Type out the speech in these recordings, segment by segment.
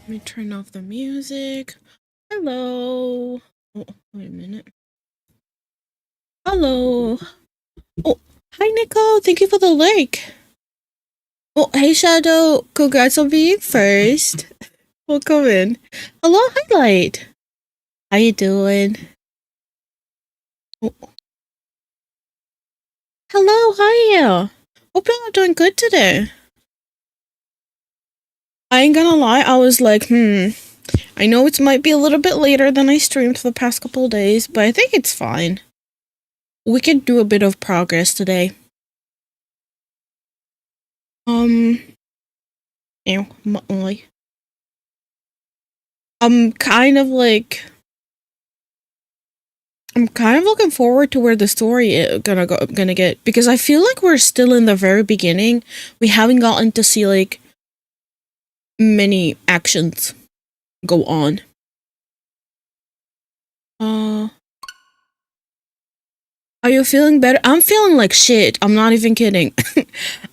Let me turn off the music. Hello. Oh, wait a minute. Hello. Oh, hi, Nico. Thank you for the link. Oh, hey, Shadow. Congrats on being first. Welcome in. Hello, Highlight. How you doing? Oh. Hello, how are you? Hope y'all are doing good today. I ain't gonna lie, I was like, I know it might be a little bit later than I streamed for the past couple of days, but I think it's fine. We can do a bit of progress today. I'm kind of looking forward to where the story is gonna get, because I feel like we're still in the very beginning. We haven't gotten to see like many actions go on. Are you feeling better? I'm feeling like shit. I'm not even kidding.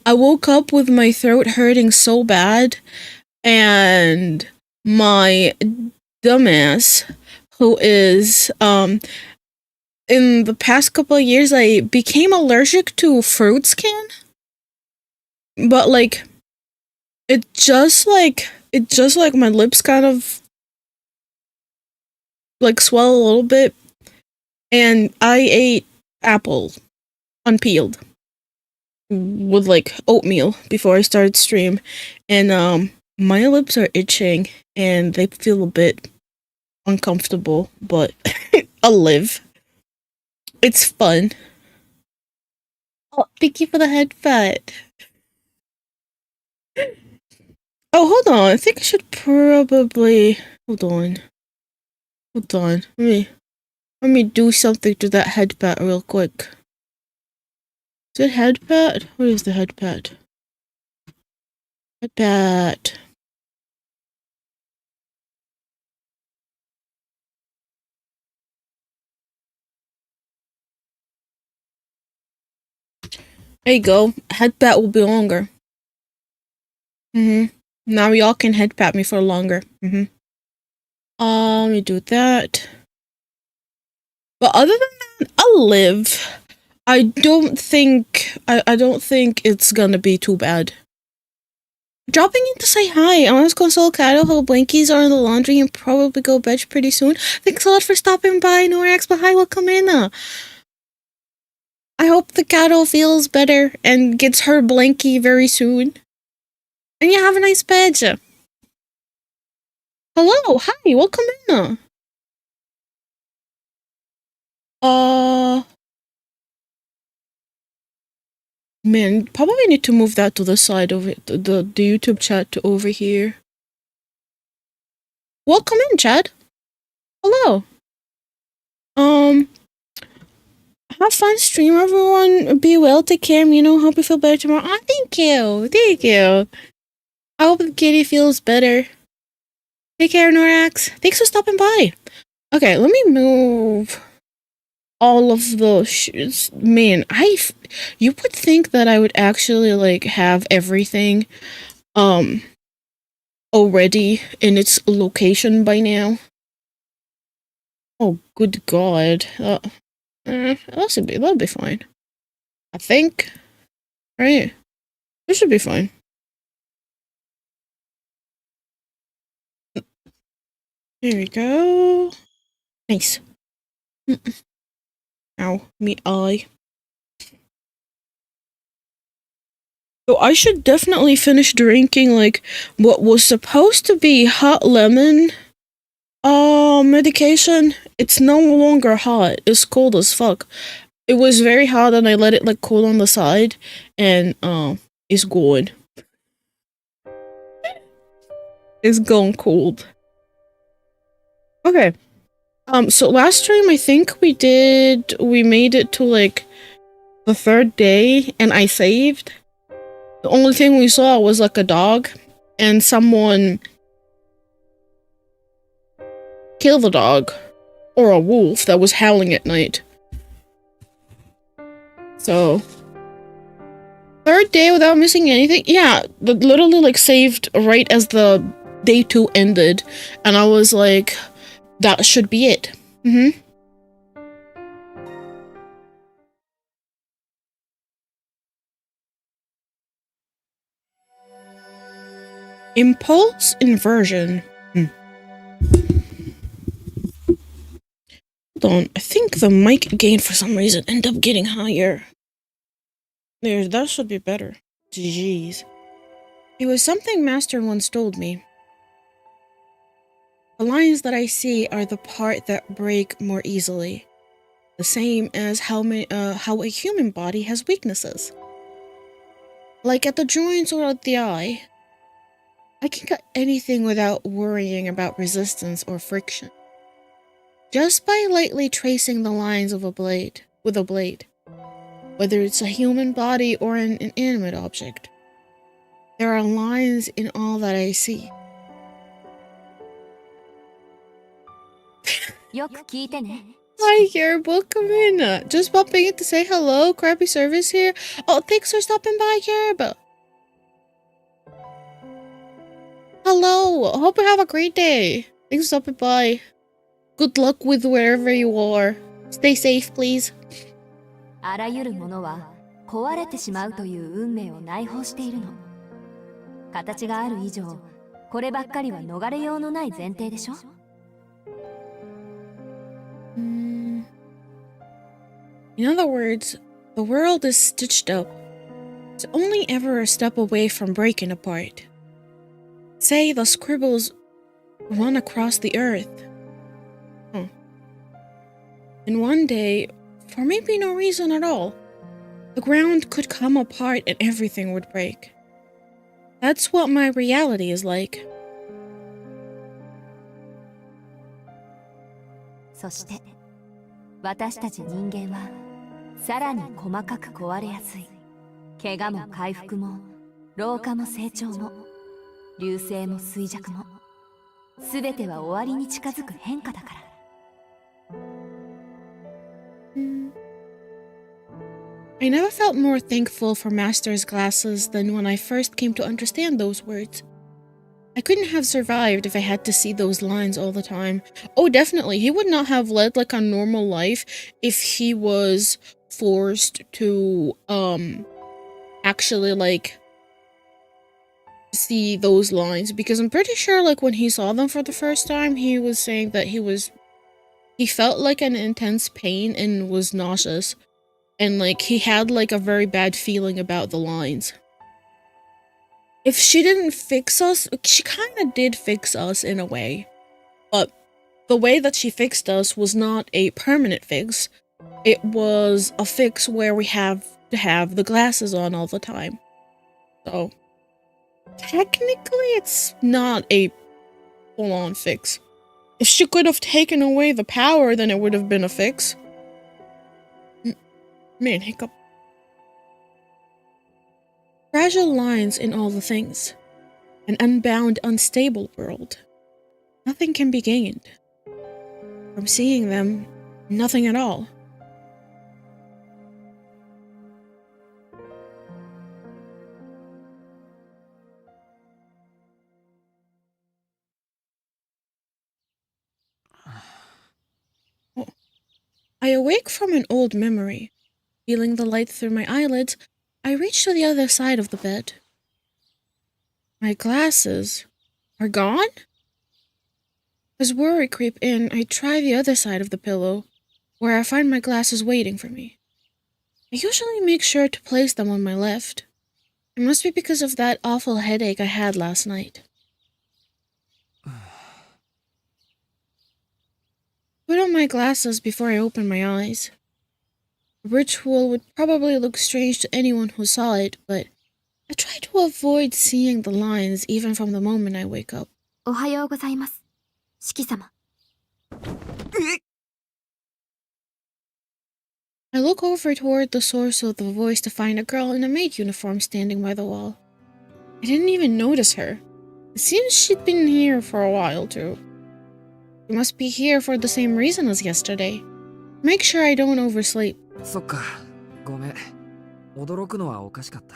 I woke up with my throat hurting so bad, and my dumbass, who is in the past couple of years, I became allergic to fruit skin. But like, it just like my lips kind of like swell a little bit, and I ate apple unpeeled with like oatmeal before I started stream, and my lips are itching and they feel a bit uncomfortable, but I'll live. It's fun. Oh, thank you for the headbutt. Oh, hold on. I think I should probably hold on. Let me do something to that headbutt real quick. Is it headbutt? What is the headbutt? Headbutt. There you go. Headbutt will be longer. Now y'all can headbutt me for longer. Let me do that. But other than that, I'll live. I don't think it's gonna be too bad. Dropping in to say hi. I want to console Kato. Her blankies are in the laundry and probably go bed pretty soon. Thanks a lot for stopping by, Norax. But hi, welcome in. I hope the Kato feels better and gets her blankie very soon. And you have a nice bed. Hello, hi, welcome in. Man, probably need to move that to the side of it, the YouTube chat to over here. Welcome in, Chad. Hello. Have fun stream, everyone. Be well, take care, hope you feel better tomorrow. Oh, thank you. I hope the kitty feels better. Take care, Norax. Thanks for stopping by. Okay, let me move all of the man, you would think that I would actually like have everything already in its location by now. Oh, good God. That'll be fine. I think. Right? It should be fine. There we go. Nice. Ow, me eye. So I should definitely finish drinking like what was supposed to be hot lemon medication. It's no longer hot. It's cold as fuck. It was very hot and I let it like cool on the side, and it's good. It's gone cold. Okay. So last stream I think we made it to like the third day and I saved. The only thing we saw was like a dog and someone killed the dog, or a wolf that was howling at night. So Third day without missing anything? Yeah, literally like saved right as the day 2 ended. And I was like, that should be it. Impulse inversion. Hold on, I think the mic gain for some reason ended up getting higher. There, that should be better. Jeez. It was something Master once told me. The lines that I see are the part that break more easily. The same as how a human body has weaknesses. Like at the joints or at the eye. I can cut anything without worrying about resistance or friction. Just by lightly tracing the lines of with a blade. Whether it's a human body or an inanimate object. There are lines in all that I see. Hi here, welcome in. Just popping in to say hello. Crappy service here. Oh, thanks for stopping by, Caribou. Hello. Hope you have a great day. Thanks for stopping by. Good luck with wherever you are. Stay safe, please. あらゆるものは壊れてしまうという運命を内包しているの。形がある以上、こればっかりは逃れようのない前提でしょ。In other words, the world is stitched up. It's only ever a step away from breaking apart. Say the scribbles run across the earth. And one day, for maybe no reason at all, the ground could come apart and everything would break. That's what my reality is like. そして、私たち人間はさらに細かく壊れやすい。怪我も回復も、老化も成長も、流星も衰弱も、すべては終わりに近づく変化だから。I never felt more thankful for Master's glasses than when I first came to understand those words. I couldn't have survived if I had to see those lines all the time. Oh, definitely. He would not have led like a normal life if he was forced to actually like see those lines, because I'm pretty sure like when he saw them for the first time, he was saying that he felt like an intense pain and was nauseous, and like he had like a very bad feeling about the lines. If she didn't fix us, she kind of did fix us in a way, but the way that she fixed us was not a permanent fix. It was a fix where we have to have the glasses on all the time. So technically it's not a full-on fix. If she could have taken away the power, then it would have been a fix. Man, hiccup. Fragile lines in all the things. An unbound, unstable world. Nothing can be gained. From seeing them, nothing at all. I awake from an old memory. Feeling the light through my eyelids, I reach to the other side of the bed. My glasses are gone? As worry creep in, I try the other side of the pillow, where I find my glasses waiting for me. I usually make sure to place them on my left. It must be because of that awful headache I had last night. Put on my glasses before I open my eyes. The ritual would probably look strange to anyone who saw it, but I try to avoid seeing the lines even from the moment I wake up. おはようございます、四季様。I look over toward the source of the voice to find a girl in a maid uniform standing by the wall. I didn't even notice her. It seems she'd been here for a while too. She must be here for the same reason as yesterday. Make sure I don't oversleep. そっか、ごめん。驚くのはおかしかった。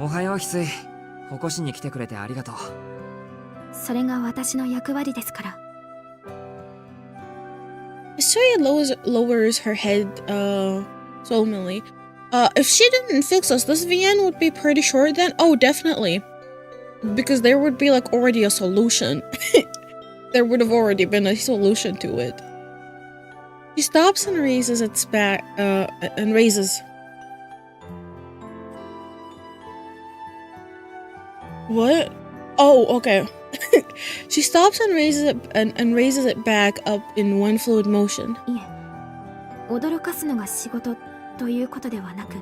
おはよう翡翠。起こしに来てくれてありがとう。それが私の役割ですから。Hisui lowers her head, solemnly. If she didn't fix us, this VN would be pretty short then? Oh, definitely. Because there would be, like, already a solution. There would have already been a solution to it. She stops and raises its back, and raises... What? Oh, okay. She stops and raises it and raises it back up in one fluid motion. いえ、驚かすのが仕事ということではなく、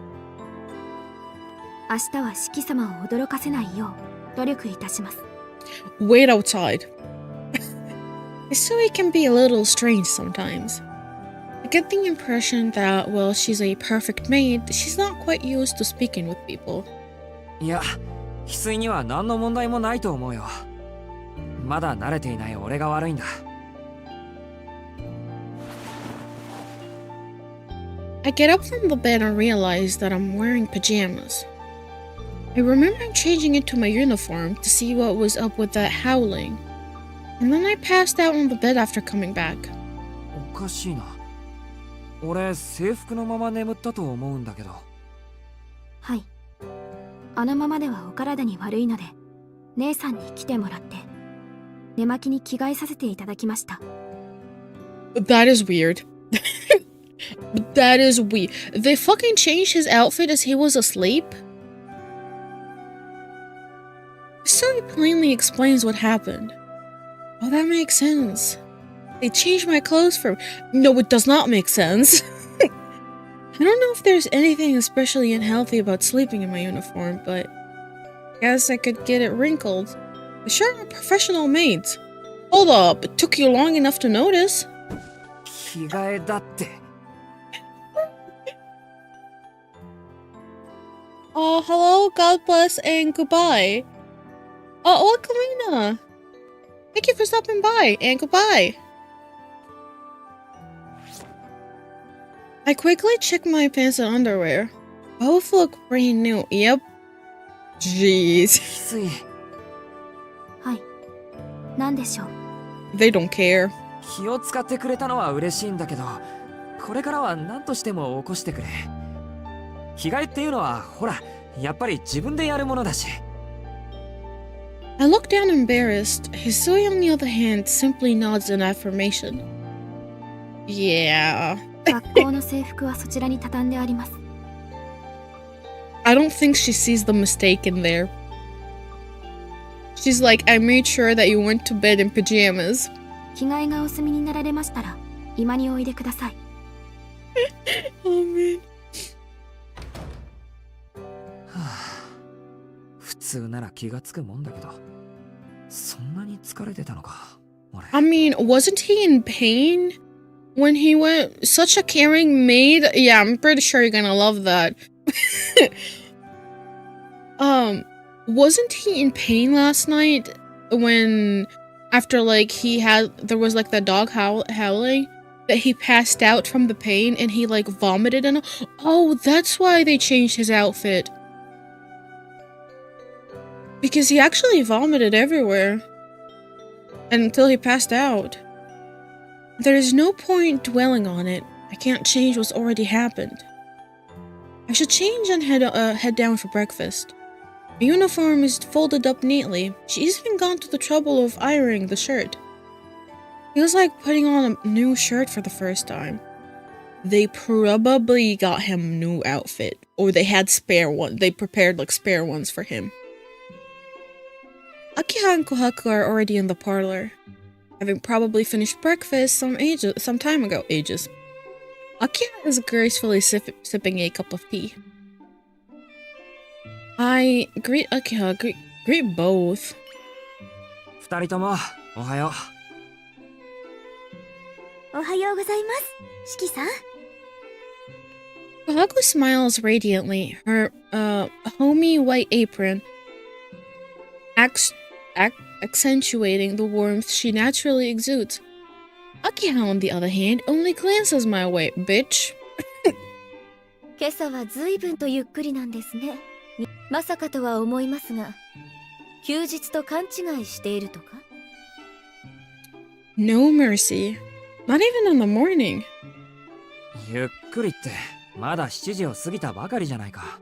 明日は四季様を驚かせないよう努力いたします。Wait outside. Hisui can be a little strange sometimes. I get the impression that, well, she's a perfect maid, she's not quite used to speaking with people. いや、翡翠には何の問題もないと思うよ。まだ慣れていない俺が悪いんだ。I get up from the bed and realize that I'm wearing pajamas. I remember changing into my uniform to see what was up with that howling. And then I passed out on the bed after coming back. おかしいな。俺、制服のまま眠ったと思うんだけど。はい。あのままではお体に悪いので、姉さんに来てもらって、寝巻きに着替えさせていただきました。That is weird. That is weird. They fucking changed his outfit as he was asleep? So he plainly explains what happened. Oh, that makes sense. They changed my clothes for... No, it does not make sense. I don't know if there's anything especially unhealthy about sleeping in my uniform, but... I guess I could get it wrinkled. They sure are professional maids. Hold up, it took you long enough to notice. 着替えだって。Oh, hello, God bless, and goodbye. Oh, Kalina. Thank you for stopping by, and goodbye. I quickly check my pants and underwear. Both look brand new. Yep. Jeez. 翡翠。はい。何でしょう。They don't care. 気を使ってくれたのは嬉しいんだけど、これからは何としても起こしてくれ。着替えっていうのはほら、やっぱり自分でやるものだし。I look down embarrassed. Hisui, on the other hand, simply nods in affirmation. Yeah. 学校の制服はそちらに畳んであります。I don't think she sees the mistake in there. She's like, I made sure that you went to bed in pajamas. 着替えがお済みになられましたら、今においでください。Oh man. 普通なら気がつくもんだけど、そんなに疲れてたのか、俺。I mean, wasn't he in pain when he went? Such a caring maid? Yeah, I'm pretty sure you're gonna love that. Wasn't he in pain last night when, after like there was like the dog howling, that he passed out from the pain and he like vomited and oh, that's why they changed his outfit. Because he actually vomited everywhere until he passed out. There is no point dwelling on it. I can't change what's already happened. I should change and head down for breakfast. My uniform is folded up neatly. She's even gone to the trouble of ironing the shirt. Feels like putting on a new shirt for the first time. They probably got him a new outfit. Or they had spare one. They prepared like spare ones for him. Akiha and Kohaku are already in the parlor, having probably finished breakfast some time ago. Akiha is gracefully sipping a cup of tea. I greet Akiha, greet both. 二人とも、おはよおはようございます、四季さん。Kohaku smiles radiantly, her homey white apron accentuating the warmth she naturally exudes. Akiha, on the other hand, only glances my way, bitch. 今朝は随分とゆっくりなんですね。まさかとは思いますが、休日と勘違いしているとか？ No mercy. Not even in the morning. ゆっくりってまだ7時を過ぎたばかりじゃないか。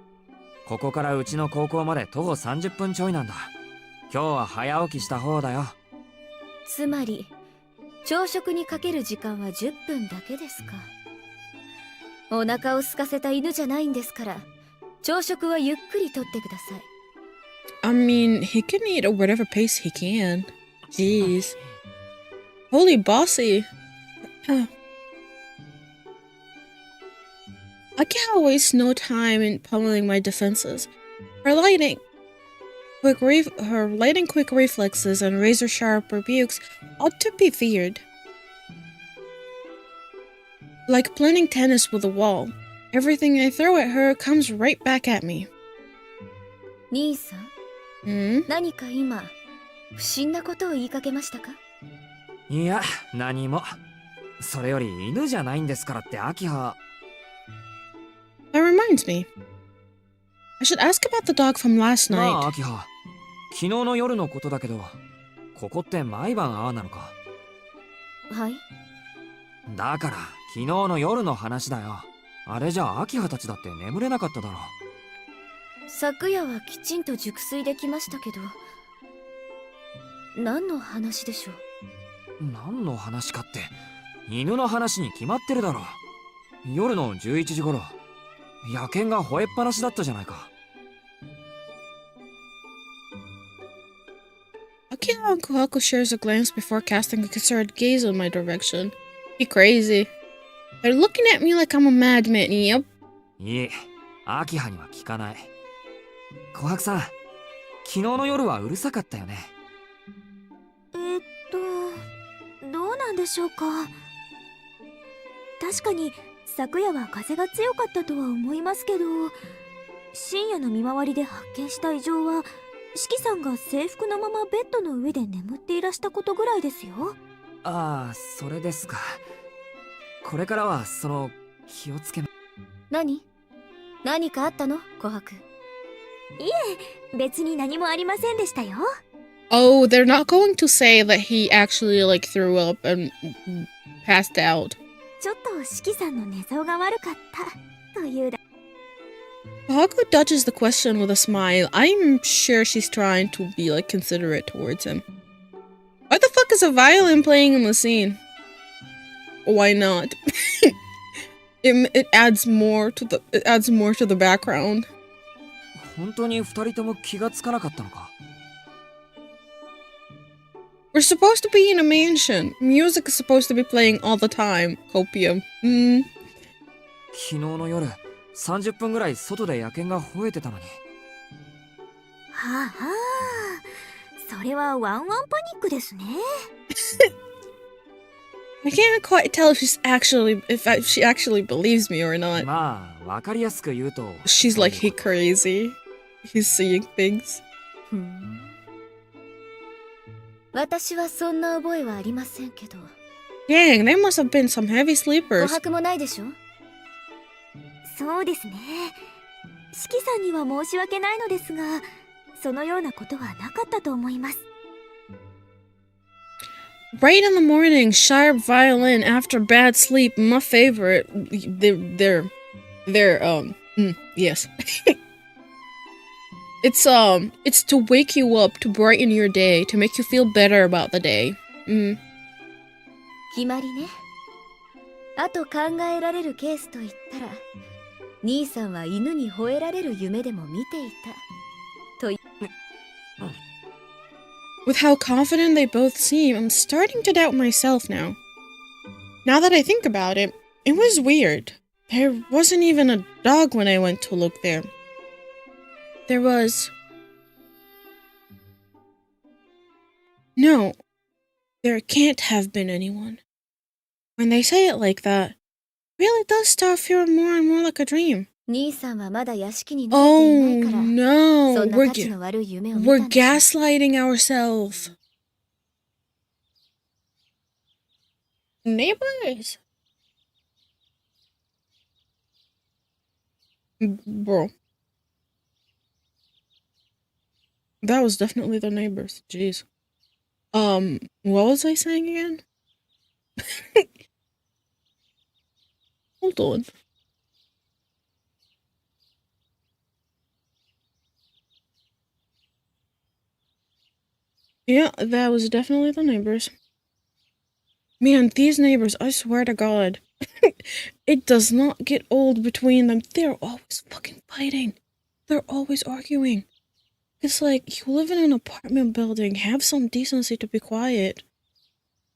ここからうちの高校まで徒歩30分ちょいなんだ。今日は早起きした方だよ。つまり朝食にかける時間は10分だけですか。お腹を空かせた犬じゃないんですから、朝食はゆっくりとってください。I mean, he can eat at whatever pace he can. Jeez. Holy bossy. Huh. I can't waste no time in pummeling my defenses. Her lightning quick reflexes and razor sharp rebukes ought to be feared. Like playing tennis with a wall, everything I throw at her comes right back at me. 兄さん、Hmm? 何か今不審なことを言いかけましたか？いや、何も。それより犬じゃないんですからってアキハ。That reminds me. I should ask about the dog from last な night. あアキハ、昨日の夜のことだけど、ここって毎晩ああなのか？はい。だから昨日の夜の話だよ。あれじゃアキハたちだって眠れなかっただろ。昨夜はきちんと熟睡できましたけど、何の話でしょう？何の話かって犬の話に決まってるだろ。夜の11時頃、野犬が吠えっぱなしだったじゃないか。Akira and Kohaku shares a glance before casting a concerned gaze in my direction. He crazy. They're looking at me like I'm a madman. Yep. いえ、アキハには聞かない。琥珀さん、昨日の夜はうるさかったよね。どうなんでしょうか。確かに昨夜は風が強かったとは思いますけど、深夜の見回りで発見した異常は四季さんが制服のままベッドの上で眠っていらしたことぐらいですよ。ああ、それですか。これからは気をつけ。何かあったの、琥珀？別に何もありませんでしたよ。Oh, they're not going to say that he actually threw up and passed out. ちょっと四季さんの寝相が悪かったというだ。Kohaku dodges the question with a smile. I'm sure she's trying to be considerate towards him. Why the fuck is a violin playing in the scene? Why not? It adds more to the background. 本当に二人とも気がつかなかったのか？ We're supposed to be in a mansion. Music is supposed to be playing all the time. Copium. 昨日の夜、30分ぐらい外で野犬が吠えてたのに。はあはあ、それはワンワンパニックですね。I can't quite tell if she actually believes me or not. まあ、わかりやすく言うと。She's like, he crazy. He's seeing things. 私はそんな覚えはありませんけど。Dang, they must have been some heavy 琥 sleepers. 珀もないでしょ？そうですね。四季さんには申し訳ないのですが、そのようなことはなかったと思います。Right in the morning, sharp violin after bad sleep. My favorite. Yes. It's to wake you up, to brighten your day, to make you feel better about the day. 決まりね。あと考えられるケースといったら、兄さんは犬に吠えられる夢でも見ていた。With how confident they both seem, I'm starting to doubt myself now. Now that I think about it, it was weird. There wasn't even a dog when I went to look there. There was... No, there can't have been anyone. When they say it like that, it really does start feeling more and more like a dream. 兄さんはまだ屋敷に慣れていないから、 no, そんな価値の悪い夢を見た we're んでしょ。 gaslighting ourselves. Neighbors. Bro, that was definitely the neighbors. Jeez. What was I saying again? Hold on. Yeah, that was definitely the neighbors. Man, these neighbors, I swear to God, it does not get old between them. They're always fucking fighting. They're always arguing. It's like, you live in an apartment building, have some decency to be quiet.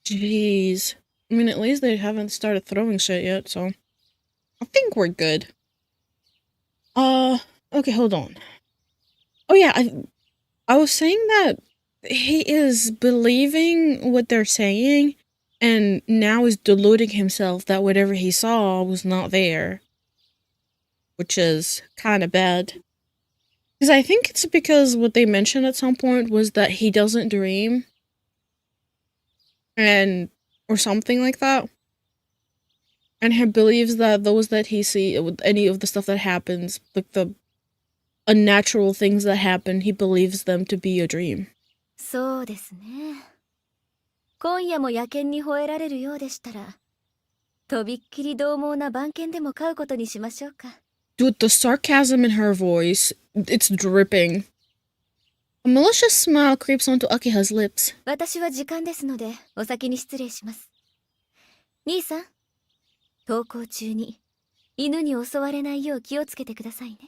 Jeez. I mean, at least they haven't started throwing shit yet, so I think we're good. Okay, hold on. Oh yeah, I was saying that he is believing what they're saying and now is deluding himself that whatever he saw was not there, which is kind of bad. Because I think it's because what they mentioned at some point was that he doesn't dream and or something like that. And he believes that those that he see with any of the stuff that happens, like the unnatural things that happen, he believes them to be a dream. そうですね。今夜も野犬に吠えられるようでしたら、とびっきり獰猛な番犬でも飼うことにしましょうか。Dude, the sarcasm in her voice, it's dripping. A malicious smile creeps onto Akiha's lips. 私は時間ですので、お先に失礼します。兄さん、登校中に犬に襲われないよう気をつけてくださいね。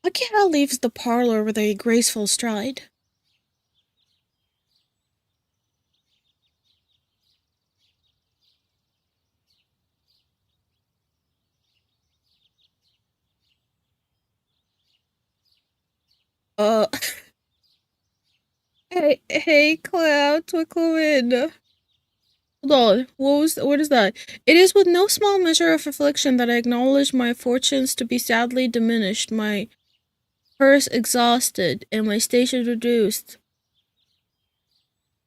Akiha leaves the parlor with a graceful stride. Hey, Cloud, Twicklewin. Hold on, what is that? It is with no small measure of affliction that I acknowledge my fortunes to be sadly diminished, my purse exhausted, and my station reduced.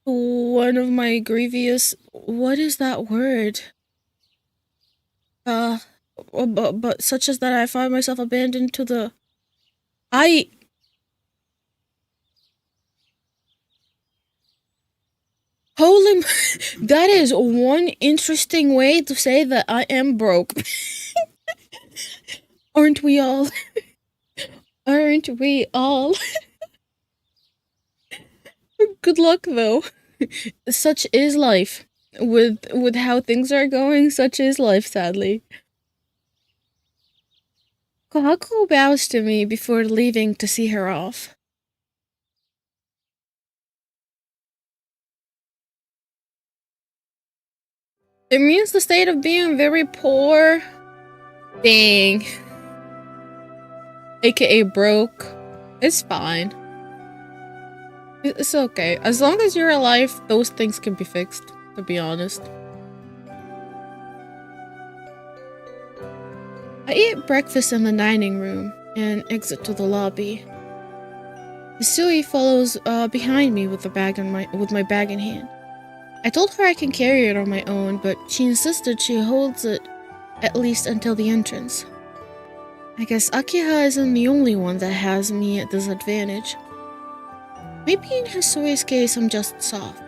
One of my grievous... What is that word? But such as that I find myself abandoned to the... Holy... That is one interesting way to say that I am broke. Aren't we all? Aren't we all? Good luck, though. Such is life. With how things are going, such is life, sadly. Kohaku bows to me before leaving to see her off. It means the state of being very poor. Dang. AKA broke. It's fine. It's okay. As long as you're alive, those things can be fixed, to be honest. I eat breakfast in the dining room and exit to the lobby. Hisui follows behind me with my bag in hand. I told her I can carry it on my own, but she insisted she holds it at least until the entrance. I guess Akiha isn't the only one that has me at disadvantage. Maybe in Hisui's case I'm just soft.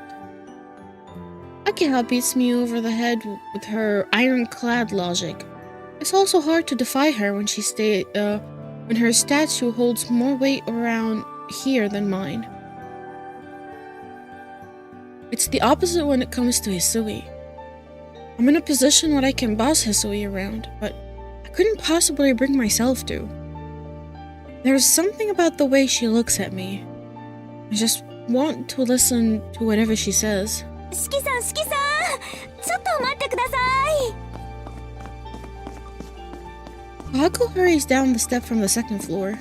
Akiha beats me over the head with her ironclad logic. It's also hard to defy her when when her statue holds more weight around here than mine. It's the opposite when it comes to Hisui. I'm in a position where I can boss Hisui around, but I couldn't possibly bring myself to. There's something about the way she looks at me. I just want to listen to whatever she says. 四季さん、四季さん、ちょっと待ってください。 Haku hurries down the step from the second floor.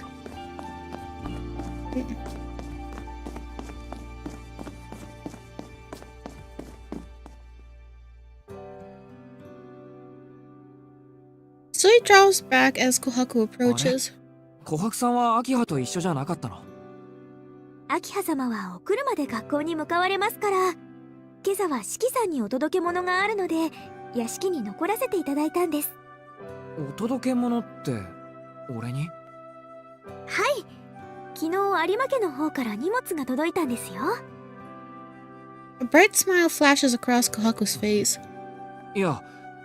Sui draws back as Kohaku approaches. 琥珀さんは秋葉と一緒じゃなかったの？秋葉様はお車で学校に向かわれますから、今朝は四季さんにお届け物があるので屋敷に残らせていただいたんです。お届け物って俺に？はい、昨日有馬家の方から荷物が届いたんですよ。A bright smile flashes across Kohaku's face. いや、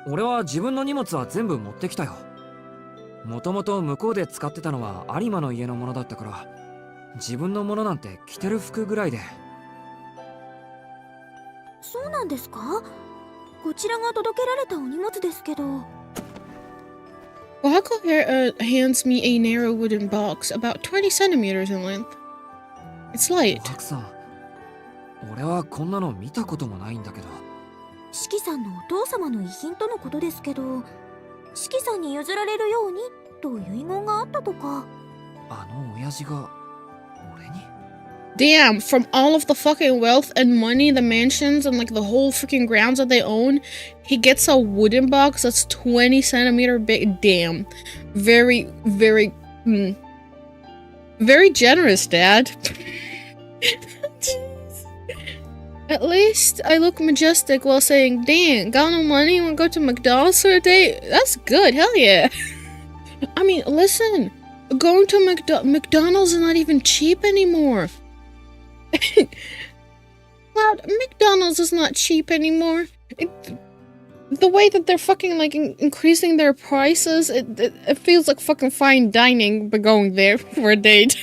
俺は自分の荷物は全部持ってきたよ。もともと向こうで使ってたのは有馬の家のものだったから、自分のものなんて着てる服ぐらいで。そうなんですか？こちらが届けられたお荷物ですけど。Kohaku hands me a narrow wooden box about 20 centimeters in length. It's light. コハクさん、俺はこんなの見たこともないんだけど。四季さんのお父様の遺品とのことですけど、四季さんに譲られるようにと遺言があったとか。あの親父が俺に？ Damn, from all of the fucking wealth and money, the mansions and like the whole freaking grounds that they own, he gets a wooden box that's 20 centimeter big. Damn. Very, very, very generous, Dad. At least I look majestic while saying, dang, got no money, wanna go to McDonald's for a date? That's good, hell yeah. I mean, listen, going to McDonald's is not even cheap anymore. Well, McDonald's is not cheap anymore. The way that they're fucking like increasing their prices, it feels like fucking fine dining, but going there for a date.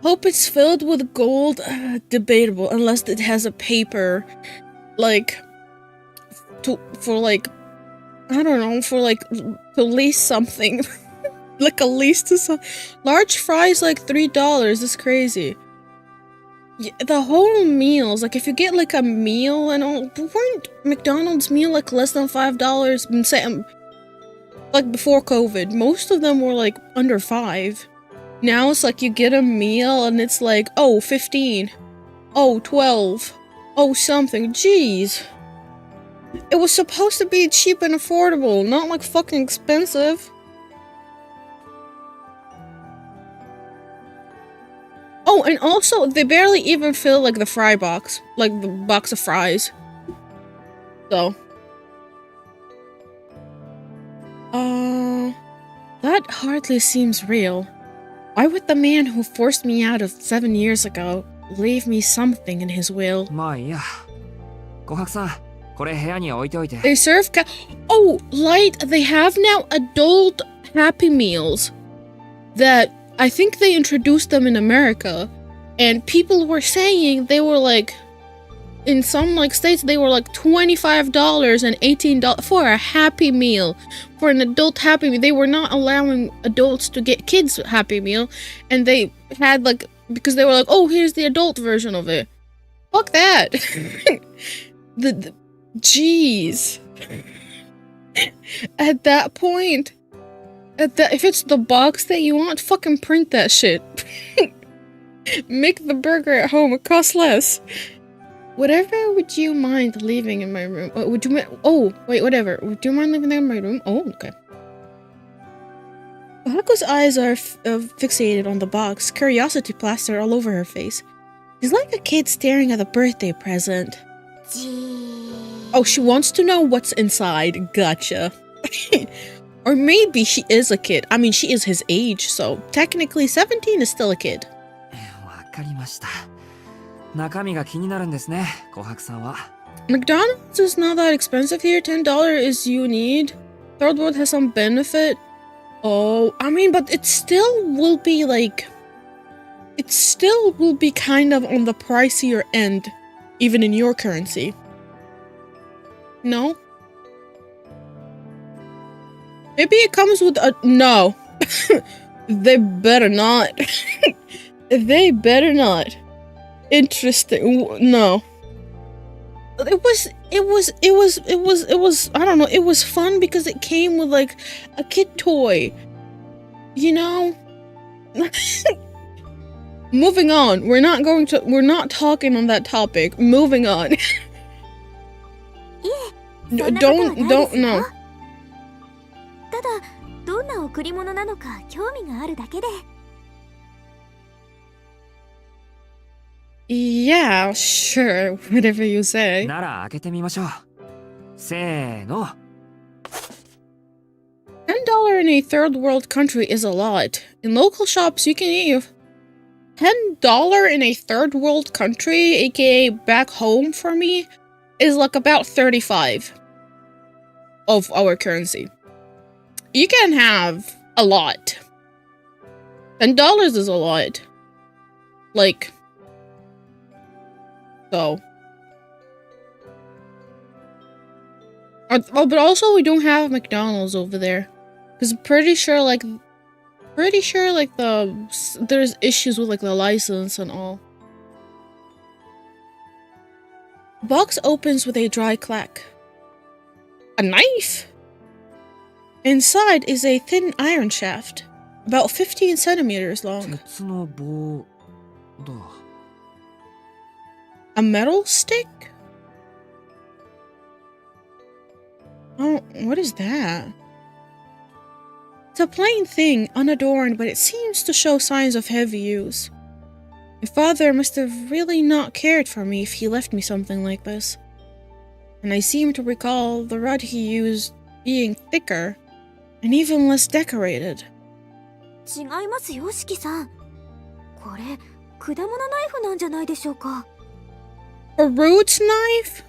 Hope it's filled with gold. Debatable, unless it has a paper, like, for like, I don't know, for like to lease something. Like a lease to some large fries, like $3. That's crazy. Yeah, the whole meals, like if you get like a meal and all, weren't McDonald's meal like less than $5? Say, like before COVID, most of them were like under $5. Now it's like you get a meal and it's like, oh, 15, oh, 12, oh, something. Jeez. It was supposed to be cheap and affordable, not like fucking expensive. Oh, and also, they barely even fill, like, the fry box. Like, the box of fries. So. That hardly seems real. Why would the man who forced me out of 7 years ago leave me something in his will? まあいいや。コハクさん、これ部屋に置いておいて。They serve Oh, Light, they have now adult Happy Meals that I think they introduced them in America, and people were saying they were like, in some like states, they were like $25 and $18 for a Happy Meal, for an adult Happy Meal. They were not allowing adults to get kids Happy Meal, and they had like, because they were like, oh, here's the adult version of it. Fuck that. Jeez. At that point, if it's the box that you want, fucking print that shit. Make the burger at home, it costs less. Whatever would you mind leaving in my room? Would you whatever. Would you mind leaving that in my room? Oh, okay. Hako's eyes are fixated on the box, curiosity plastered all over her face. She's like a kid staring at a birthday present. Oh, she wants to know what's inside. Gotcha. Or maybe she is a kid. I mean, she is his age, so technically 17 is still a kid. わかりました。中身が気になるんですね、コハクさんは。McDonald's is not that expensive here. $10 is you need. Third world has some benefit. Oh, I mean, but it still will be like... It still will be kind of on the pricier end, even in your currency. No? Maybe it comes with a... No. They better not. They better not. Interesting. No. It was, I don't know, it was fun because it came with like a kid toy. You know? Moving on. We're not talking on that topic. Moving on. Don't, no. ただ、どんな贈り物なのか興味があるだけで。Yeah, sure, whatever you say. なら開けてみましょう。せーの。$10 in a third world country is a lot. In local shops, you can eat $10 in a third world country, aka back home for me, is like about 35 of our currency. You can have a lot. $10 is a lot. Like, so. Oh, but also we don't have McDonald's over there. Because pretty sure there's issues with like the license and all. Box opens with a dry clack. A knife? Inside is a thin iron shaft, about 15 centimeters long. 鉄の棒だ。A metal stick? Oh, what is that? It's a plain thing, unadorned, but it seems to show signs of heavy use. My father must have really not cared for me if he left me something like this. And I seem to recall the rod he used being thicker and even less decorated. 違いますよ、四季さん。これ、果物ナイフなんじゃないでしょうか。A roots knife?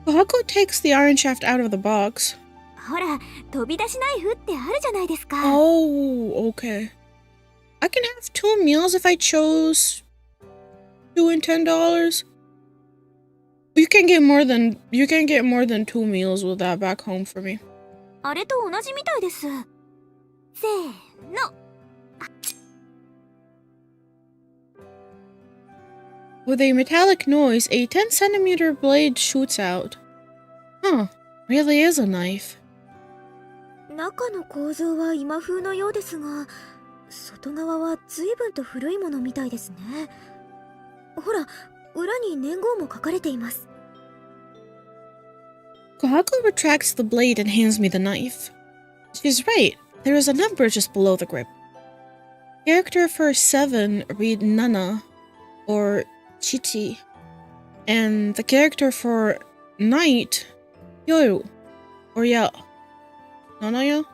Bahako takes the iron shaft out of the box. ほら、飛び出しナイフってあるじゃないですか。Oh, okay. I can have 2 meals if I chose 2 and $10. You can get more than 2 meals with that back home for me. あれと同じみたいです。せーの。With a metallic noise, a 10-centimeter blade shoots out. Huh, really is a knife. 中の構造は今風のようですが、外側は随分と古いものみたいですね。ほら、裏に年号も書かれています。Kohako retracts the blade and hands me the knife. She's right, there is a number just below the grip. Character for 7 read Nana, or Chichi, and the character for night, Yoru, or Ya. Nanaya?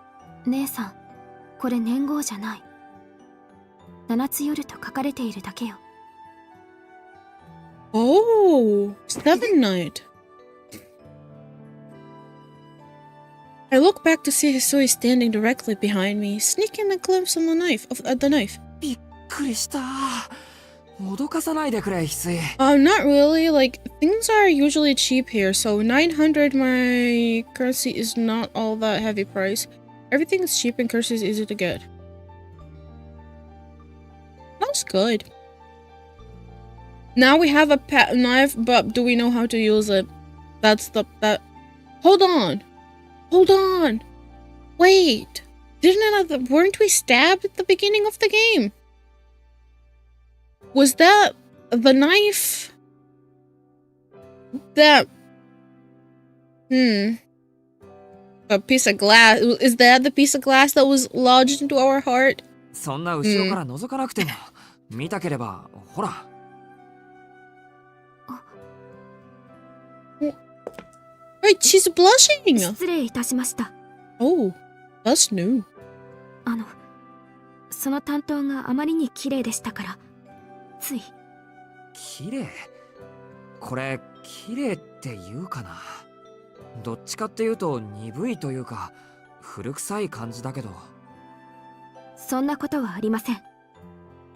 姉さん、これ年号じゃない。七つ夜と書かれているだけよ。Oh, 7 night. I look back to see Hisui standing directly behind me, sneaking a glimpse of the knife. びっくりした。脅かさないでくれ、翡翠。Not really. Like, things are usually cheap here, so 900 my currency is not all that heavy price. Everything is cheap and currency is easy to get. That's good. Now we have a patent knife, but do we know how to use it? Hold on. Wait. Weren't we stabbed at the beginning of the game? Was that the knife that... A piece of glass. Is that the piece of glass that was lodged into our heart? そんな後ろから覗かなくても、見たければ、ほら。Wait, she's blushing! 失礼いたしました。Oh, that's new. その担当があまりに綺麗でしたから、つい。綺麗？これ、綺麗って言うかな。どっちかっていうと鈍いというか、古臭い感じだけど。そんなことはありません。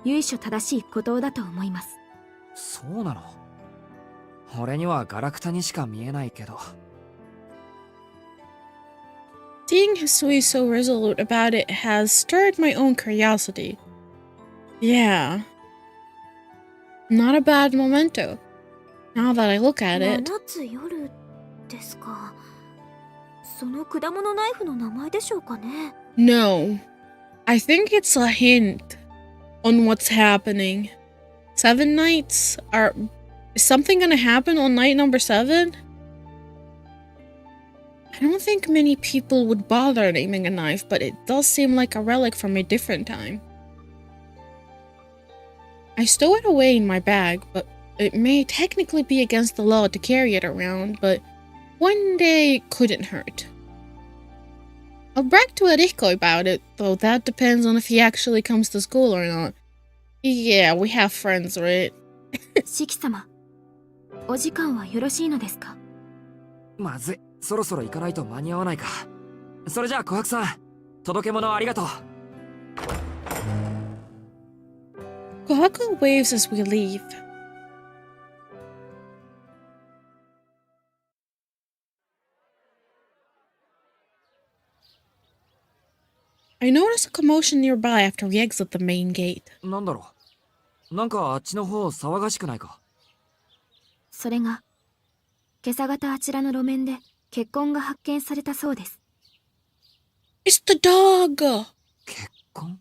由緒正しい鼓動だと思います。そうなの？俺にはガラクタにしか見えないけど。Seeing Hisui so resolute about it has stirred my own curiosity. Yeah. Not a bad memento. Now that I look at it. 七つ夜ですか。その果物ナイフの名前でしょうかね。No. I think it's a hint on what's happening. 7 nights are... Is something gonna happen on night number 7? I don't think many people would bother naming a knife, but it does seem like a relic from a different time. I stow it away in my bag, but it may technically be against the law to carry it around, but one day couldn't hurt. I'll brag to Eriko about it, though that depends on if he actually comes to school or not. Yeah, we have friends, right? 四季様、お時間はよろしいのですか？まずい、そろそろ行かないと間に合わないか。それじゃあ琥珀さん、届け物ありがとう。Kohaku waves as we leave. I notice a commotion nearby after we exit the main gate. なんだろう。なんかあっちの方騒がしくないか。それが、今朝方あちらの路面で血痕が発見されたそうです。It's the dog! 血痕？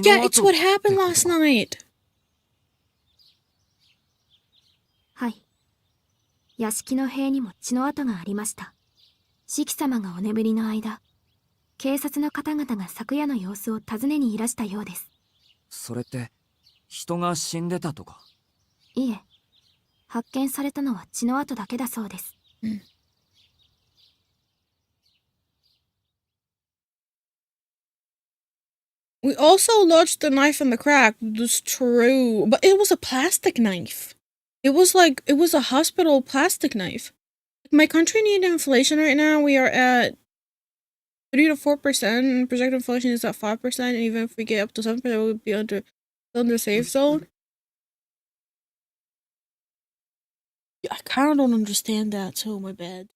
Yeah, it's what happened last night. はい。屋敷の塀にも血の跡がありました。四季様がお眠りの間、警察の方々が昨夜の様子を尋ねにいらしたようです。それって、人が死んでたとか？いえ、発見されたのは血の跡だけだそうです。We also lodged the knife in the crack. That's true. But it was a plastic knife. It was a hospital plastic knife. My country needs inflation right now. We are at 3 to 4%. Projected inflation is at 5%. And even if we get up to 7%, we would be under safe zone. Yeah, I kind of don't understand that too. My bad.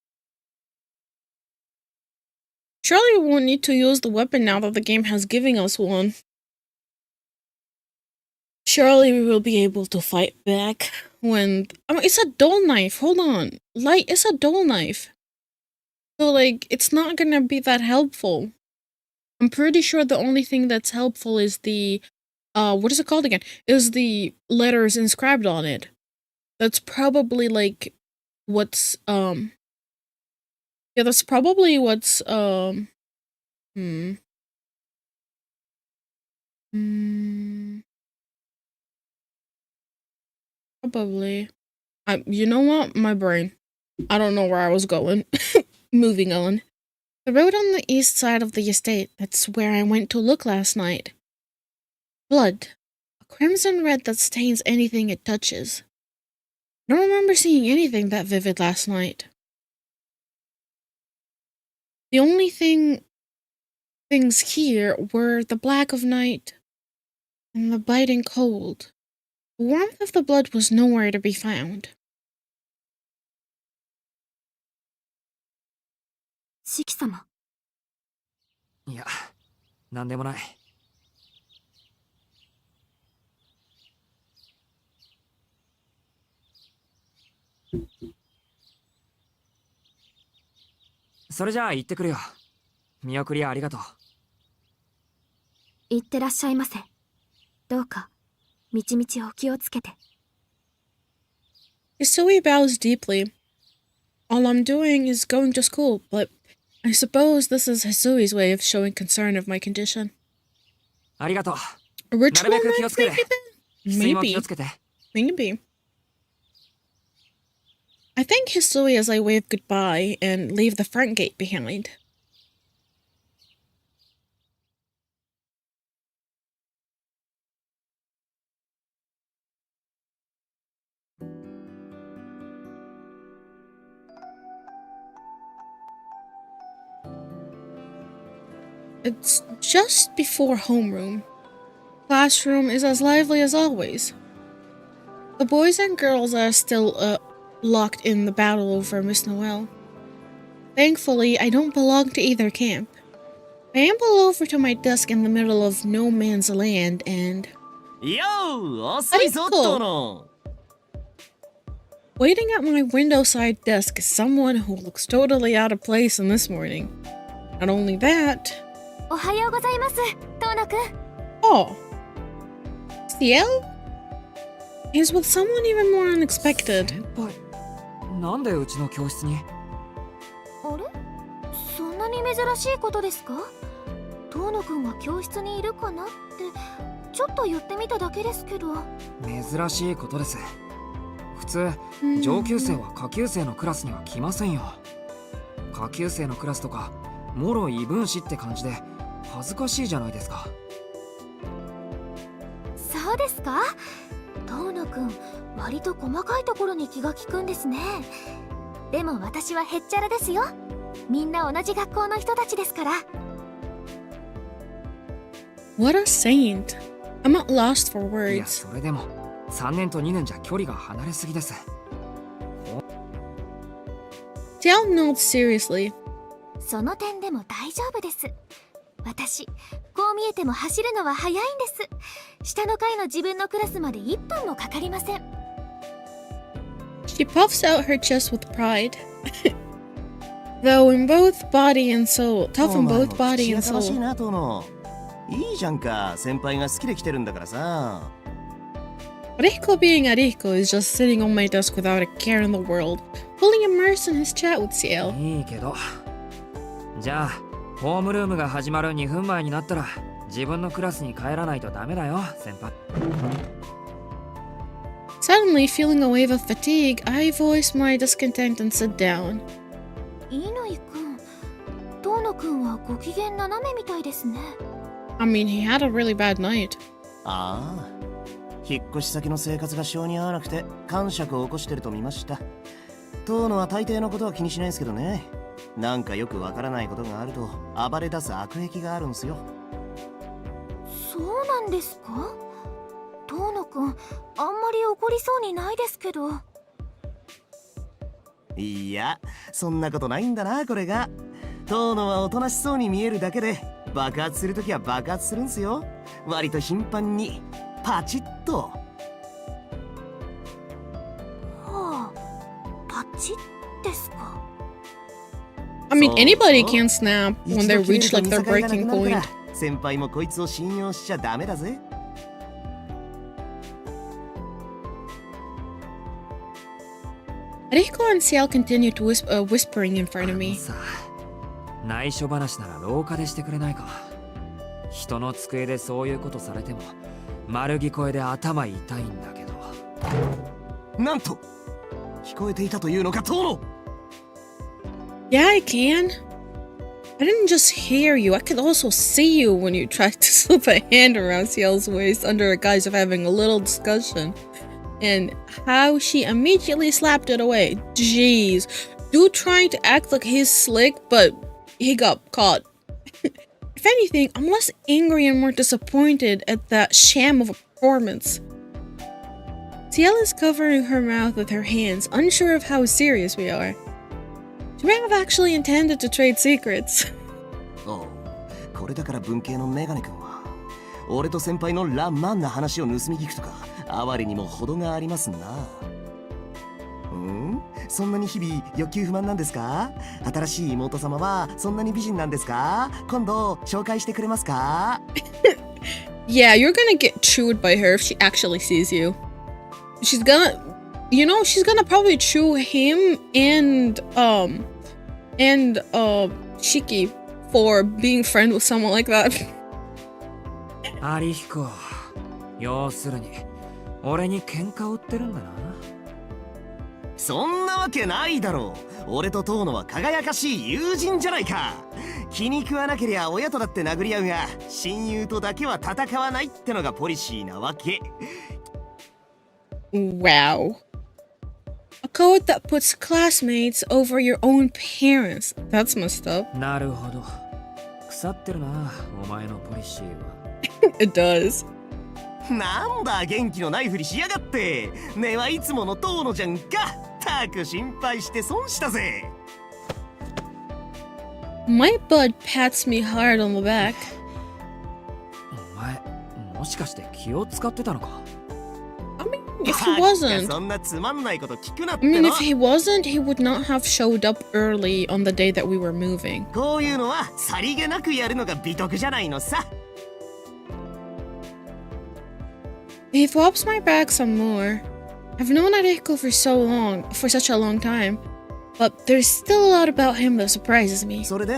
Surely we won't need to use the weapon now that the game has given us one. Surely we will be able to fight back when... I mean, it's a dull knife. Hold on. It's a dull knife. So, it's not gonna be that helpful. I'm pretty sure the only thing that's helpful is the... what is it called again? Is the letters inscribed on it. That's probably, what's, yeah, that's probably what's, Probably. You know what? My brain. I don't know where I was going. Moving on. The road on the east side of the estate, that's where I went to look last night. Blood. A crimson red that stains anything it touches. I don't remember seeing anything that vivid last night. The only things here were the black of night and the biting cold. The warmth of the blood was nowhere to be found. 四季様。いや、なんでもない。それじゃあ行ってくるよ。見送りありがとう。行ってらっしゃいませ。どうか、みちみちお気をつけて。Hisui bows deeply. All I'm doing is going to school, but I suppose this is Hisui's way of showing concern of my condition. ありがとう。A ritual なるべく気をつけて。 maybe? も気をつけて。Maybe. I thank Hisui as I wave goodbye and leave the front gate behind. It's just before homeroom. Classroom is as lively as always. The boys and girls are still, locked in the battle over Miss Noel. Thankfully, I don't belong to either camp. I amble over to my desk in the middle of no man's land and... Yo! 遅いぞっとの Waiting at my window-side desk is someone who looks totally out of place in this morning. Not only that... おはようございます、遠野くん。Oh. Ciel? He's with someone even more unexpected. 先輩、なんでうちの教室に？あれ？そんなに珍しいことですか？遠野くんが教室にいるかなってちょっと寄ってみただけですけど。珍しいことです。普通上級生は下級生のクラスには来ませんよ。下級生のクラスとかもろ異分子って感じで恥ずかしいじゃないですか。そうですか。遠野くん割と細かいところに気が利くんですね。でも私はへっちゃらですよ。みんな同じ学校の人たちですから。 What a saint. I'm at lost for いや words. それでも3年と2年じゃ距離が離れすぎです。Tell nods seriously. その点でも大丈夫です。私こう見えても走るのは早いんです。下の階の自分のクラスまで1分もかかりません。 She puffs out her chest with pride. Though in both body and soul. Tough in both body and お前も口やかましい soul. なトノ。いいじゃんか、先輩が好きで来てるんだからさ。Rico being Rico is just sitting on my desk without a care in the world, fully immersed in his chat with Ciel. いいけど、じゃあホームルームが始まる2分前になったら自分のクラスに帰らないとダメだよ先輩。Suddenly, feeling a wave of fatigue, I voiced my discontent and sat down. いいのいくん、遠野くんはご機嫌斜めみたいですね。I mean, he had a really bad night. ああ、引っ越し先の生活が性に合わなくて感触を起こしてると見ました。遠野は大抵のことは気にしないですけどね。なんかよくわからないことがあると暴れ出す悪癖があるんすよ。そうなんですか。遠野くんあんまり怒りそうにないですけど。いや、そんなことないんだなこれが。遠野はおとなしそうに見えるだけで爆発するときは爆発するんすよ。割と頻繁にパチッと。はあ、パチッですか。I mean, So, anybody so? can snap 一 when 度 they 切れ reach ると like 見 their 境がなく breaking なるから point. 先輩もこいつを信用しちゃダメだぜ。Rico and Ciel continued to whispering in front of あの me. さ、内緒話なら廊下でしてくれないか。人の机でそういうことされても丸聞こえで頭痛いんだけど。なんと聞こえていたというのか遠野。 Yeah, I can. I didn't just hear you, I could also see you when you tried to slip a hand around Ciel's waist under a guise of having a little discussion. And how she immediately slapped it away. Jeez. Dude trying to act like he's slick, but he got caught. If anything, I'm less angry and more disappointed at that sham of a performance. Ciel is covering her mouth with her hands, unsure of how serious we are. She may have actually intended to trade secrets. おう、これだから文系のメガネ君は俺と先輩のランマンな話を盗み聞くとか哀れにも程がありますな。そんなに日々欲求不満なんですか。新しい妹様はそんなに美人なんですか。今度紹介してくれますか。 Yeah, you're gonna get chewed by her if she actually sees you. She's gonna, she's gonna probably chew him and Shiki for being friends with someone like that. アリヒコ、要するに俺に喧嘩を売ってるんだな。そんなわけないだろう。俺と遠野は輝かしい友人じゃないか。気に食わなけりゃ親とだって殴り合うが親友とだけは戦わないってのがポリシーなわけ。 Wow. A code that puts classmates over your own parents. That's messed up. なるほど。腐ってるな、お前のポリシーは。It does. なんだ元気のないふりしやがって。根はいつもの遠野じゃんか。たく心配して損したぜ。 My bud pats me hard on the back. お前、もしかして気を使ってたのか。 I mean, if he wasn't, そんなつまんないこと聞くなっ I て mean, の。 if he wasn't, he would not have showed up early on the day that we were moving. こういうのはさりげなくやるのが美徳じゃないのさ。 He flops my back some more. I've known Areko for such a long time, but there's still a lot about him that surprises me. それで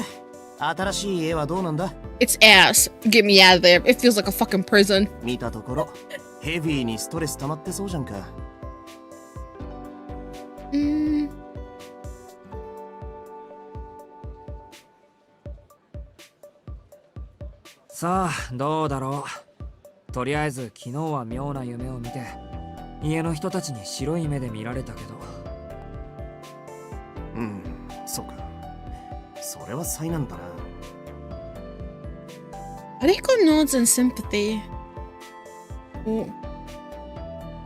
新しい絵はどうなんだ。It's ass. Get me out of there. It feels like a fucking prison. 見たところヘビーにストレス溜まってそうじゃんか。さあどうだろう。とりあえず昨日は妙な夢を見て家の人たちに白い目で見られたけど。そうか。それは災難だな。Ariko nods in sympathy. Oh.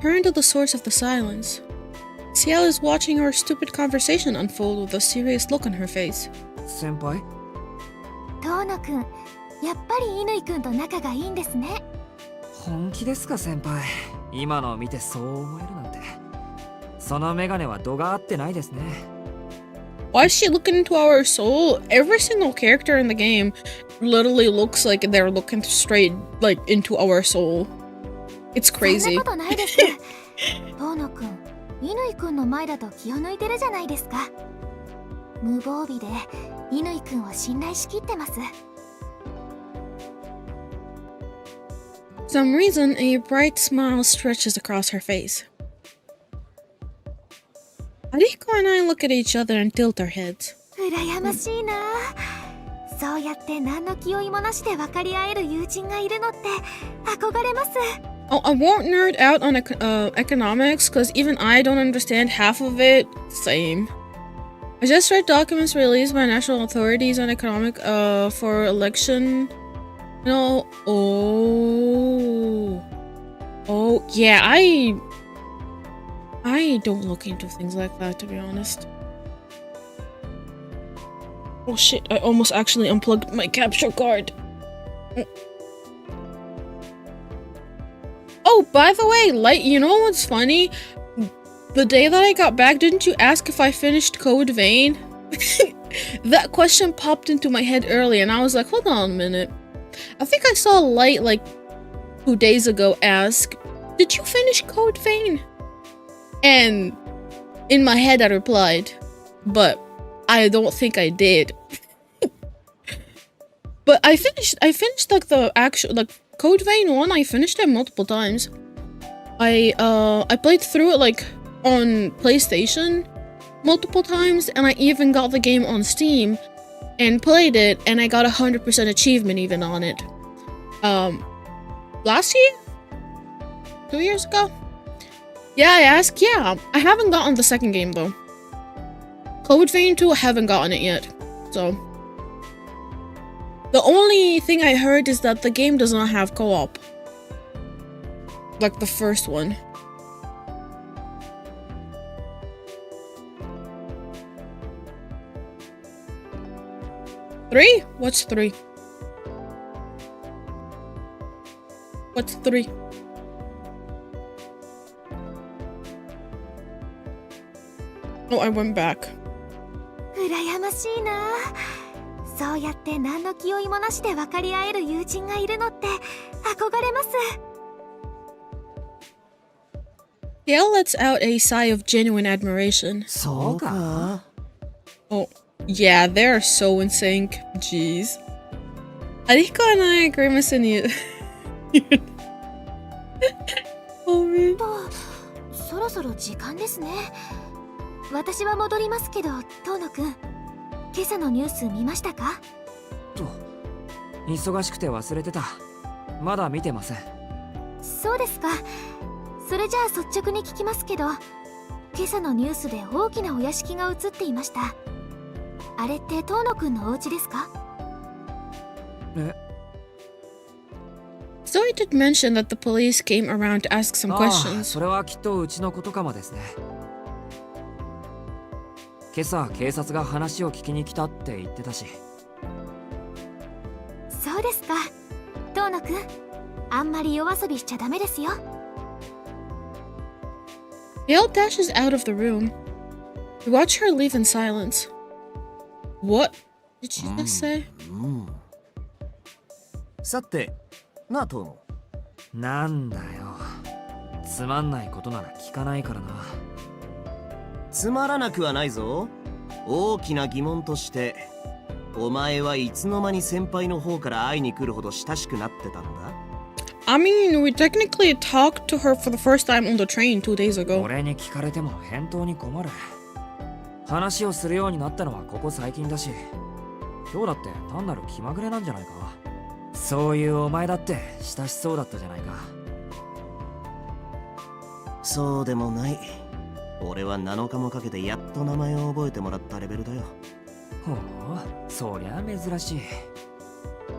Turn to the source of the silence. Ciel is watching our stupid conversation unfold with a serious look on her face. 先輩？遠野くん、やっぱり乾くんと仲がいいんですね。本気ですか先輩。今のを見てそう思えるなんて。そのメガネは度が合ってないですね。Why is she looking into our soul? Every single character in the game literally looks like they're looking straight like into our soul. It's そん crazy. なことないです。遠野くん、乾くんの前だと気を抜いてるじゃないですか。無防備で乾くんを信頼しきってます。For some reason, a bright smile stretches across her face. Ariko and I look at each other and tilt our heads. 羨ましいな。そうやって何の気負いもなしで分かり合える友人がいるのって憧れます。Oh, I won't nerd out on economics because even I don't understand half of it. Same. I just read documents released by national authorities on economic for election. No. Oh, yeah, I don't look into things like that, to be honest. Oh shit, I almost actually unplugged my capture card. Oh, by the way, Light, you know what's funny? The day that I got back, didn't you ask if I finished Code Vein? That question popped into my head earlier, and I was like, hold on a minute. I think I saw Light like 2 days ago ask, did you finish Code Vein? And in my head I replied, but I don't think I did. But I finished like the actual like Code Vein 1, I finished it multiple times. I played through it like on PlayStation multiple times, and I even got the game on Steam and played it, and I got 100% achievement even on it. Last year? 2 years ago? Yeah, I asked. Yeah, I haven't gotten the second game though. Code Vein 2, I haven't gotten it yet. So the only thing I heard is that the game does not have co-op. Like the first one. Three? What's 3? What's 3? Oh, I went back. 羨ましいな。そうやって何の気負いもなしで分かり合える友人がいるのって憧れます。Yale lets out a sigh of genuine admiration. そうか。 Oh, yeah, they're so in sync. Jeez. Ariko and I agree with you. Oh man. そろそろ時間ですね。私は戻りますけど、遠野くん、今朝のニュース見ましたか？忙しくて忘れてた。まだ見てません。そうですか。それじゃあ率直に聞きますけど、今朝のニュースで大きなお屋敷が映っていました。あれって遠野くんのお家ですか？Zoe did mention that the police came around to ask some questions. それはきっとうちのことかもですね。今朝警察が話を聞きに来たって言ってたし。そうですか。遠野くん、あんまり夜遊びしちゃダメですよ。Yale dashes out of the room. We watch her leave in silence. What did she just say? さて、なあ、トモ。なんだよ。つまんないことなら聞かないからな。つまらなくはないぞ。大きな疑問として、お前はいつの間に先輩の方から会いに来るほど親しくなってたんだ？ I mean, we technically talked to her for the first time on the train 2 days ago. 俺に聞かれても返答に困る。話をするようになったのはここ最近だし、今日だって単なる気まぐれなんじゃないか。そういうお前だって親しそうだったじゃないか。そうでもない。俺は7日もかけてやっと名前を覚えてもらったレベルだよ。ほう、そりゃ珍しい。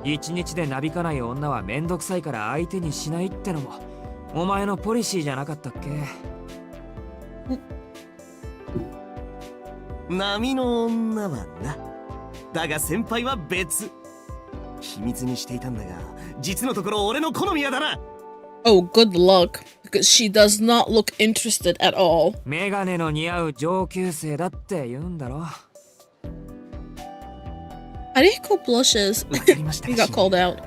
一日でなびかない女はめんどくさいから相手にしないってのもお前のポリシーじゃなかったっけ？波の女はな。だが先輩は別。秘密にしていたんだが、実のところ俺の好みやだな。Oh, good luck, because she does not look interested at all. メガネの似合う上級生だって言うんだろ。Ariko blushes. わかりました。 He got called out.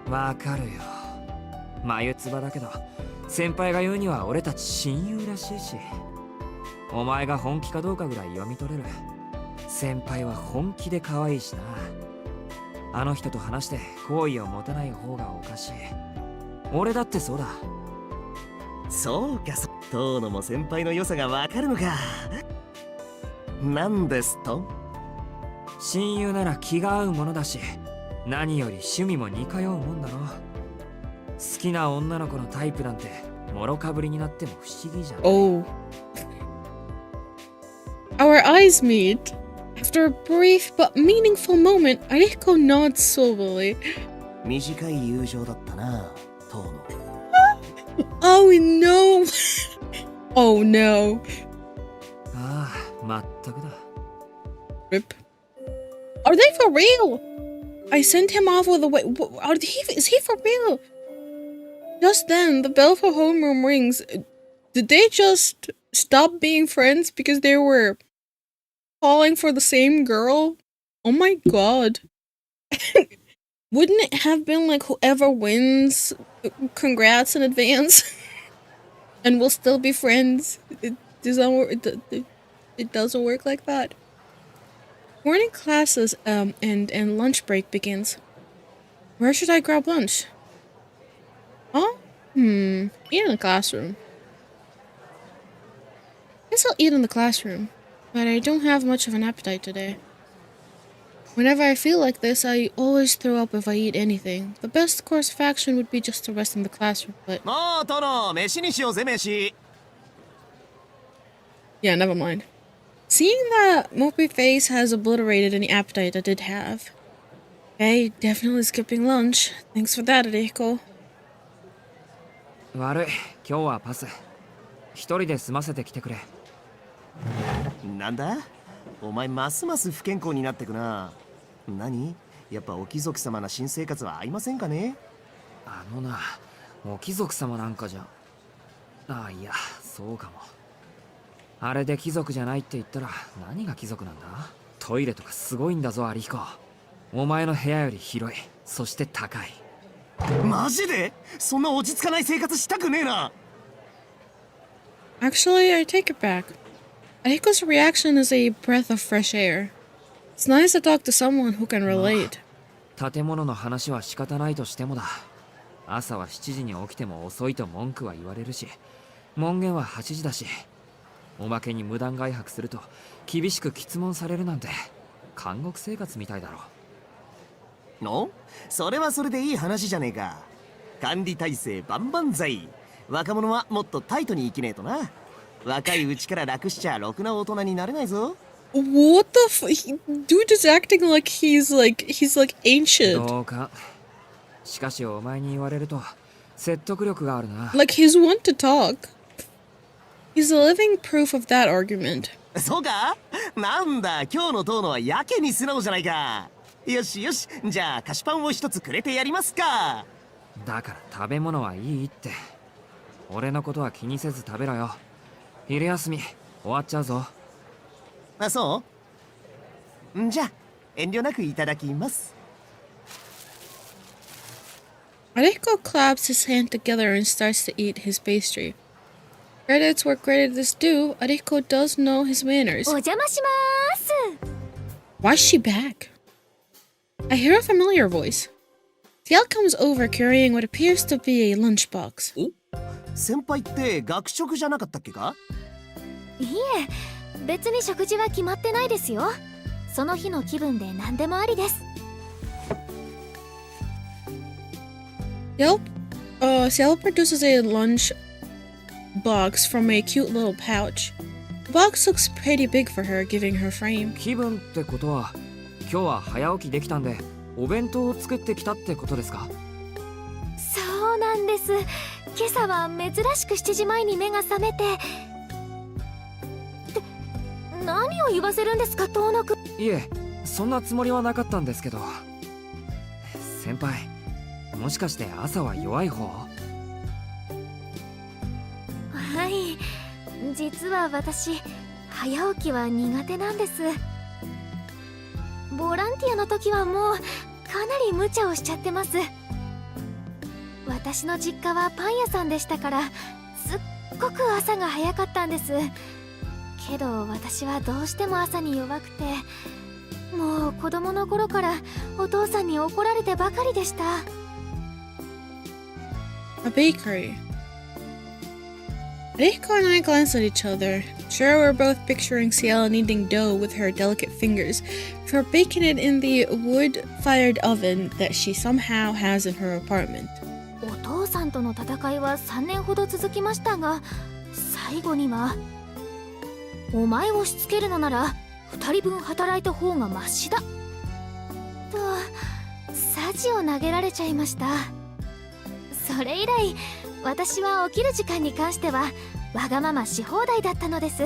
わかるよ。眉唾だけど、先輩が言うには俺たち親友らしいし、お前が本気かどうかぐらい読み取れる。先輩は本気で可愛いしな。あの人と話して好意を持たない方がおかしい。俺だってそうだ。そうか、遠野も先輩の良さがわかるのか。なんですと？親友なら気が合うものだし、何より趣味も似通うもんだろ。好きな女の子のタイプなんてもろかぶりになっても不思議じゃん。Oh. Our eyes meet. After a brief but meaningful moment, Ariko nods soberly. 短い友情だったな、遠野。Oh no! Oh no. ああ、まったくだ。Rip. Are they for real? I sent him off with a way. Is he for real? Just then, the bell for homeroom rings. Did they just stop being friends because they were falling for the same girl? Oh my god. Wouldn't it have been like whoever wins, congrats in advance, and we'll still be friends? It doesn't work like that. Morning classes and lunch break begins. Where should I grab lunch? Oh, eat in the classroom. Guess I'll eat in the classroom, but I don't have much of an appetite today. Whenever I feel like this, I always throw up if I eat anything. The best course of action would be just to rest in the classroom, but... もう殿、飯にしようぜ、飯。Yeah, never mind. Seeing that mopey face has obliterated any appetite I did have. Okay, definitely skipping lunch. Thanks for that, Reiko. 悪い、今日はパス。一人で済ませてきてくれ。なんだ？お前ますます不健康になってくな。何？やっぱお貴族様な新生活は合いませんかね？あのな、お貴族様なんかじゃ。ああ、いや、そうかも。あれで貴族じゃないって言ったら何が貴族なんだ？トイレとかすごいんだぞ、アリヒコ。お前の部屋より広い、そして高い。マジで？そんな落ち着かない生活したくねえな。Actually, I take it back. Aiko's reaction is a breath of fresh air. It's nice to talk to someone who can relate. 建物の話は仕方ないとしてもだ。朝は7時に起きても遅いと文句は言われるし、門限は8時だし、おまけに無断外泊すると厳しく詰問されるなんて監獄生活みたいだろ。の？それはそれでいい話じゃねえか。管理体制万々歳。若者はもっとタイトに生きねえとな。若いうちから楽しちゃろくな大人になれないぞ。What the dude is acting like he's like ancient. どうか。しかしお前に言われると説得力があるな。Like he's one to talk. He's a living proof of that argument. そうか？なんだ、今日の遠野はやけに素直じゃないか。よしよし、じゃあ菓子パンを一つくれてやりますか。だから食べ物はいいって。俺のことは気にせず食べろよ。昼休み終わっちゃうぞ。あ、そう？じゃあ遠慮なくいただきます。Ariko claps his hand together and starts to eat his pastry. Credits where credit is due, Ariko does know his manners. お邪魔しまーす。Why's she back? I hear a familiar voice. Ciel comes over carrying what appears to be a lunchbox. 先輩って学食じゃなかったっけか？いえ、別に食事は決まってないですよ。その日の気分で何でもありです。Ciel produces a lunch box from a cute little pouch. The box looks pretty big for her, giving her frame. 気分ってことは今日は早起きできたんでお弁当を作ってきたってことですか？そうなんです。今朝は珍しく7時前に目が覚めて。って何を言わせるんですか、遠野くん。いえ、そんなつもりはなかったんですけど。先輩、もしかして朝は弱い方？はい、実は私早起きは苦手なんです。ボランティアの時はもうかなり無茶をしちゃってます。私の実家はパン屋さんでしたからすっごく朝が早かったんです。けど私はどうしても朝に弱くて、もう子供の頃からお父さんに怒られてばかりでした。A bakery. Reiko and I glance at each other. Sure, we're both picturing Ciel kneading dough with her delicate fingers before baking it in the wood-fired oven that she somehow has in her apartment. お父さんとの戦いは3年ほど続きましたが、最後には「お前をしつけるのなら2人分働いた方がマシだ」とサジを投げられちゃいました。それ以来私は起きる時間に関してはわがままし放題だったのです。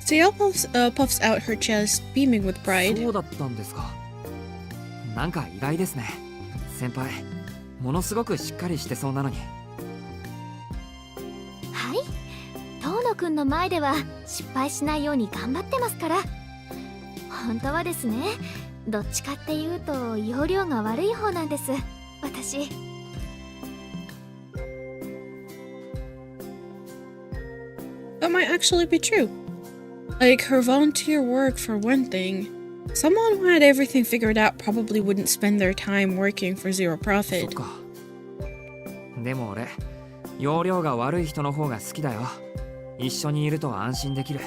Ciel puffs out her chest, beaming with pride. そうだったんですか。なんか意外ですね。先輩、ものすごくしっかりしてそうなのに。はい、遠野くんの前では失敗しないように頑張ってますから。本当はですね、どっちかっていうと容量が悪い方なんです、私。That might actually be true. Like her volunteer work, for one thing. Someone who had everything figured out probably wouldn't spend their time working for zero そっ profit. か。でも俺、容量が悪い人の方が好きだよ。一緒にいると安心できる。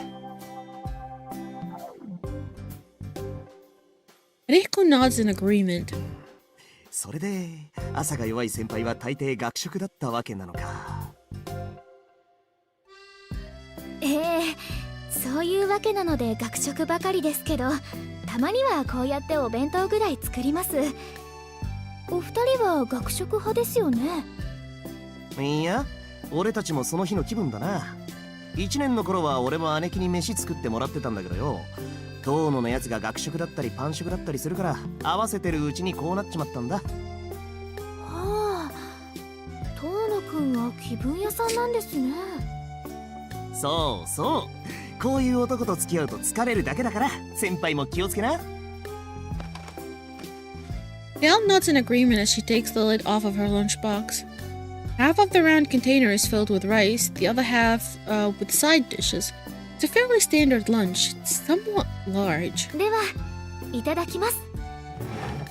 Reiko nods in agreement. それで朝が弱い先輩は大抵学食だったわけなのか。そういうわけなので学食ばかりですけど、たまにはこうやってお弁当ぐらい作ります。お二人は学食派ですよね？いや、俺たちもその日の気分だな。1年の頃は俺も姉貴に飯作ってもらってたんだけどよ、遠野のやつが学食だったりパン食だったりするから合わせてるうちにこうなっちまったんだ。はあ、遠野くんは気分屋さんなんですね。そうそう、こういう男と付き合うと疲れるだけだから先輩も気をつけな。Ciel nods in agreement as she takes the lid off of her lunchbox. Half of the round container is filled with rice, the other half with side dishes. It's a fairly standard lunch. It's somewhat large. ではいただきます。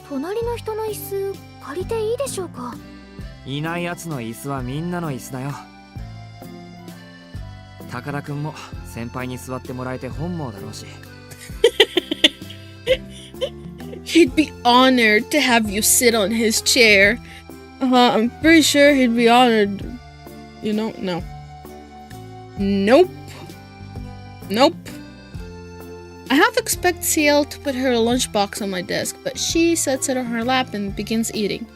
隣の人の椅子借りていいでしょうか？いないやつの椅子はみんなの椅子だよ。高田くんも先輩に座ってもらえて本望だろうし。He'd be honored to have you sit on his chair. I'm pretty sure he'd be honored. You know, no. Nope. Nope. I half expect Ciel to put her lunchbox on my desk, but she sets it on her lap and begins eating.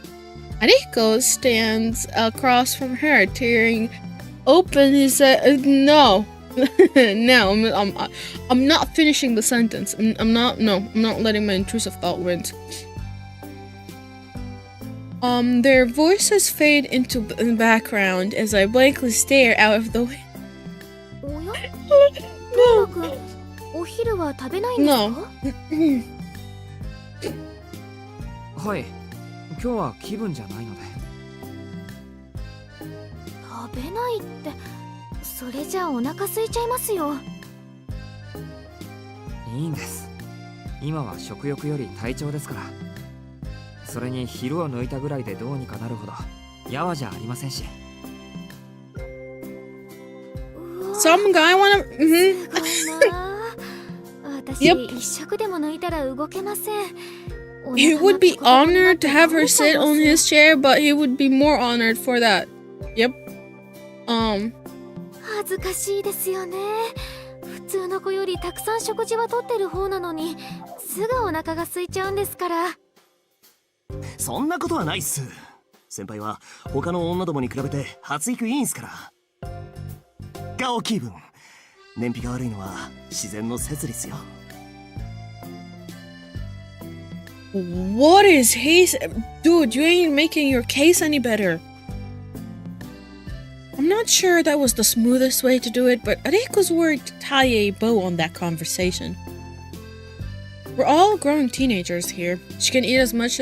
Ariko stands across from her, tearing open his no. No, I'm not finishing the sentence. I'm not letting my intrusive thought win. Their voices fade into the background as I blankly stare out of the window. おや？遠野くん、お昼は食べないんですか？ No. はい、今日は気分じゃないので。食べないって、それじゃお腹空いちゃいますよ。いいんです。今は食欲より体調ですから。それに昼を抜いたぐらいでどうにかなるほどやわじゃありませんし。Some guy wanna... すごいなあ。私、Yep. 一食でも抜いたら動けません。He would be honored to have her sit on his chair, but he would be more honored for that. Yep. 恥ずかしいですよね。普通の子よりたくさん食事はとってる方なのに、すぐお腹が空いちゃうんですから。そんなことはないっす。先輩は他の女どもに比べて発育いいんすから。顔気分。燃費が悪いのは自然の摂理っすよ。What is he... Dude, you ain't making your case any better. I'm not sure that was the smoothest way to do it, but Reiko's word tie a bow on that conversation. We're all growing teenagers here. She can eat as much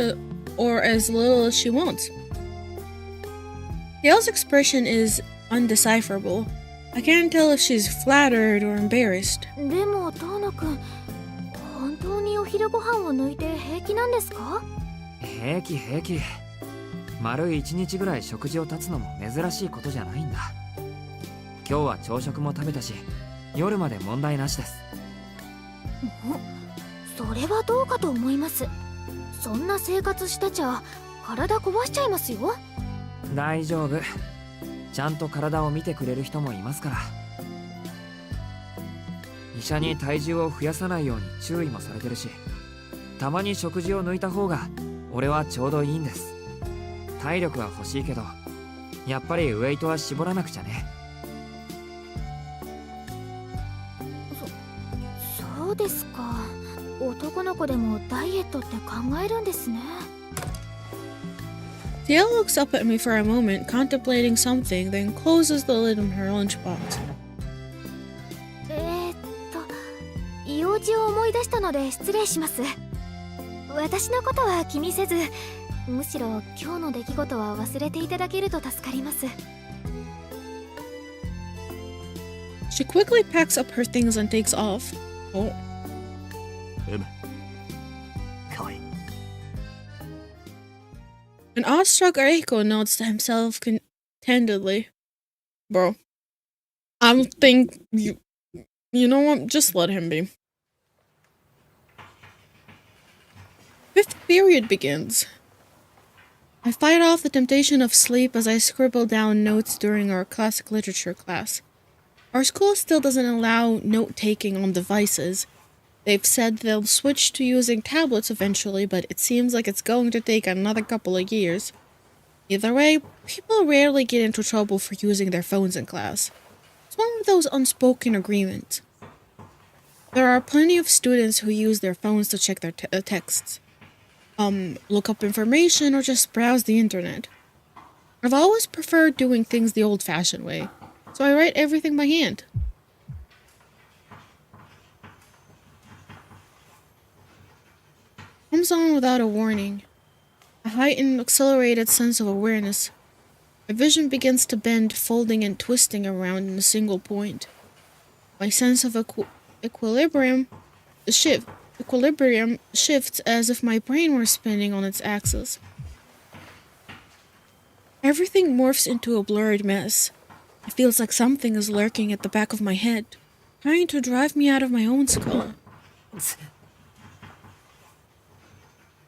or as little as she wants. Dale's expression is undecipherable. I can't tell if she's flattered or embarrassed. でも、トーノくん、本当にお昼ご飯を抜いて平気なんですか？平気平気。丸1日ぐらい食事を断つのも珍しいことじゃないんだ。今日は朝食も食べたし、夜まで問題なしです。それはどうかと思います。そんな生活したちゃ体壊しちゃいますよ。大丈夫。ちゃんと体を見てくれる人もいますから。医者に体重を増やさないように注意もされてるし、たまに食事を抜いた方が俺はちょうどいいんです。体力は欲しいけど、やっぱりウエイトは絞らなくちゃね。そうですか。男の子でもダイエットって考えるんですね。Dale looks up at me for a moment, contemplating something, then closes the lid on her lunchbox. 用事を思い出したので失礼します。私のことは気にせず、むしろ今日の出来事は忘れていただけると助かります。She quickly packs up her things and takes off. Oh. M. かわいい。An awestruck Reiko nods to himself contentedly. Bro, I don't think you know what? Just let him be. Fifth period begins. I fight off the temptation of sleep as I scribble down notes during our classic literature class. Our school still doesn't allow note-taking on devices. They've said they'll switch to using tablets eventually, but it seems like it's going to take another couple of years. Either way, people rarely get into trouble for using their phones in class. It's one of those unspoken agreements. There are plenty of students who use their phones to check their texts. Look up information or just browse the internet. I've always preferred doing things the old-fashioned way, so I write everything by hand. Comes on without a warning. A heightened, accelerated sense of awareness. My vision begins to bend, folding and twisting around in a single point. My sense of equilibrium shifts as if my brain were spinning on its axis. Everything morphs into a blurred mess. It feels like something is lurking at the back of my head, trying to drive me out of my own skull.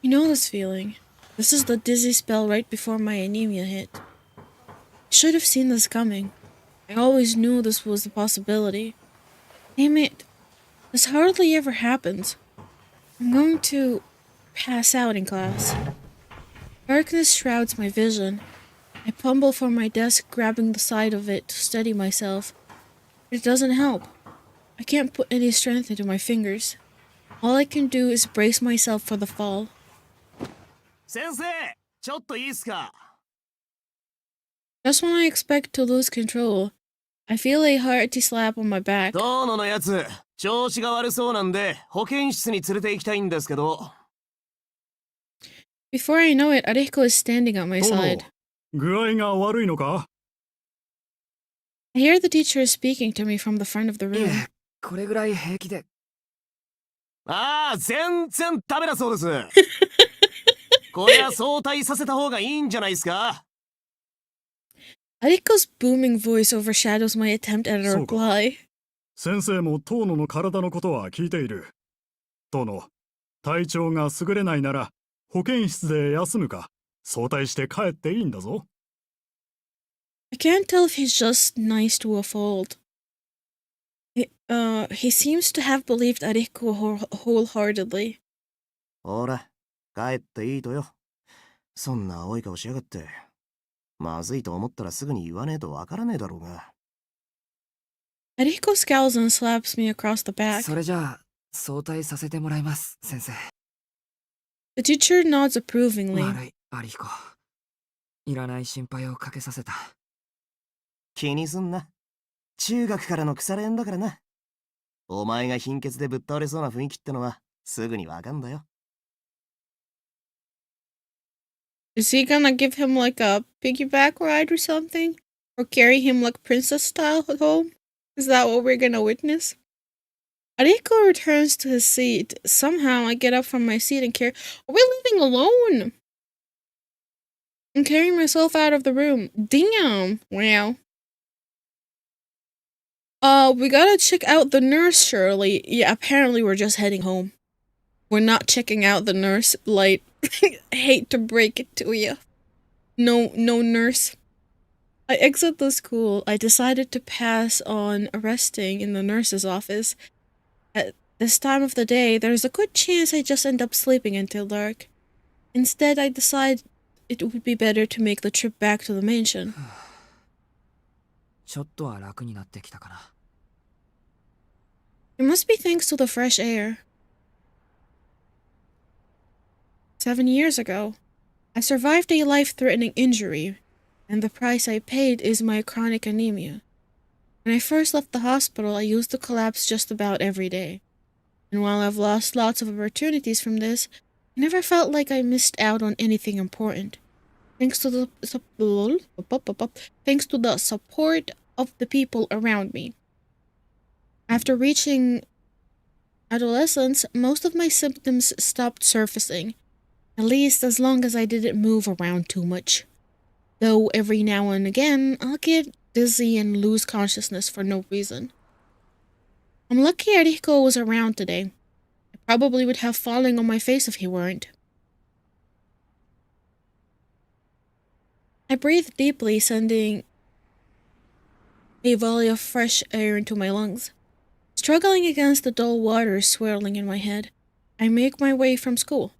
You know this feeling. This is the dizzy spell right before my anemia hit. I should have seen this coming. I always knew this was a possibility. Damn it. This hardly ever happens. I'm going to pass out in class. Darkness shrouds my vision. I fumble for my desk, grabbing the side of it to steady myself. But it doesn't help. I can't put any strength into my fingers. All I can do is brace myself for the fall. 先生、ちょっといいっすか？ Just when I expect to lose control, I feel a hearty slap on my back. 遠野のやつ、調子が悪そうなんで保健室に連れて行きたいんですけど。Before I know it, Ariko is standing at my side. 具合が悪いのか？ I hear the teacher is speaking to me from the front of the room. これぐらい平気で。ああ、全然ダメだそうです。これは早退させた方がいいんじゃないですか？ Ariko's booming voice overshadows my attempt at a そうか。 reply. 先生も遠野の体のことは聞いている。遠野、体調が優れないなら保健室で休むか早退して帰っていいんだぞ。I can't tell if he's just nice to a fault. He seems to have believed Ariko wholeheartedly. ほら、帰っていいとよ。そんな青い顔しやがって。まずいと思ったらすぐに言わねえとわからねえだろうが。Ariko scowls and slaps me across the back. それじゃあ早退させてもらいます、先生。 The teacher nods approvingly. 悪い、アリヒコ。いらない心配をかけさせた。気にすんな。中学からの腐れ縁だからな。お前が貧血でぶっ倒れそうな雰囲気ってのはすぐにわかんだよ。Is he gonna give him like a piggyback ride or something? Or carry him like princess style home? Is that what we're gonna witness? Ariko returns to his seat. Somehow I get up from my seat and carry. Are we leaving alone? I'm carrying myself out of the room. Damn. Wow. We gotta check out the nurse, Shirley. Yeah, apparently we're just heading home. We're not checking out the nurse. Like, hate to break it to you. No nurse. I exit the school. I decided to pass on resting in the nurse's office. At this time of the day, there's a good chance I just end up sleeping until dark. Instead, I decide it would be better to make the trip back to the mansion. ちょっとは楽になってきたかな。 It must be thanks to the fresh air. 7 years ago, I survived a life-threatening injury, and the price I paid is my chronic anemia. When I first left the hospital, I used to collapse just about every day. And while I've lost lots of opportunities from this, I never felt like I missed out on anything important. Thanks to the support of the people around me. After reaching adolescence, most of my symptoms stopped surfacing, at least as long as I didn't move around too much. Though every now and again, I'll get dizzy and lose consciousness for no reason. I'm lucky Ariko was around today. I probably would have fallen on my face if he weren't. I breathed deeply, sending a volley of fresh air into my lungs. Struggling against the dull water swirling in my head, I make my way from school.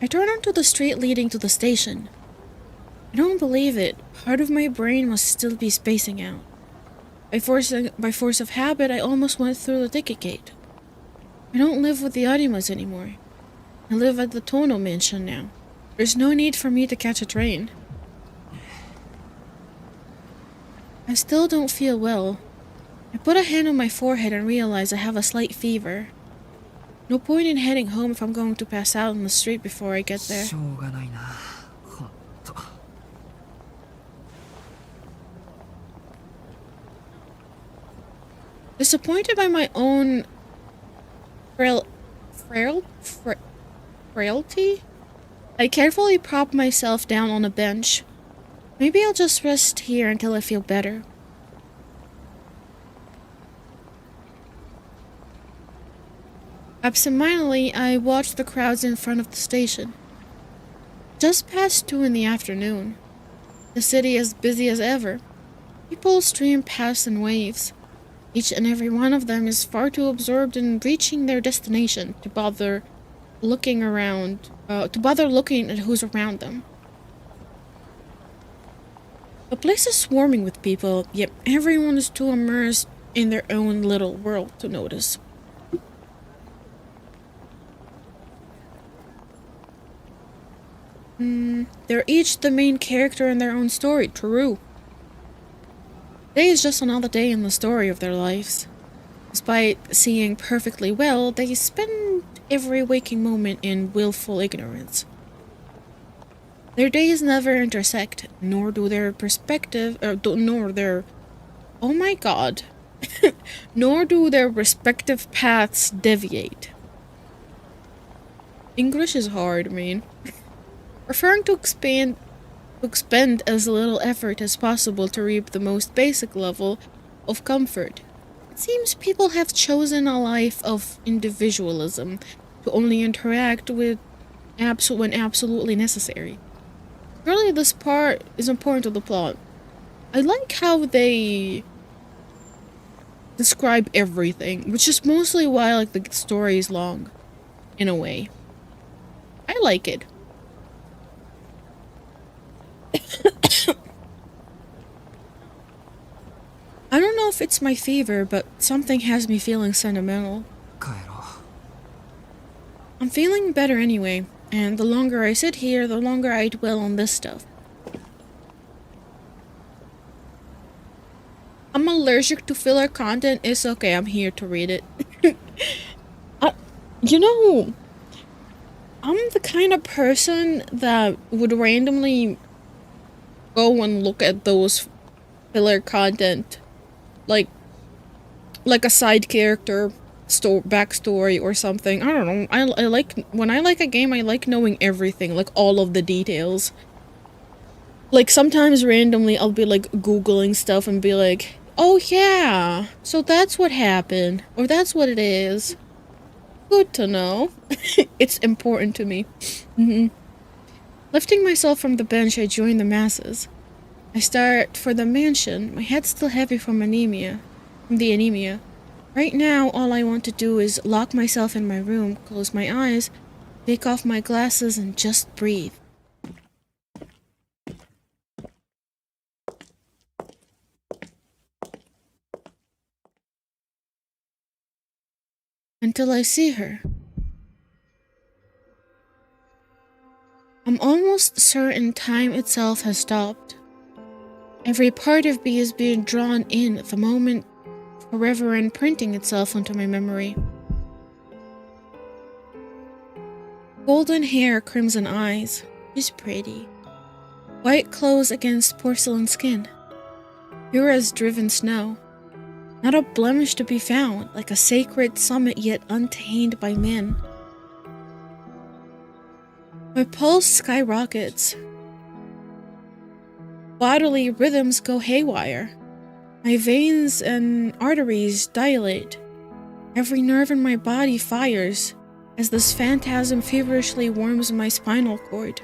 I turn onto the street leading to the station. I don't believe it. Part of my brain must still be spacing out. By force of habit, I almost went through the ticket gate. I don't live with the Arimas anymore. I live at the Tono mansion now. There's no need for me to catch a train. I still don't feel well. I put a hand on my forehead and realize I have a slight fever. No point in heading home if I'm going to pass out on the street before I get there. しょうがないな。ほんと。 Disappointed by my own frailty, I carefully prop myself down on a bench. Maybe I'll just rest here until I feel better. Absentmindedly, I watch the crowds in front of the station. Just past 2 in the afternoon. The city is busy as ever. People stream past in waves. Each and every one of them is far too absorbed in reaching their destination to bother looking at who's around them. The place is swarming with people, yet everyone is too immersed in their own little world to notice. They're each the main character in their own story, true. Today is just another day in the story of their lives. Despite seeing perfectly well, they spend every waking moment in willful ignorance. Their days never intersect, nor do their perspective, nor their, oh my god, nor do their respective paths deviate. English is hard, man. Preferring to expend as little effort as possible to reap the most basic level of comfort. It seems people have chosen a life of individualism to only interact with when absolutely necessary. Surely this part is important to the plot. I like how they describe everything, which is mostly why like the story is long, in a way. I like it. I don't know if it's my fever, but something has me feeling sentimental. 帰ろう。 I'm feeling better anyway, and the longer I sit here, the longer I dwell on this stuff. I'm allergic to filler content. It's okay, I'm here to read it. You know, I'm the kind of person that would randomly go and look at those filler content, like a side character backstory or something. I don't know. I like when I like a game, I like knowing everything, like all of the details. Like sometimes randomly I'll be like Googling stuff and be like, oh yeah, so that's what happened, or that's what it is. Good to know. It's important to me. Lifting myself from the bench, I join the masses. I start for the mansion, my head still heavy from the anemia. Right now, all I want to do is lock myself in my room, close my eyes, take off my glasses, and just breathe. Until I see her. I'm almost certain time itself has stopped. Every part of me is being drawn in at the moment, forever imprinting itself onto my memory. Golden hair, crimson eyes. She's pretty. White clothes against porcelain skin. Pure as driven snow. Not a blemish to be found, like a sacred summit yet untainted by men. My pulse skyrockets. Bodily rhythms go haywire. My veins and arteries dilate. Every nerve in my body fires as this phantasm feverishly warms my spinal cord.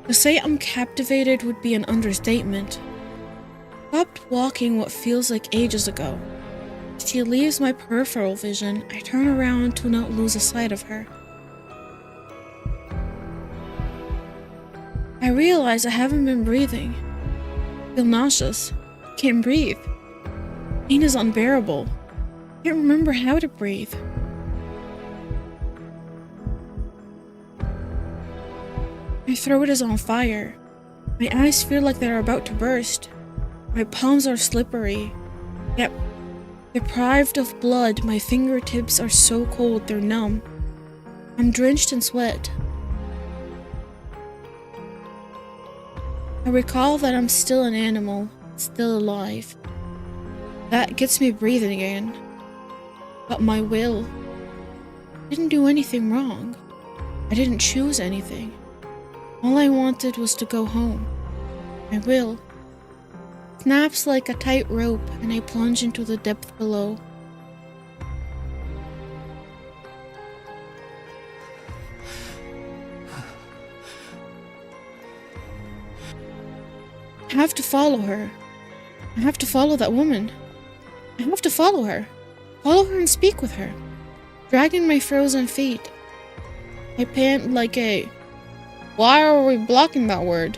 To say I'm captivated would be an understatement. Stopped walking what feels like ages ago. She leaves my peripheral vision. I turn around to not lose a sight of her. I realize I haven't been breathing. I feel nauseous. Can't breathe. Pain is unbearable. Can't remember how to breathe. My throat is on fire. My eyes feel like they're about to burst. My palms are slippery. Yep. Deprived of blood, my fingertips are so cold they're numb. I'm drenched in sweat. I recall that I'm still an animal, still alive. That gets me breathing again. But my will. I didn't do anything wrong. I didn't choose anything. All I wanted was to go home. My will snaps like a tight rope, and I plunge into the depth below. I have to follow her. I have to follow that woman. I have to follow her. Follow her and speak with her. Dragging my frozen feet. I pant like a... Why are we blocking that word?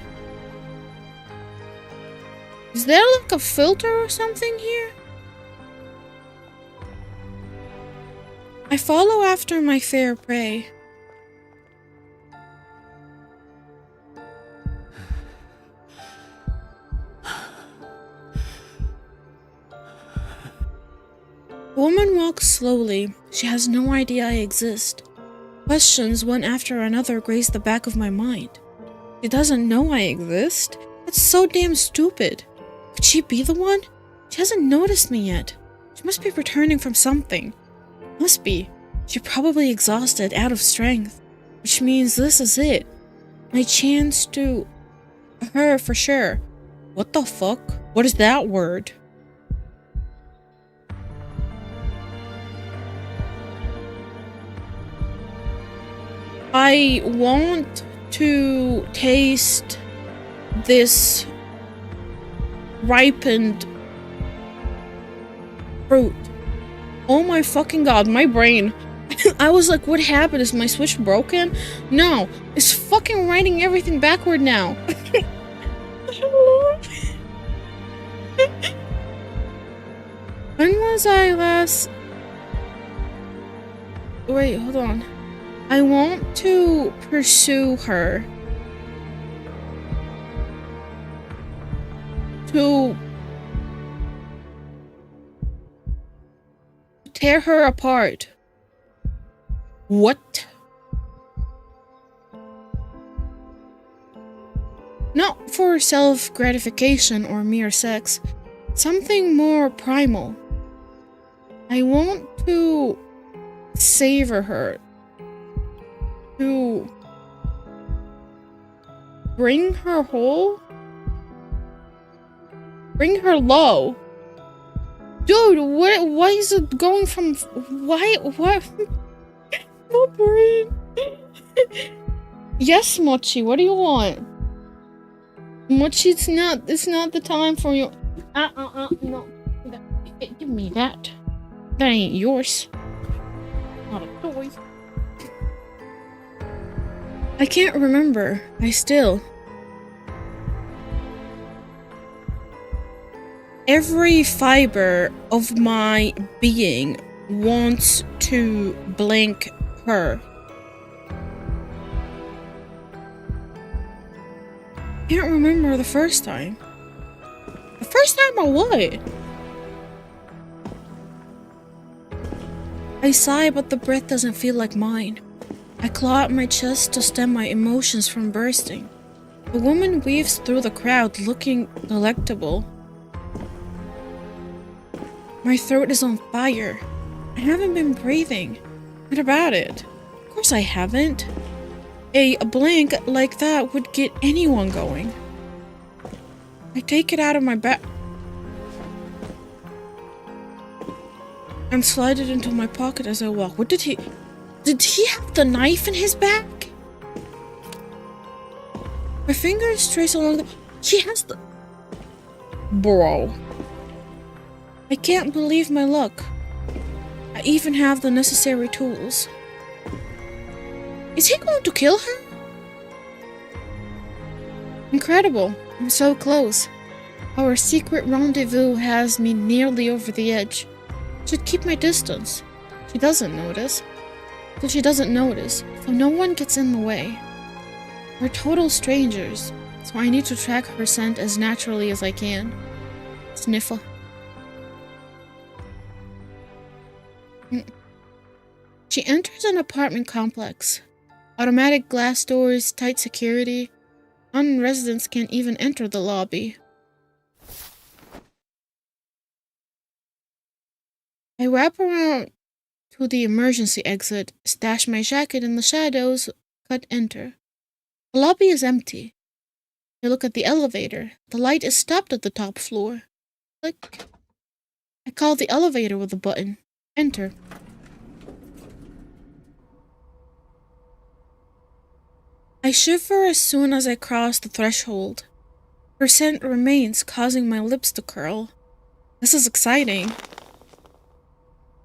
Is there like a filter or something here? I follow after my fair prey. The woman walks slowly. She has no idea I exist. Questions one after another graze the back of my mind. She doesn't know I exist? That's so damn stupid. Could she be the one? She hasn't noticed me yet. She must be returning from something. Must be. She's probably exhausted, out of strength. Which means this is it. My chance to... her for sure. What the fuck? What is that word? I want to taste this ripened fruit. Oh my fucking god, my brain. I was like, what happened? Is my Switch broken? No, it's fucking writing everything backward now. When was I last... Wait, hold on. I want to pursue her. To tear her apart. What? Not for self-gratification or mere sex. Something more primal. I want to savor her. To bring her whole? Bring her low. Dude, why is it going from... Why? What? My brain. Yes, Mochi, what do you want? Mochi, it's not the time for you. No. Give me that. That ain't yours. Not a toy. I can't remember. Every fiber of my being wants to blink her. Can't remember the first time. The first time or what? I sigh, but the breath doesn't feel like mine. I claw at my chest to stem my emotions from bursting. The woman weaves through the crowd, looking delectable. My throat is on fire. I haven't been breathing. What about it? Of course I haven't. A blink like that would get anyone going. I take it out of my back and slide it into my pocket as I walk. What did he have the knife in his back? My fingers trace along the... He has the... Bro. I can't believe my luck. I even have the necessary tools. Is he going to kill her? Incredible. I'm so close. Our secret rendezvous has me nearly over the edge. Should keep my distance. She doesn't notice. So no one gets in the way. We're total strangers, so I need to track her scent as naturally as I can. Sniffer. She enters an apartment complex. Automatic glass doors, tight security. Non-residents can't even enter the lobby. I wrap around to the emergency exit, stash my jacket in the shadows, cut enter. The lobby is empty. I look at the elevator. The light is stopped at the top floor. Click. I call the elevator with a button. Enter. I shiver as soon as I cross the threshold. Her scent remains, causing my lips to curl. This is exciting.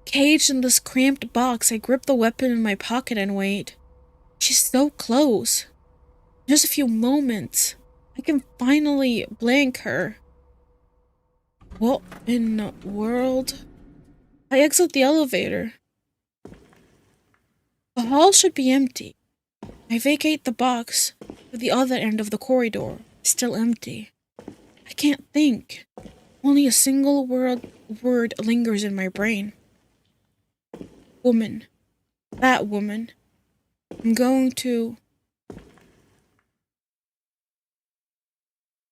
Caged in this cramped box, I grip the weapon in my pocket and wait. She's so close. In just a few moments, I can finally blank her. What in the world? I exit the elevator. The hall should be empty. I vacate the box to the other end of the corridor. Still empty. I can't think. Only a single word lingers in my brain. Woman. That woman. I'm going to...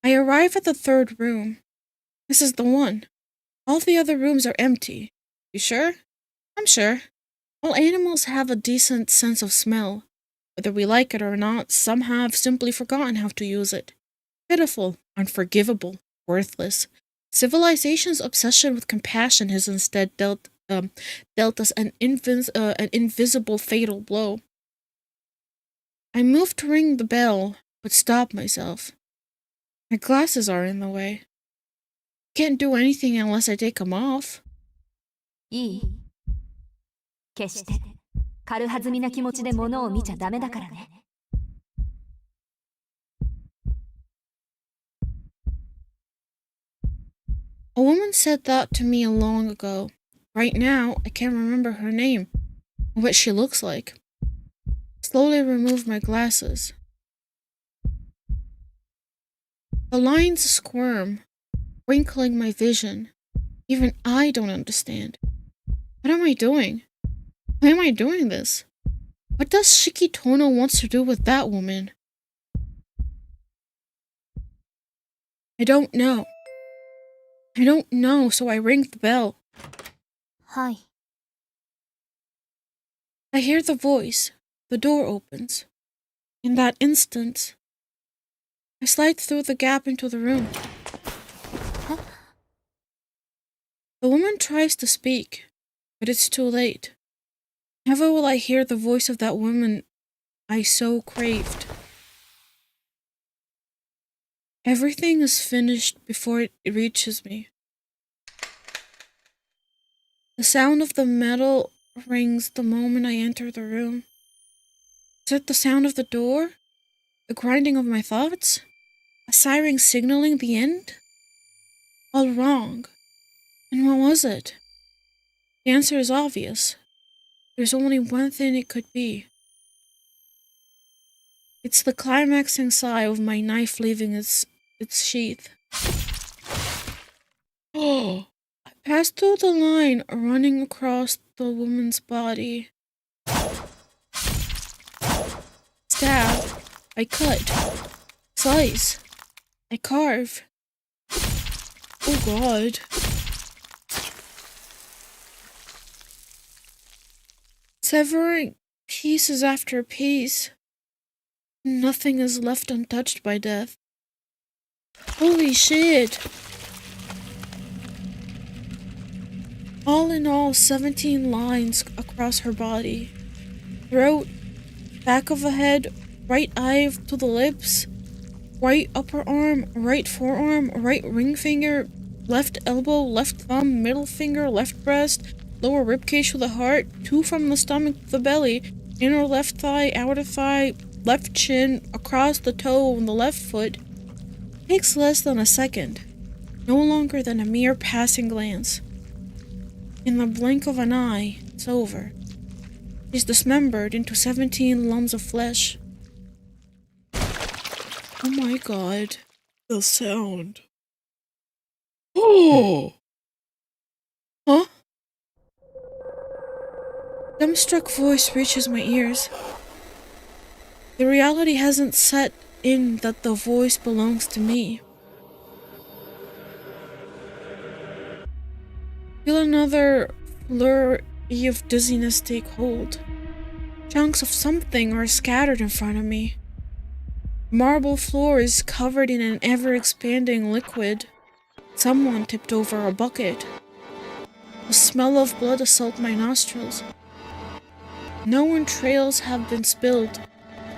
I arrive at the third room. This is the one. All the other rooms are empty. You sure? I'm sure. All animals have a decent sense of smell. Whether we like it or not, some have simply forgotten how to use it. Pitiful, unforgivable, worthless. Civilization's obsession with compassion has instead dealt us an invisible fatal blow. I move to ring the bell, but stop myself. My glasses are in the way. Can't do anything unless I take them off. いい？決して軽はずみな気持ちで物を見ちゃダメだからね。A woman said that to me long ago. Right now, I can't remember her name or what she looks like. Slowly remove my glasses. The lines squirm, wrinkling my vision. Even I don't understand. What am I doing? Why am I doing this? What does Shikitono wants to do with that woman? I don't know. So I ring the bell. はい。 I hear the voice. The door opens. In that instant, I slide through the gap into the room. The woman tries to speak, but it's too late. Never will I hear the voice of that woman I so craved. Everything is finished before it reaches me. The sound of the metal rings the moment I enter the room. Is it the sound of the door? The grinding of my thoughts? A siren signaling the end? All wrong. And what was it? The answer is obvious. There's only one thing it could be. It's the climaxing sigh of my knife leaving its sheath. Oh! I passed through the line running across the woman's body. Stab. I cut. Slice. I carve. Oh God. Severing pieces after piece. Nothing is left untouched by death. Holy shit! All in all, 17 lines across her body. Throat, back of the head, right eye to the lips, right upper arm, right forearm, right ring finger, left elbow, left thumb, middle finger, left breast, lower ribcage to the heart, 2 from the stomach to the belly, inner left thigh, outer thigh, left chin, across the toe on the left foot. Takes less than a second, no longer than a mere passing glance. In the blink of an eye, it's over. She's dismembered into 17 lumps of flesh. Oh my God. The sound. Oh! Huh? Dumbstruck voice reaches my ears. The reality hasn't set in that the voice belongs to me. Feel another flurry of dizziness take hold. Chunks of something are scattered in front of me. Marble floor is covered in an ever-expanding liquid. Someone tipped over a bucket. The smell of blood assaults my nostrils. No entrails have been spilled.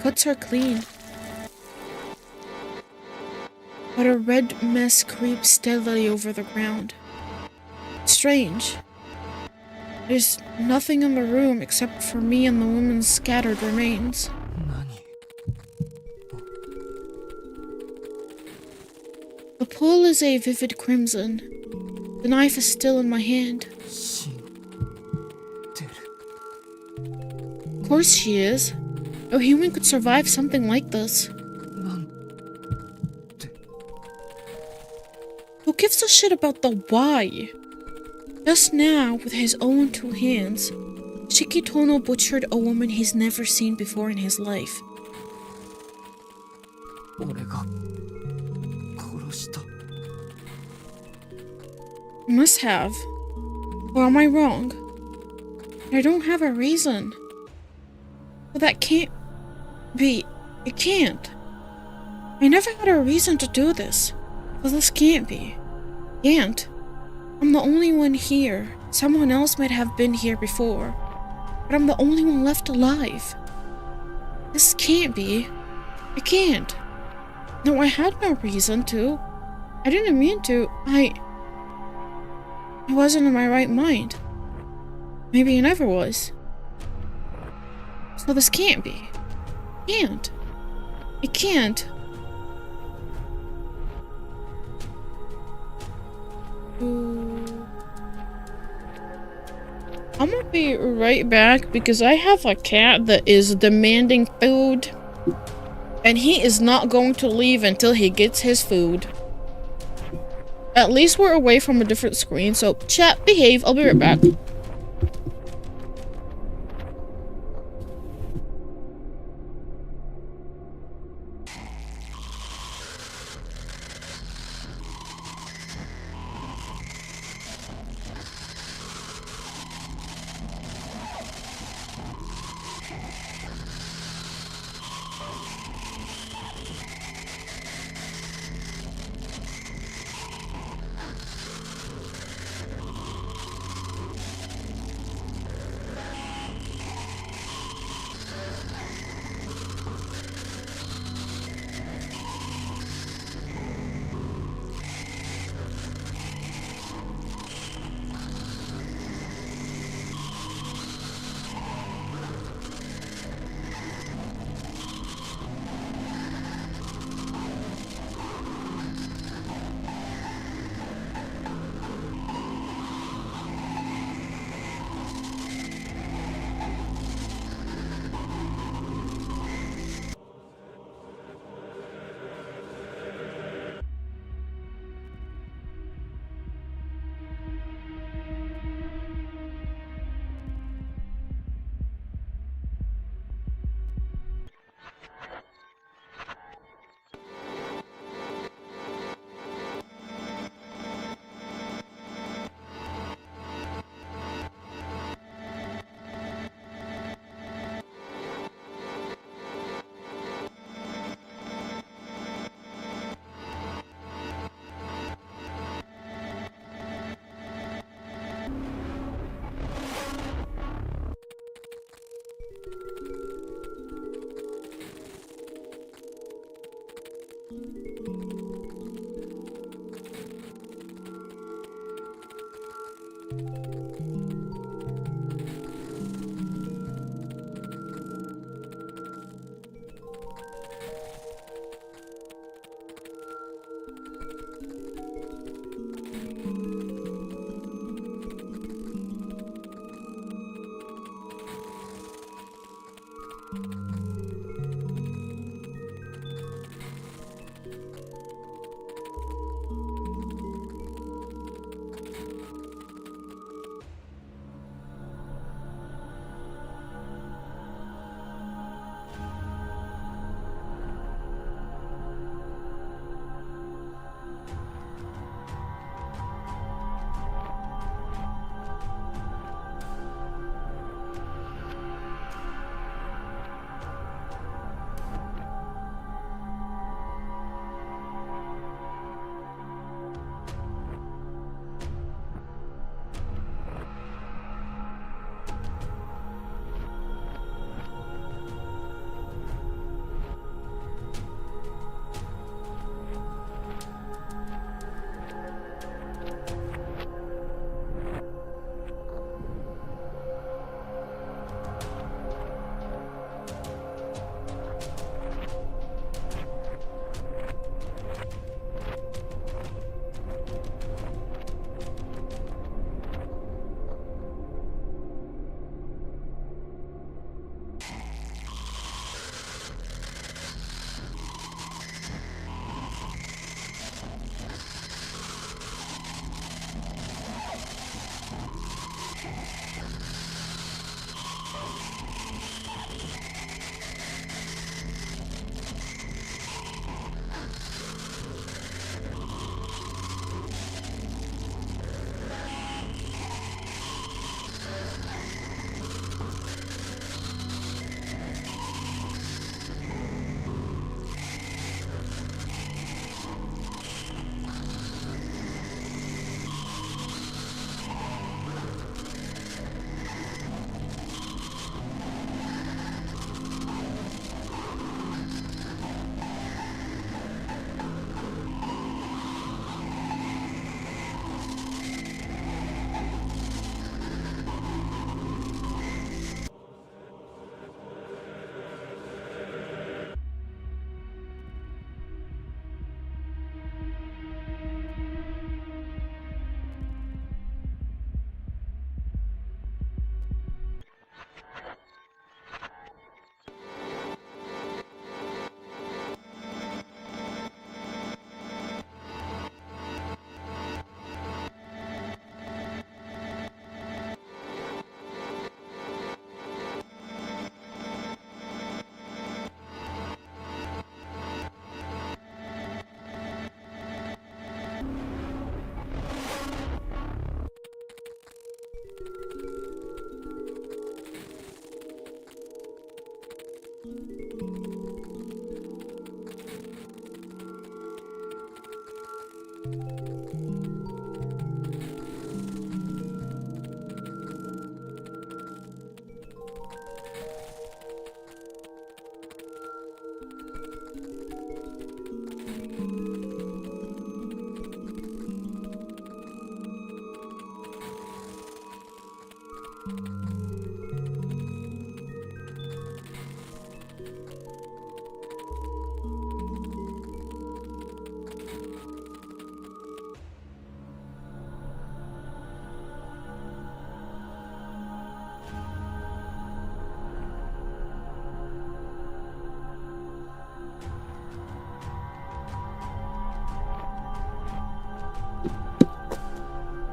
Cuts are clean. But a red mess creeps steadily over the ground. Strange. There's nothing in the room except for me and the woman's scattered remains. The pool is a vivid crimson. The knife is still in my hand. Of course she is. No human could survive something like this. Who gives a shit about the why? Just now, with his own 2 hands, Shikitono butchered a woman he's never seen before in his life. 俺が殺した Must have. Or am I wrong? I don't have a reason. Well, that can't be. It can't. I never had a reason to do this. So this can't be. Can't. I'm the only one here. Someone else might have been here before. But I'm the only one left alive. This can't be. I can't. No, I had no reason to. I didn't mean to. I wasn't in my right mind. Maybe I never was. So this can't be. Can't. It can't. Ooh. I'm gonna be right back because I have a cat that is demanding food. And he is not going to leave until he gets his food. At least we're away from a different screen, so chat, behave. I'll be right back.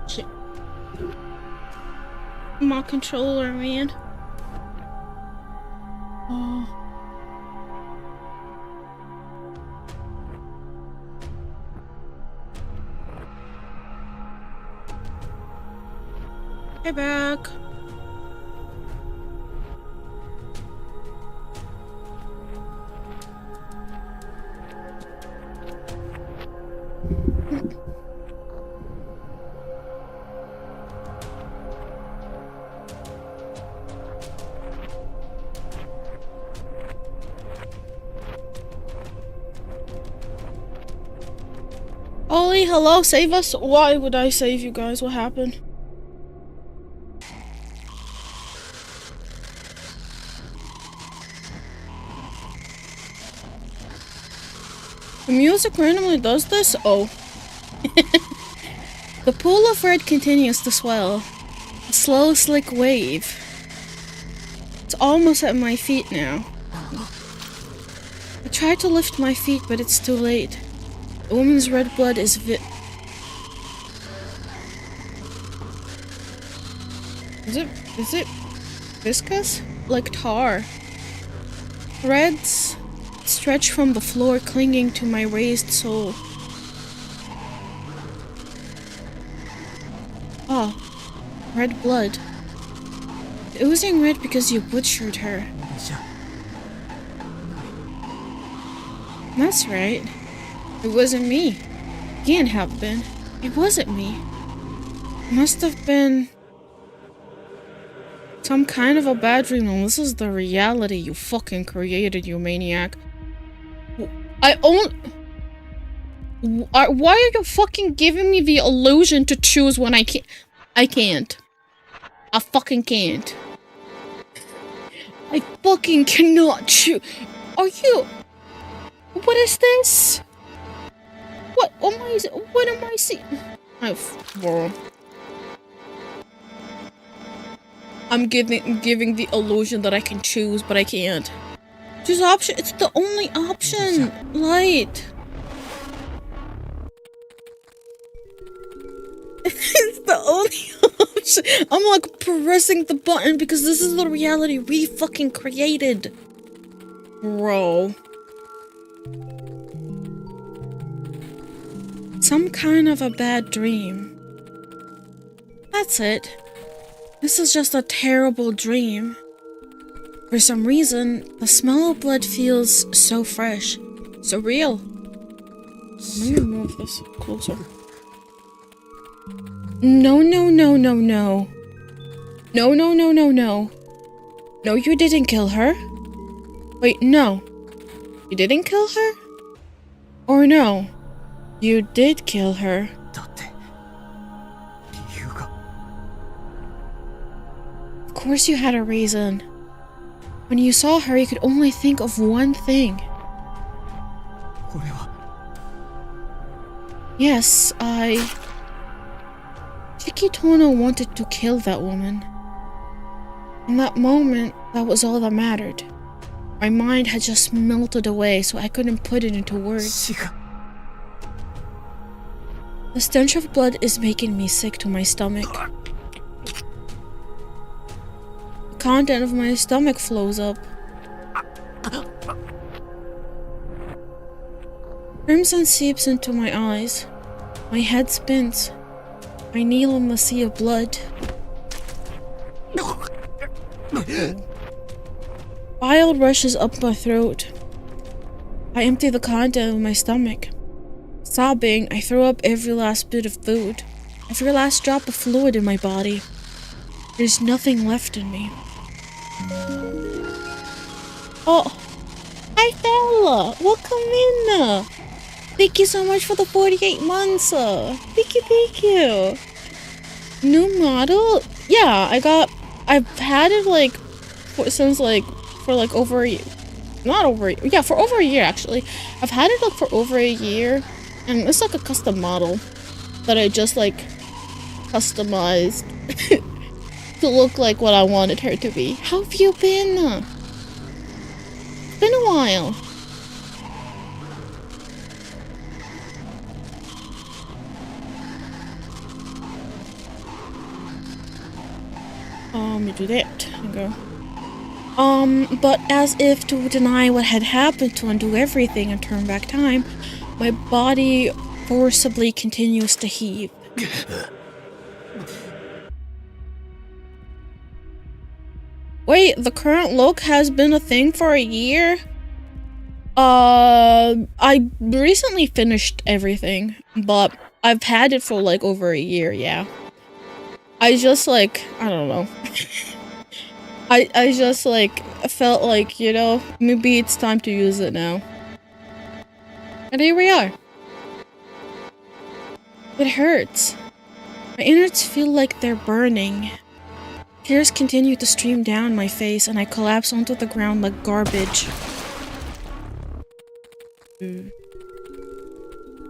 Shit. My controller, man. Oh. Hey, back. Ollie, hello, save us. Why would I save you guys? What happened? The music randomly does this? Oh. The pool of red continues to swell. A slow, slick wave. It's almost at my feet now. I try to lift my feet, but it's too late. The woman's red blood is Is it viscous? Like tar. Threads stretch from the floor, clinging to my raised soul. Ah, red blood. Oozing red because you butchered her. That's right. It wasn't me. Can't have been. It wasn't me. It must have been some kind of a bad dream. And this is the reality you fucking created, you maniac. Why are you fucking giving me the illusion to choose when I can't? I can't. I fucking can't. I fucking cannot choose. Are you? What is this? What am I seeing? I'm giving the illusion that I can choose, but I can't. Choose option. It's the only option. Light. It's the only option. I'm like pressing the button because this is the reality we fucking created. Bro. Some kind of a bad dream. That's it. This is just a terrible dream. For some reason, the smell of blood feels so fresh, so real. Let me move this closer. No. No, you didn't kill her. Wait, no. You didn't kill her? Or no? You did kill her. Of course you had a reason. When you saw her, you could only think of one thing. Yes, Chikitono wanted to kill that woman. In that moment, that was all that mattered. My mind had just melted away, so I couldn't put it into words. The stench of blood is making me sick to my stomach. The content of my stomach flows up. Crimson seeps into my eyes. My head spins. I kneel in the sea of blood. Bile rushes up my throat. I empty the content of my stomach. Sobbing, I throw up every last bit of food, every last drop of fluid in my body. There's nothing left in me. Oh, hi Bella! Welcome in! Thank you so much for the 48 months! Thank you! New model? Yeah, I've had it like since like for like over a year. Not over yeah, for over a year actually. I've had it like for over a year, and it's like a custom model that I just like customized to look like what I wanted her to be. How have you been? It's been a while. You do that. And go. But as if to deny what had happened, to undo everything and turn back time, my body forcibly continues to heave. Wait, the current look has been a thing for a year? I recently finished everything, but I've had it for like over a year, yeah. I just like, I don't know. I just like felt like, you know, maybe it's time to use it now. And here we are. It hurts. My innards feel like they're burning. Tears continue to stream down my face and I collapse onto the ground like garbage.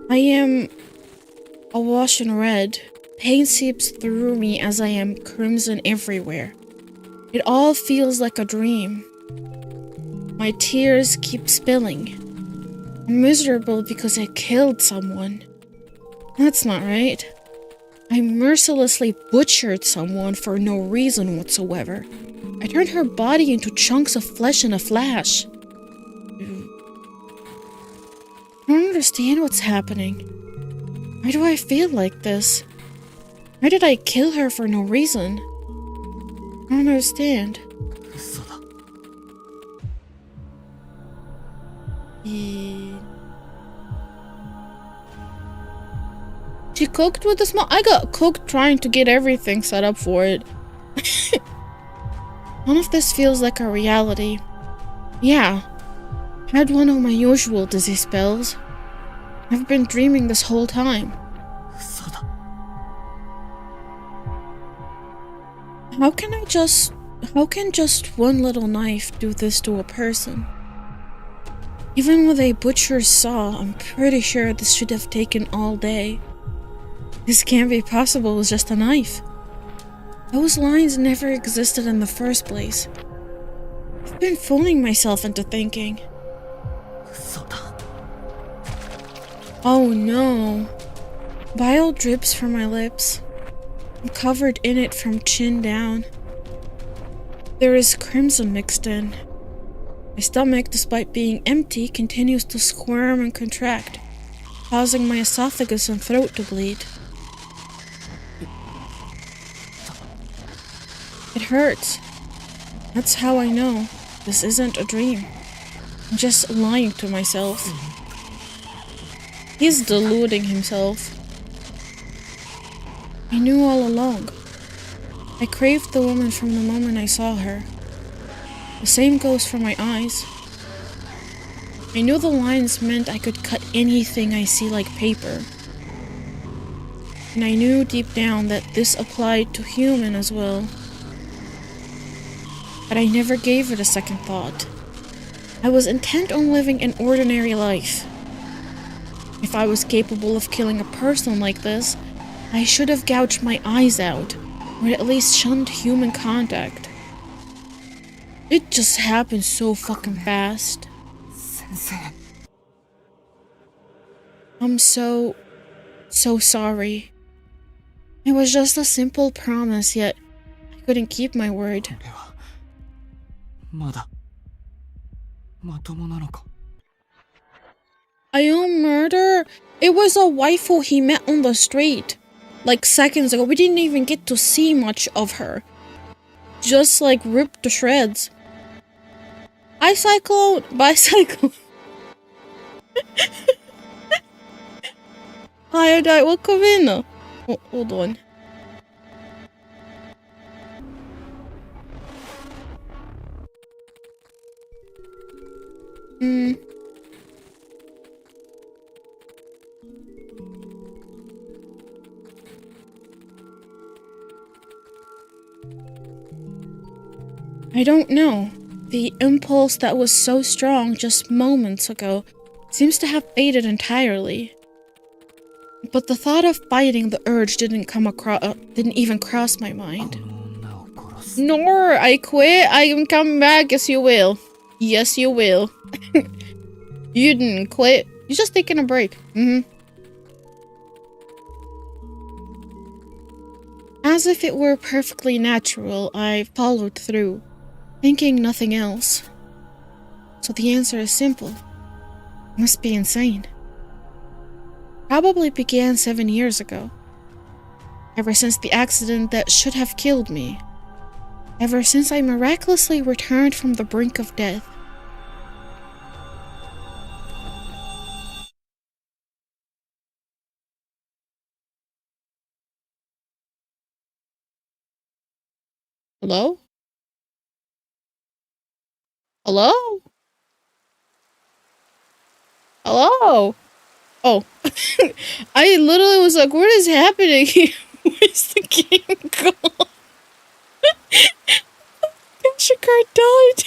I am awash in red. Pain seeps through me as I am crimson everywhere. It all feels like a dream. My tears keep spilling. I'm miserable because I killed someone. That's not right. I mercilessly butchered someone for no reason whatsoever. I turned her body into chunks of flesh in a flash. I don't understand what's happening. Why do I feel like this? Why did I kill her for no reason? I don't understand. She cooked with a small. I got cooked trying to get everything set up for it. None of this feels like a reality. Yeah, had one of my usual dizzy spells. I've been dreaming this whole time. How can just one little knife do this to a person? Even with a butcher's saw, I'm pretty sure this should have taken all day. This can't be possible with just a knife. Those lines never existed in the first place. I've been fooling myself into thinking. Oh no. Bile drips from my lips. I'm covered in it from chin down. There is crimson mixed in. My stomach, despite being empty, continues to squirm and contract, causing my esophagus and throat to bleed. It hurts. That's how I know this isn't a dream. I'm just lying to myself. He's deluding himself. I knew all along. I craved the woman from the moment I saw her. The same goes for my eyes. I knew the lines meant I could cut anything I see like paper. And I knew deep down that this applied to human as well. But I never gave it a second thought. I was intent on living an ordinary life. If I was capable of killing a person like this, I should have gouged my eyes out, or at least shunned human contact. It just happened so fucking fast. Sensei. I'm so sorry. It was just a simple promise, yet I couldn't keep my word. これはまだまともなのか Ayo murder? It was a waifu he met on the street. Like seconds ago, we didn't even get to see much of her. Just like ripped to shreds. Bicyclone! Bicyclone! Iodine, welcome in. Oh, hold on. I don't know. The impulse that was so strong just moments ago seems to have faded entirely. But the thought of fighting the urge didn't even cross my mind. Nor I quit. I am coming back. Yes, you will. Yes, you will. You didn't quit. You're just taking a break. As if it were perfectly natural, I followed through, thinking nothing else. So the answer is simple. Must be insane. Probably began 7 years ago. Ever since the accident that should have killed me. Ever since I miraculously returned from the brink of death. Hello? Hello? Hello? Oh. I literally was like, what is happening here? Where's the game gone? Shikar died.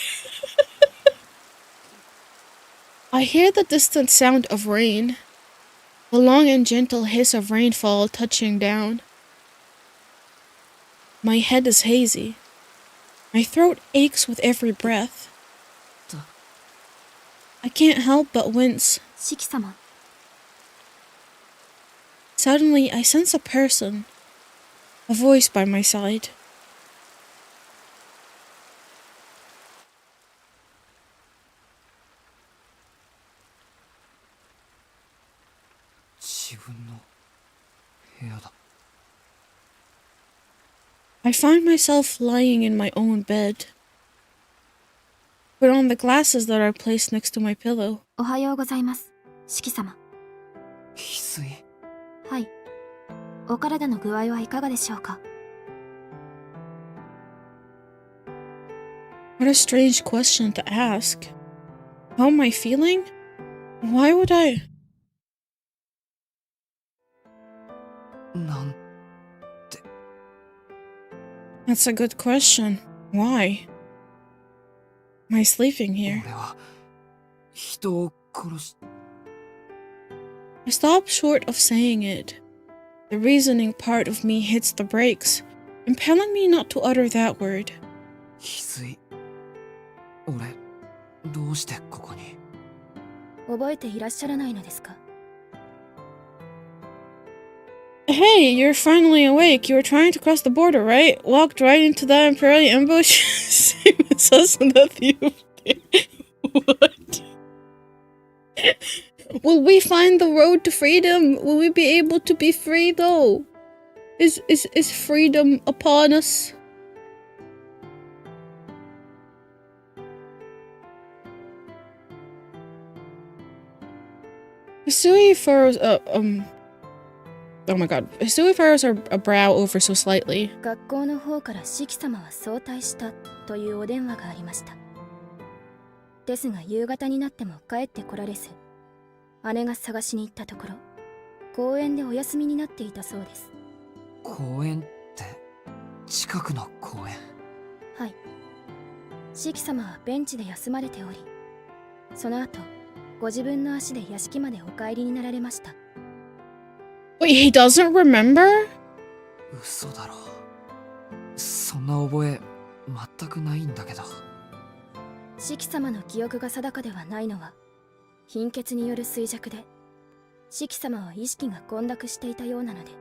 I hear the distant sound of rain. The long and gentle hiss of rainfall touching down. My head is hazy. My throat aches with every breath. I can't help but wince. 四季様。 Suddenly, I sense a person. A voice by my side. I find myself lying in my own bed. Put on the glasses that are placed next to my pillow. おはようございます。四季様。翡翠。はい。お体の具合はいかがでしょうか。 What a strange question to ask. How am I feeling? Why would I? なん。 That's a good question. Why? Am I sleeping here? 俺は人を殺し。 I stop short of saying it. The reasoning part of me hits the brakes, impelling me not to utter that word. 翡翠。俺どうしてここに。覚えていらっしゃらないのですか。 Hey, you're finally awake. You were trying to cross the border, right? Walked right into that Imperial ambush. Same as us in the theater. What? Will we find the road to freedom? Will we be able to be free, though? Is freedom upon us? Hisui furrows, oh my god. Hisui furrows her brow over so slightly. 学校の方から四季様は早退したというお電話がありました。ですが夕方になっても帰ってこられず、姉が探しに行ったところ、公園でお休みになっていたそうです。公園って近くの公園。はい。四季様はベンチで休まれており、その後、ご自分の足で屋敷までお帰りになられました。 Wait, he doesn't remember? 嘘だろ。そんな覚え全くないんだけど。四季様の記憶が定かではないのは貧血による衰弱で、四季様は意識が混濁していたようなので。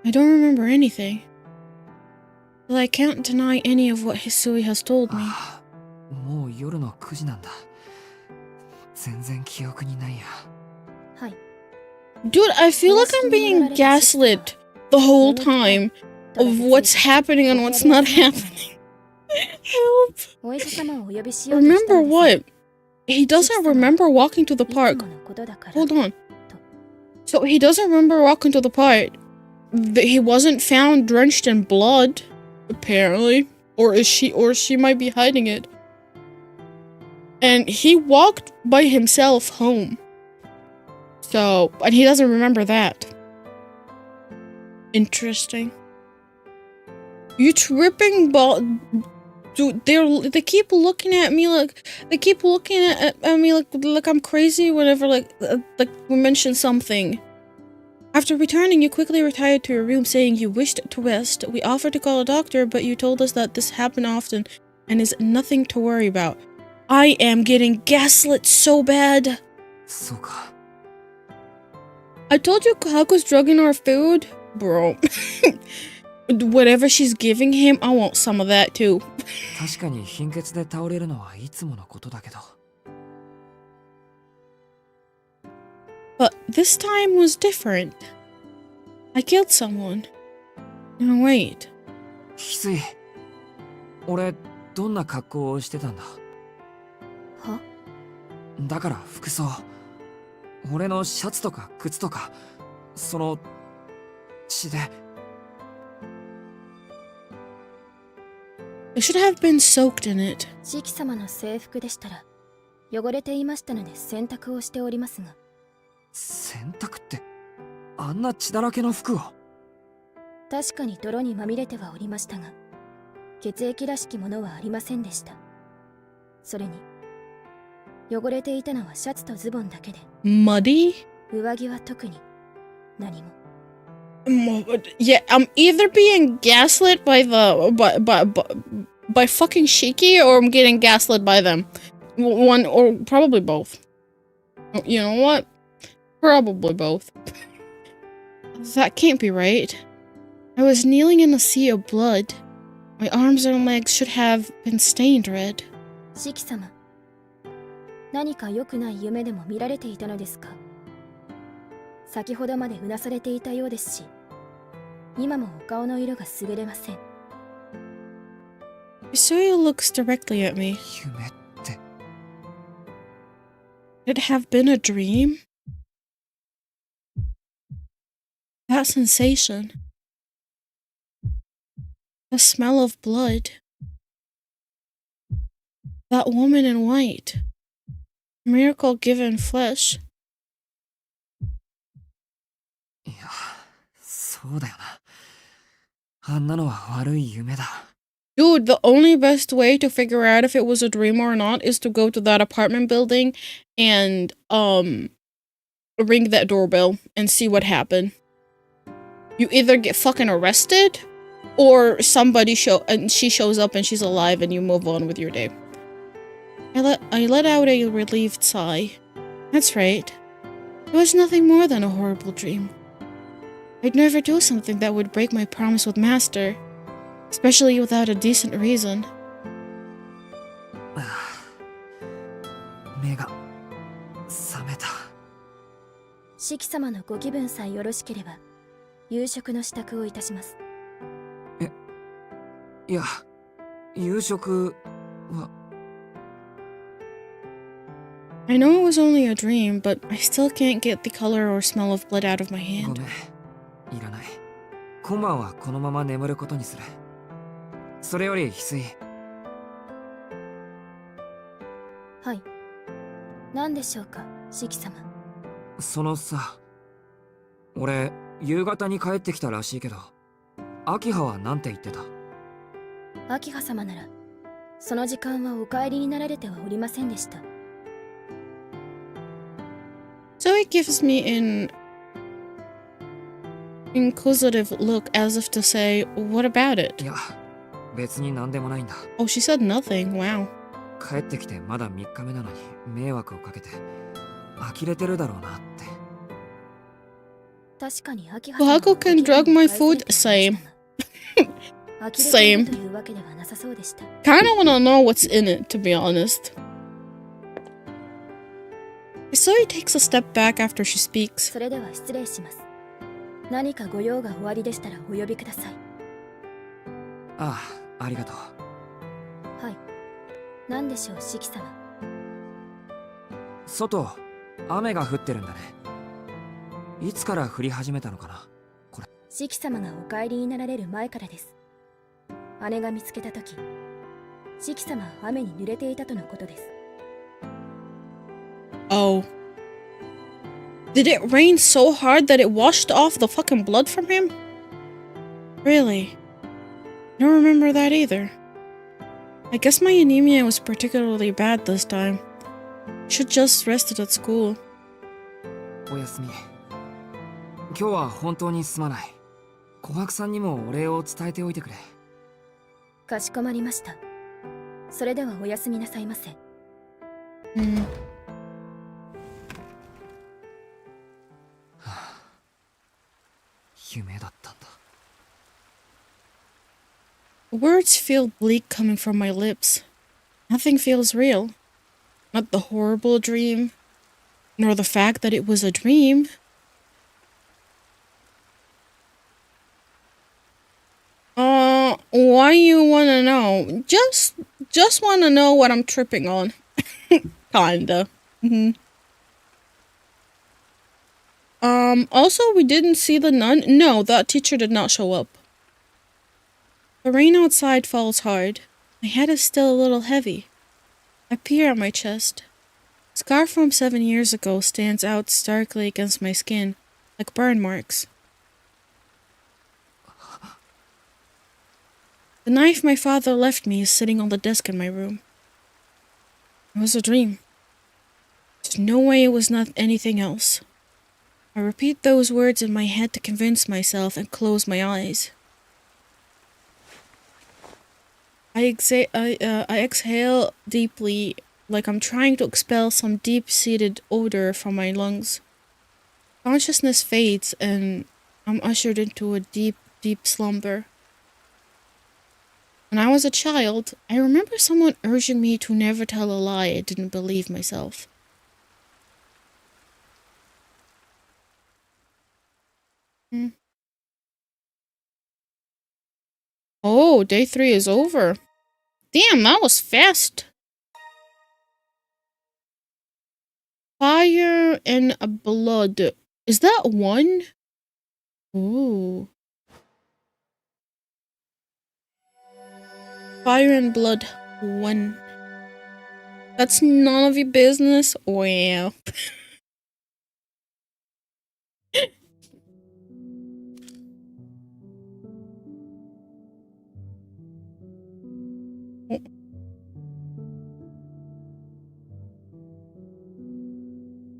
I don't remember anything. But I can't deny any of what Hisui has told me. もう夜の9時なんだ。全然記憶にないや。はい。 Dude, I feel like I'm being gaslit the whole time of what's happening and what's not happening. Help. お医者様をお呼びしようとした Remember のです。 what? He doesn't remember walking to the いつ park. ものことだから。 Hold on. So he doesn't remember walking to the park. He wasn't found drenched in blood, apparently. Or she might be hiding it. And he walked by himself home. So, and he doesn't remember that. Interesting. You tripping ball? Dude, they keep looking at me like like I'm crazy whenever like we mention something. After returning, you quickly retired to your room saying you wished to rest. We offered to call a doctor, but you told us that this happened often and is nothing to worry about. I am getting gaslit so bad. そうか。 I told you Kahako's drugging our food? Bro. Whatever she's giving him, I want some of that too. 確かに貧血で倒れるのはいつものことだけど。 But this time was different. I killed someone. No, wait. 翡翠。俺、どんな格好をしてたんだ？は？だから服装。俺のシャツとか靴とか、その血で。 I should have been soaked in it. 四季様の制服でしたら汚れていましたので洗濯をしておりますが。洗濯って、あんな血だらけの服を。確かに泥にまみれてはおりましたが、血液らしきものはありませんでした。それに汚れていたのはシャツとズボンだけで、 Muddy? 上着は特に何も。 Yeah, I'm either being gaslit by fucking Shiki, or I'm getting gaslit by them. One or probably both. You know what? Probably both. That can't be right. I was kneeling in a sea of blood. My arms and legs should have been stained red. 四季様、何か良くない夢でも見られていたのですか？先ほどまでうなされていたようですし、今もお顔の色が優れません。 Isuya looks directly at me. 夢って。 Could it have been a dream? That sensation. The smell of blood. That woman in white. Miracle given flesh. いや、そうだよな。あんなのは悪い夢だ。 Dude, the only best way to figure out if it was a dream or not is to go to that apartment building and, ring that doorbell and see what happened. You either get fucking arrested, or somebody she shows up and she's alive and you move on with your day. I let out a relieved sigh. That's right. It was nothing more than a horrible dream. I'd never do something that would break my promise with Master, especially without a decent reason. 目が覚めた。四季様のご気分さえよろしければ、夕食の支度をいたします。いや、夕食は。 I know it was only a dream, but I still can't get the color or smell of blood out of my ご hand. めん、いらない。今晩はこのまま眠ることにする。それより翡翠。はい。何でしょうか、四季様。そのさ、俺夕方に帰ってきたらしいけど、秋葉はなんて言ってた？秋葉様なら、その時間はお帰りになられてはおりませんでした。 So it gives me an inquisitive look as if to say, what about い it? や、別になんでもないんだ。 Oh, she said nothing. Wow. 帰ってきてまだ3日目なのに迷惑をかけて呆れてるだろうなって。確かに秋葉様 Wahako can drug my food? Same. Same. というわけではなさそうでした。 Kinda wanna know what's in it, to be honest. Isoi takes a step back after she speaks. それでは失礼します。何かご用がおありでしたらお呼びください。ああ、ありがとう。はい。何でしょう、四季様。外、雨が降ってるんだね。いつから降り始めたのかな、これ。四季様がお帰りになられる前からです。姉が見つけたとき、四季様は雨に濡れていたとのことです。 Oh. Did it rain so hard that it washed off the fucking blood from him? Really? I don't remember that either. I guess my anemia was particularly bad this time. Should just rested at school. おやすみ。今日は本当にすまない。琥珀さんにもお礼を伝えておいてくれ。かしこまりました。それではおやすみなさいませ。夢だったんだ。Words feel bleak coming from my lips. Nothing feels real. Not the horrible dream, nor the fact that it was a dream. Why you wanna know? Just wanna know what I'm tripping on. Kinda. Also, we didn't see the nun. No, that teacher did not show up. The rain outside falls hard. My head is still a little heavy. I peer at my chest. A scar from 7 years ago stands out starkly against my skin, like burn marks. The knife my father left me is sitting on the desk in my room. It was a dream. There's no way it was not anything else. I repeat those words in my head to convince myself and close my eyes. I exhale deeply, like I'm trying to expel some deep-seated odor from my lungs. Consciousness fades and I'm ushered into a deep, deep slumber. When I was a child, I remember someone urging me to never tell a lie I didn't believe myself. Oh, day 3 is over. Damn, that was fast. Fire and blood. Is that 1? Ooh. Fire and blood 1. That's none of your business. Wow.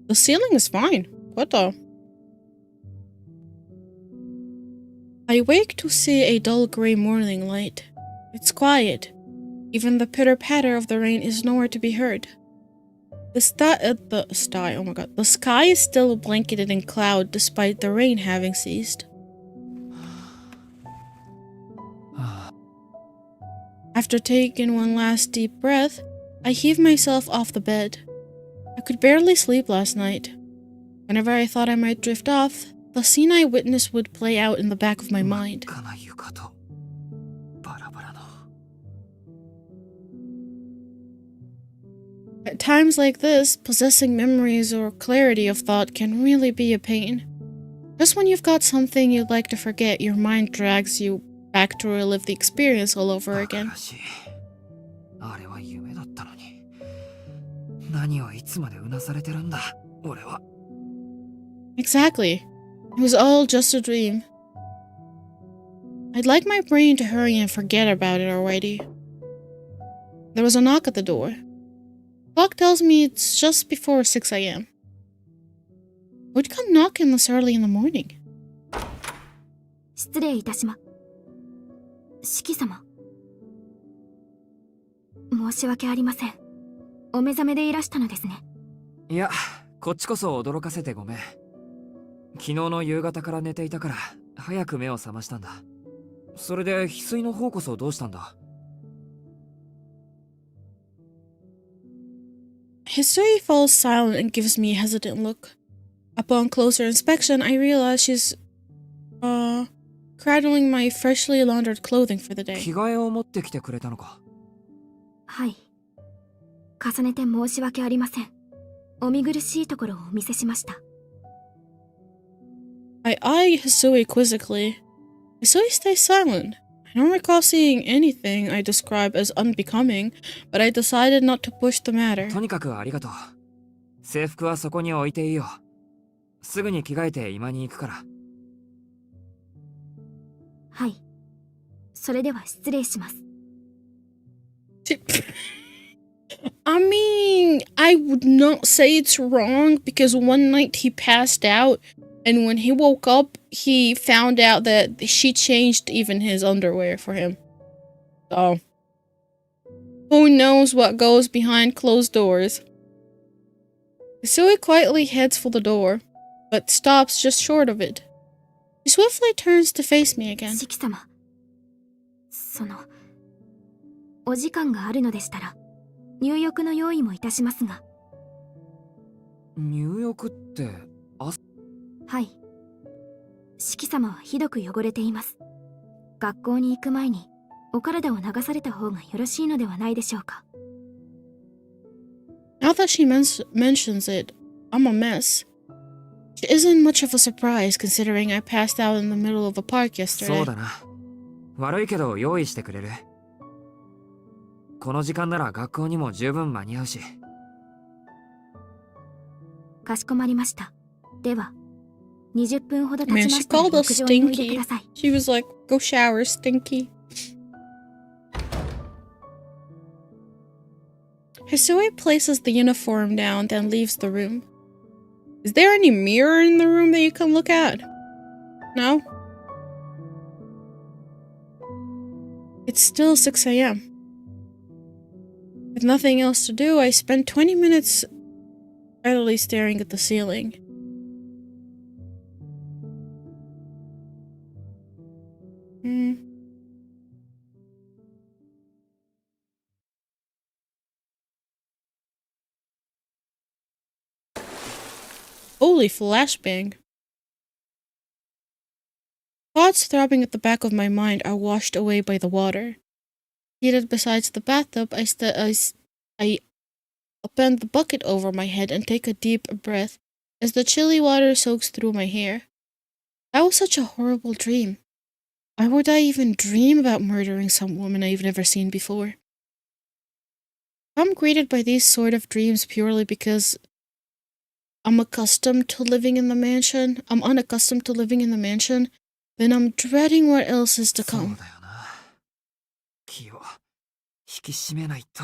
The ceiling is fine. What the? I wake to see a dull gray morning light. It's quiet. Even the pitter-patter of the rain is nowhere to be heard. The sky is still blanketed in cloud despite the rain having ceased. After taking one last deep breath, I heave myself off the bed. I could barely sleep last night. Whenever I thought I might drift off, the scene I witnessed would play out in the back of my mind. At times like this, possessing memories or clarity of thought can really be a pain. Just when you've got something you'd like to forget, your mind drags you back to relive the experience all over again. Exactly. It was all just a dream. I'd like my brain to hurry and forget about it already. There was a knock at the door. The clock tells me it's just before 6 a.m. Who'd come knocking this early in the morning? 失礼いたしま。四季様。申し訳ありません。お目覚めでいらしたのですね。いや、こっちこそ驚かせてごめん。昨日の夕方から寝ていたから早く目を覚ましたんだ。それで翡翠の方こそどうしたんだ？ Hisui falls silent and gives me a hesitant look. Upon closer inspection, I realize she's, cradling my freshly laundered clothing for the day. 着替えを持ってきてくれたのか？はい。重ねて申し訳ありません。お見苦しいところをお見せしました。I eye Hisui quizzically. Hisui stays silent. I don't recall seeing anything I describe as unbecoming, but I decided not to push the matter. とにかくありがとう。制服はそこに置いていいよ。すぐに着替えて今に行くから。はい。それでは失礼します。I mean, I would not say it's wrong because one night he passed out, and when he woke up, he found out that she changed even his underwear for him. So, who knows what goes behind closed doors? Hisui quietly heads for the door, but stops just short of it. She swiftly turns to face me again. 四季様、お時間があるのでしたら、入浴の用意もいたしますが。入浴って、はい。四季様はひどく汚れています。学校に行く前に、お体を流された方がよろしいのではないでしょうか。Now that she mentions it, I'm a mess. It isn't much of a surprise considering I passed out in the middle of a park yesterday. そうだな。悪いけど用意してくれる？この時間なら学校にも十分間に合うし。かしこまりました。では、20分ほど経ち Man, ま she したら called us 浴場においでく stinky. ださい。She was like, go shower, stinky. Hisui places the uniform down, then leaves the room. Is there any mirror in the room that you can look at? No? It's still 6 a.m. With nothing else to do, I spend 20 minutes idly staring at the ceiling. Holy flashbang. Thoughts throbbing at the back of my mind are washed away by the water. Seated beside the bathtub, I bend the bucket over my head and take a deep breath as the chilly water soaks through my hair. That was such a horrible dream. Why would I even dream about murdering some woman I've never seen before? I'm greeted by these sort of dreams purely because I'm unaccustomed to living in the mansion, then I'm dreading what else is to そう come. だよな。気を引き締めないと。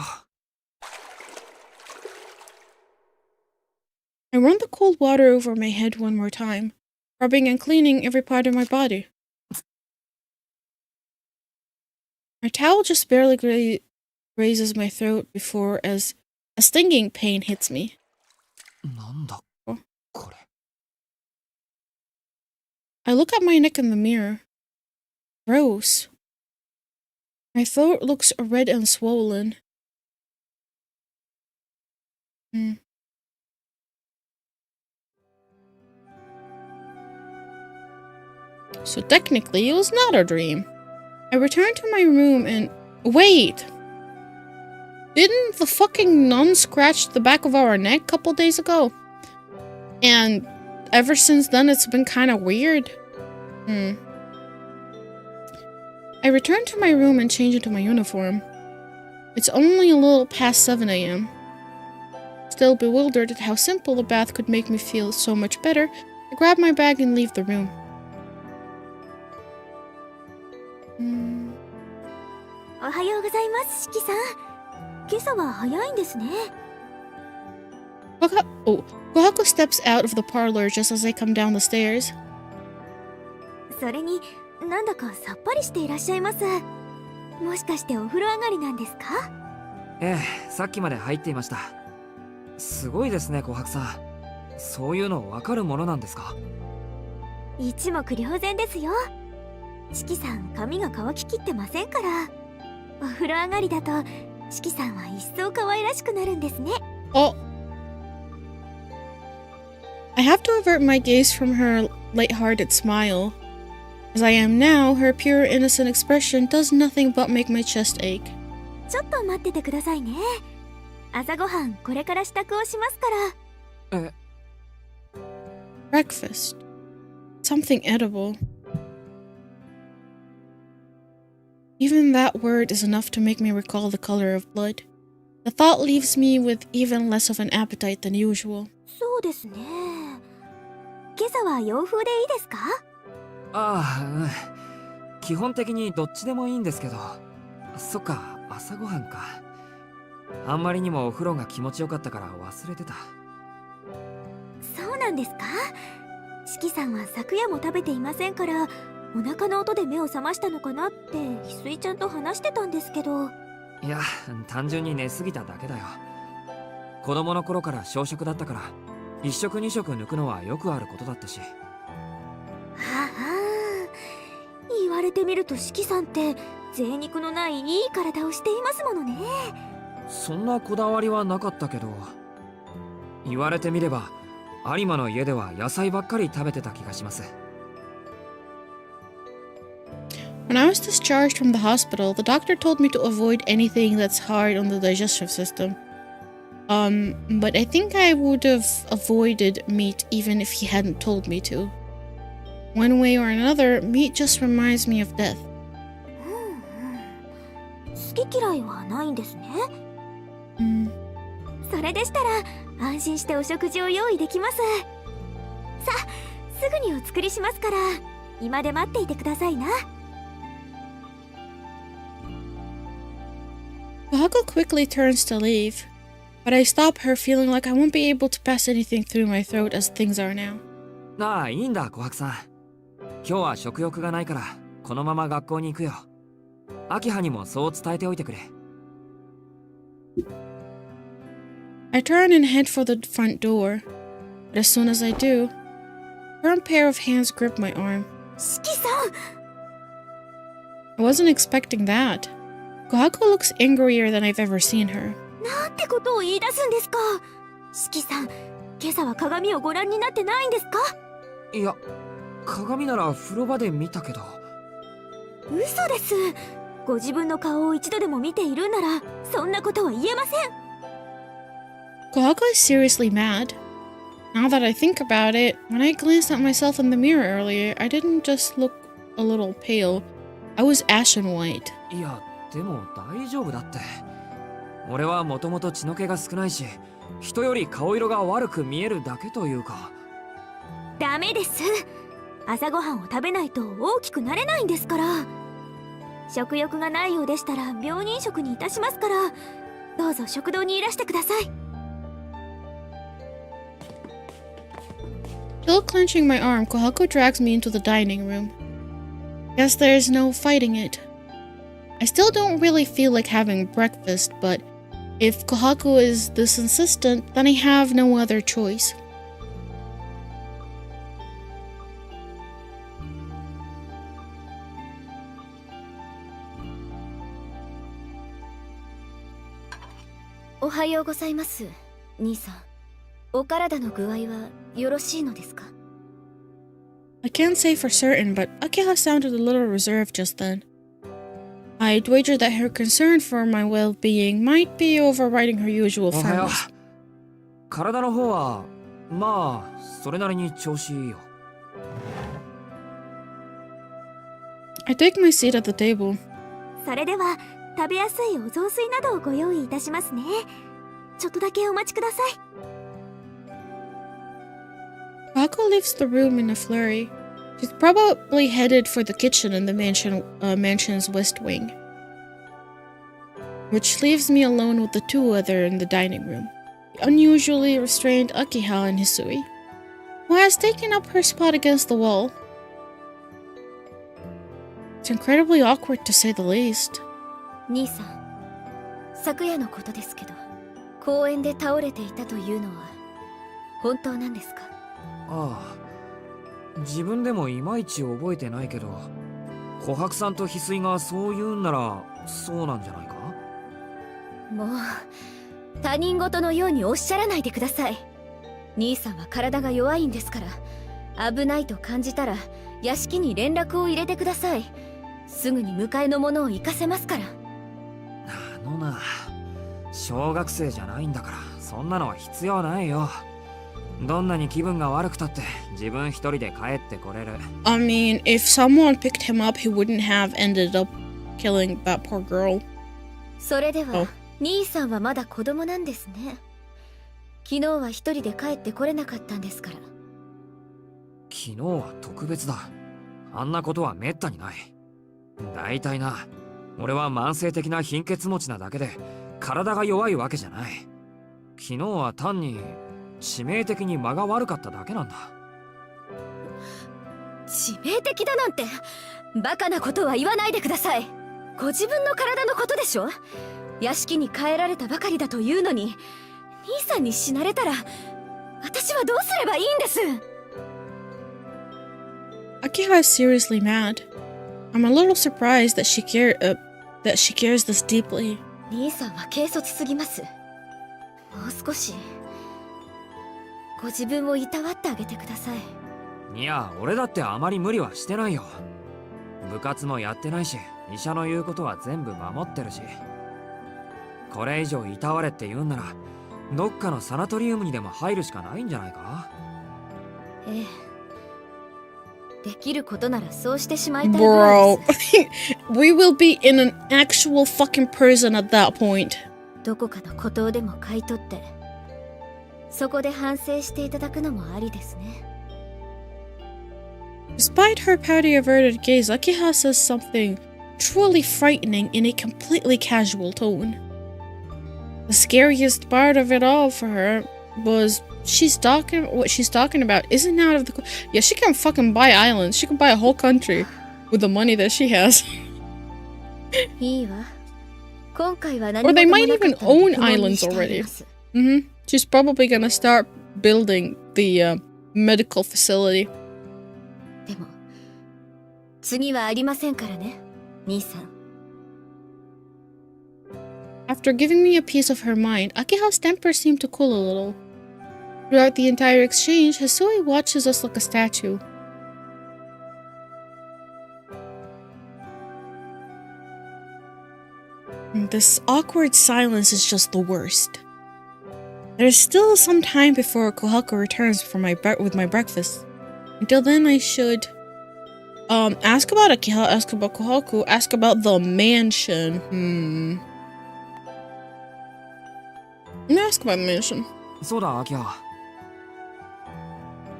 I run the cold water over my head one more time, rubbing and cleaning every part of my body. My towel just barely grazes my throat before as a stinging pain hits me. なんだこれ。I look at my neck in the mirror. Gross. My throat looks red and swollen. So technically, it was not a dream. I returned to my room and... Wait! Didn't the fucking nun scratch the back of our neck a couple days ago? And ever since then, it's been kind of weird. I return to my room and change into my uniform. It's only a little past 7 a.m. Still bewildered at how simple a bath could make me feel so much better, I grab my bag and leave the room. おはようございます、四季さん。今朝は早いんですね。Kohaku steps out of the parlor just as I come down the stairs. それに、なんだかさっぱりしていらっしゃいます。もしかしてお風呂上がりなんですか？ええ、さっきまで入っていました。すごいですね、琥珀さん。そういうの分かるものなんですか？一目瞭然ですよ。四季さん、髪が乾ききってませんから。お風呂上がりだと、四季さんは一層可愛らしくなるんですね。Oh. I have to avert my gaze from her light-hearted smile. As I am now, her pure innocent expression does nothing but make my chest ache. ちょっと待っててくださいね。朝ごはんこれから支度をしますから。Breakfast. Something edible. Even that word is enough to make me recall the color of blood. The thought leaves me with even less of an appetite than usual. そうですね。今朝は洋風でいいですか？ああ、基本的にどっちでもいいんですけど。そっか、朝ごはんか。あんまりにもお風呂が気持ちよかったから忘れてた。そうなんですか？四季さんは昨夜も食べていませんから、お腹の音で目を覚ましたのかなって翡翠ちゃんと話してたんですけど。いや、単純に寝すぎただけだよ。子供の頃から小食だったから、1食2食抜くのはよくあることだったし。はあ、言われてみると四季さんって贅肉のないいい体をしていますものね。そんなこだわりはなかったけど、言われてみれば有馬の家では野菜ばっかり食べてた気がします。 When I was discharged from the hospital, the doctor told me to avoid anything that's hard on the digestive system. But I think I would have avoided meat even if he hadn't told me to. One way or another, meat just reminds me of death. 好き嫌いはないんですね。それでしたら安心してお食事を用意できます。さあ、すぐにお作りしますから、居間で待っていてくださいな。Kohako quickly turns to leave, but I stop her, feeling like I won't be able to pass anything through my throat as things are now. ああ、いいんだ琥珀さん。今日は食欲がないからこのまま学校に行くよ。明葉にもそう伝えておいてくれ。I turn and head for the front door, but as soon as I do, a firm pair of hands grip my arm. 四季さん、 I wasn't expecting that. Kohako looks angrier than I've ever seen her. なんてことを言い出すんですか。四季さん、今朝は鏡をご覧になってないんですか？いや、鏡なら風呂場で見たけど。嘘です。ご自分の顔を一度でも見ているなら、そんなことは言えません。Kohako is seriously mad. Now that I think about it, when I glanced at myself in the mirror earlier, I didn't just look a little pale. I was ashen white. いや、でも大丈夫だって。俺はもともと血の気が少ないし、人より顔色が悪く見えるだけというか。ダメです。朝ごはんを食べないと大きくなれないんですから。食欲がないようでしたら病人食にいたしますから、どうぞ食堂にいらしてください。Still clenching my arm, Kohako drags me into the dining room. Guess there's no fighting it. I still don't really feel like having breakfast, but if Kohako is this insistent, then I have no other choice. Ohayou gozaimasu, 兄さん。お体の具合はよろしいのですか？ I can't say for certain, but Akiha sounded a little reserved just then. I'd wager that her concern for my well-being might be overriding her usual おはよう。 firmness. 体の方はまあそれなりに調子いいよ。 I take my seat at the table. それでは食べやすいお雑炊などをご用意いたしますね。ちょっとだけお待ちください。Kohako leaves the room in a flurry. She's probably headed for the kitchen in the mansion's west wing, which leaves me alone with the two other in the dining room, the unusually restrained Akiha and Hisui, who has taken up her spot against the wall. It's incredibly awkward to say the least. 兄さん、昨夜のことですけど、公園で倒れていたというのは本当なんですか？ああ、自分でもいまいち覚えてないけど、琥珀さんと翡翠がそう言うんならそうなんじゃないか。もう他人事のようにおっしゃらないでください。兄さんは体が弱いんですから、危ないと感じたら屋敷に連絡を入れてください。すぐに迎えの者を行かせますから。あのな、小学生じゃないんだからそんなのは必要ないよ。どんなに気分が悪くたって自分一人で帰ってこれる。 I mean, if someone picked him up, he wouldn't have ended up killing that poor girl. それでは、お兄さんはまだ子供なんですね。昨日は一人で帰ってこれなかったんですから。昨日は特別だ。あんなことはめったにない。大体な、俺は慢性的な貧血持ちなだけで体が弱いわけじゃない。昨日は単に致命的に間が悪かっただけなんだ。致命的だなんてバカなことは言わないでください。ご自分の体のことでしょ。屋敷に帰られたばかりだというのに、兄さんに死なれたら私はどうすればいいんです。 Akiha is seriously mad. I'm a little surprised that she cares this deeply. 兄さんは軽率すぎます。もう少しご自分をいたわってあげてください。いや、俺だってあまり無理はしてないよ。部活もやってないし、医者の言うことは全部守ってるし。これ以上いたわれって言うんなら、どっかのサナトリウムにでも入るしかないんじゃないか。ええ、できることならそうしてしまいたいぐらいで Bro, す。we will be in an actual fucking prison at that point. どこかの孤島でも買い取って、そこで反省していただくのもありですね。Despite her pouty averted gaze, Akiha says something truly frightening in a completely casual tone. The scariest part of it all for her was what she's talking about isn't out of the... Yeah, she can fucking buy islands. She can buy a whole country with the money that she has. いいわ。今回は何 Or 事 they も might なか even ったので own 不問に islands してあり already. ます。She's probably gonna start building the medical facility. でも次はありませんからね、兄さん。 After giving me a piece of her mind, Akiha's temper seemed to cool a little. Throughout the entire exchange, Hisui watches us like a statue. This awkward silence is just the worst. There's still some time before Kohaku returns with my breakfast. Until then, I should ask about Akiha, ask about Kohaku, ask about the mansion. I'm gonna ask about the mansion. そうだ、アキハ。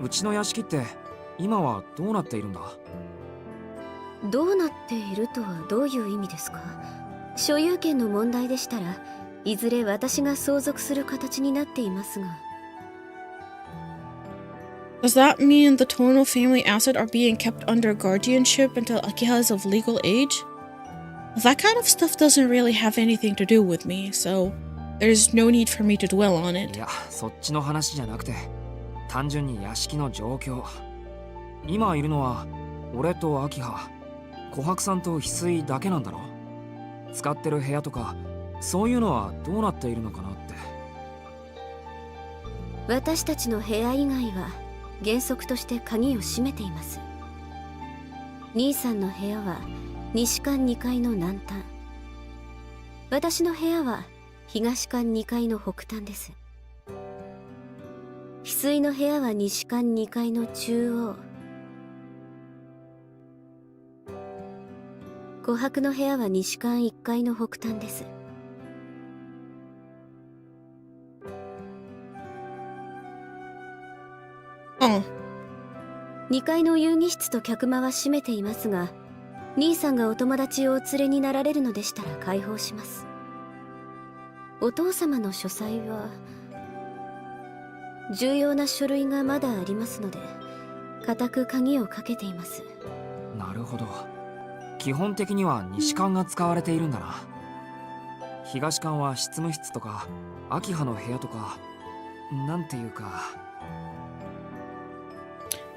うちの屋敷って今はどうなっているんだ？どうなっているとはどういう意味ですか？所有権の問題でしたらいずれ私が相続する形になっていますが。 Does that mean the Tono family asset are being kept under guardianship until Akiha is of legal age? That kind of stuff doesn't really have anything to do with me, so there's no need for me to dwell on い it. や、そっちの話じゃなくて、単純に屋敷の状況。今いるのは俺とアキハ、琥珀さんと翡翠だけなんだろ。使ってる部屋とかそういうのはどうなっているのかなって。私たちの部屋以外は原則として鍵を閉めています。兄さんの部屋は西館2階の南端、私の部屋は東館2階の北端です。翡翠の部屋は西館2階の中央、琥珀の部屋は西館1階の北端です。2階の遊戯室と客間は閉めていますが、兄さんがお友達をお連れになられるのでしたら開放します。お父様の書斎は重要な書類がまだありますので固く鍵をかけています。なるほど。基本的には西館が使われているんだな。東館は執務室とかアキハの部屋とか、なんていうか、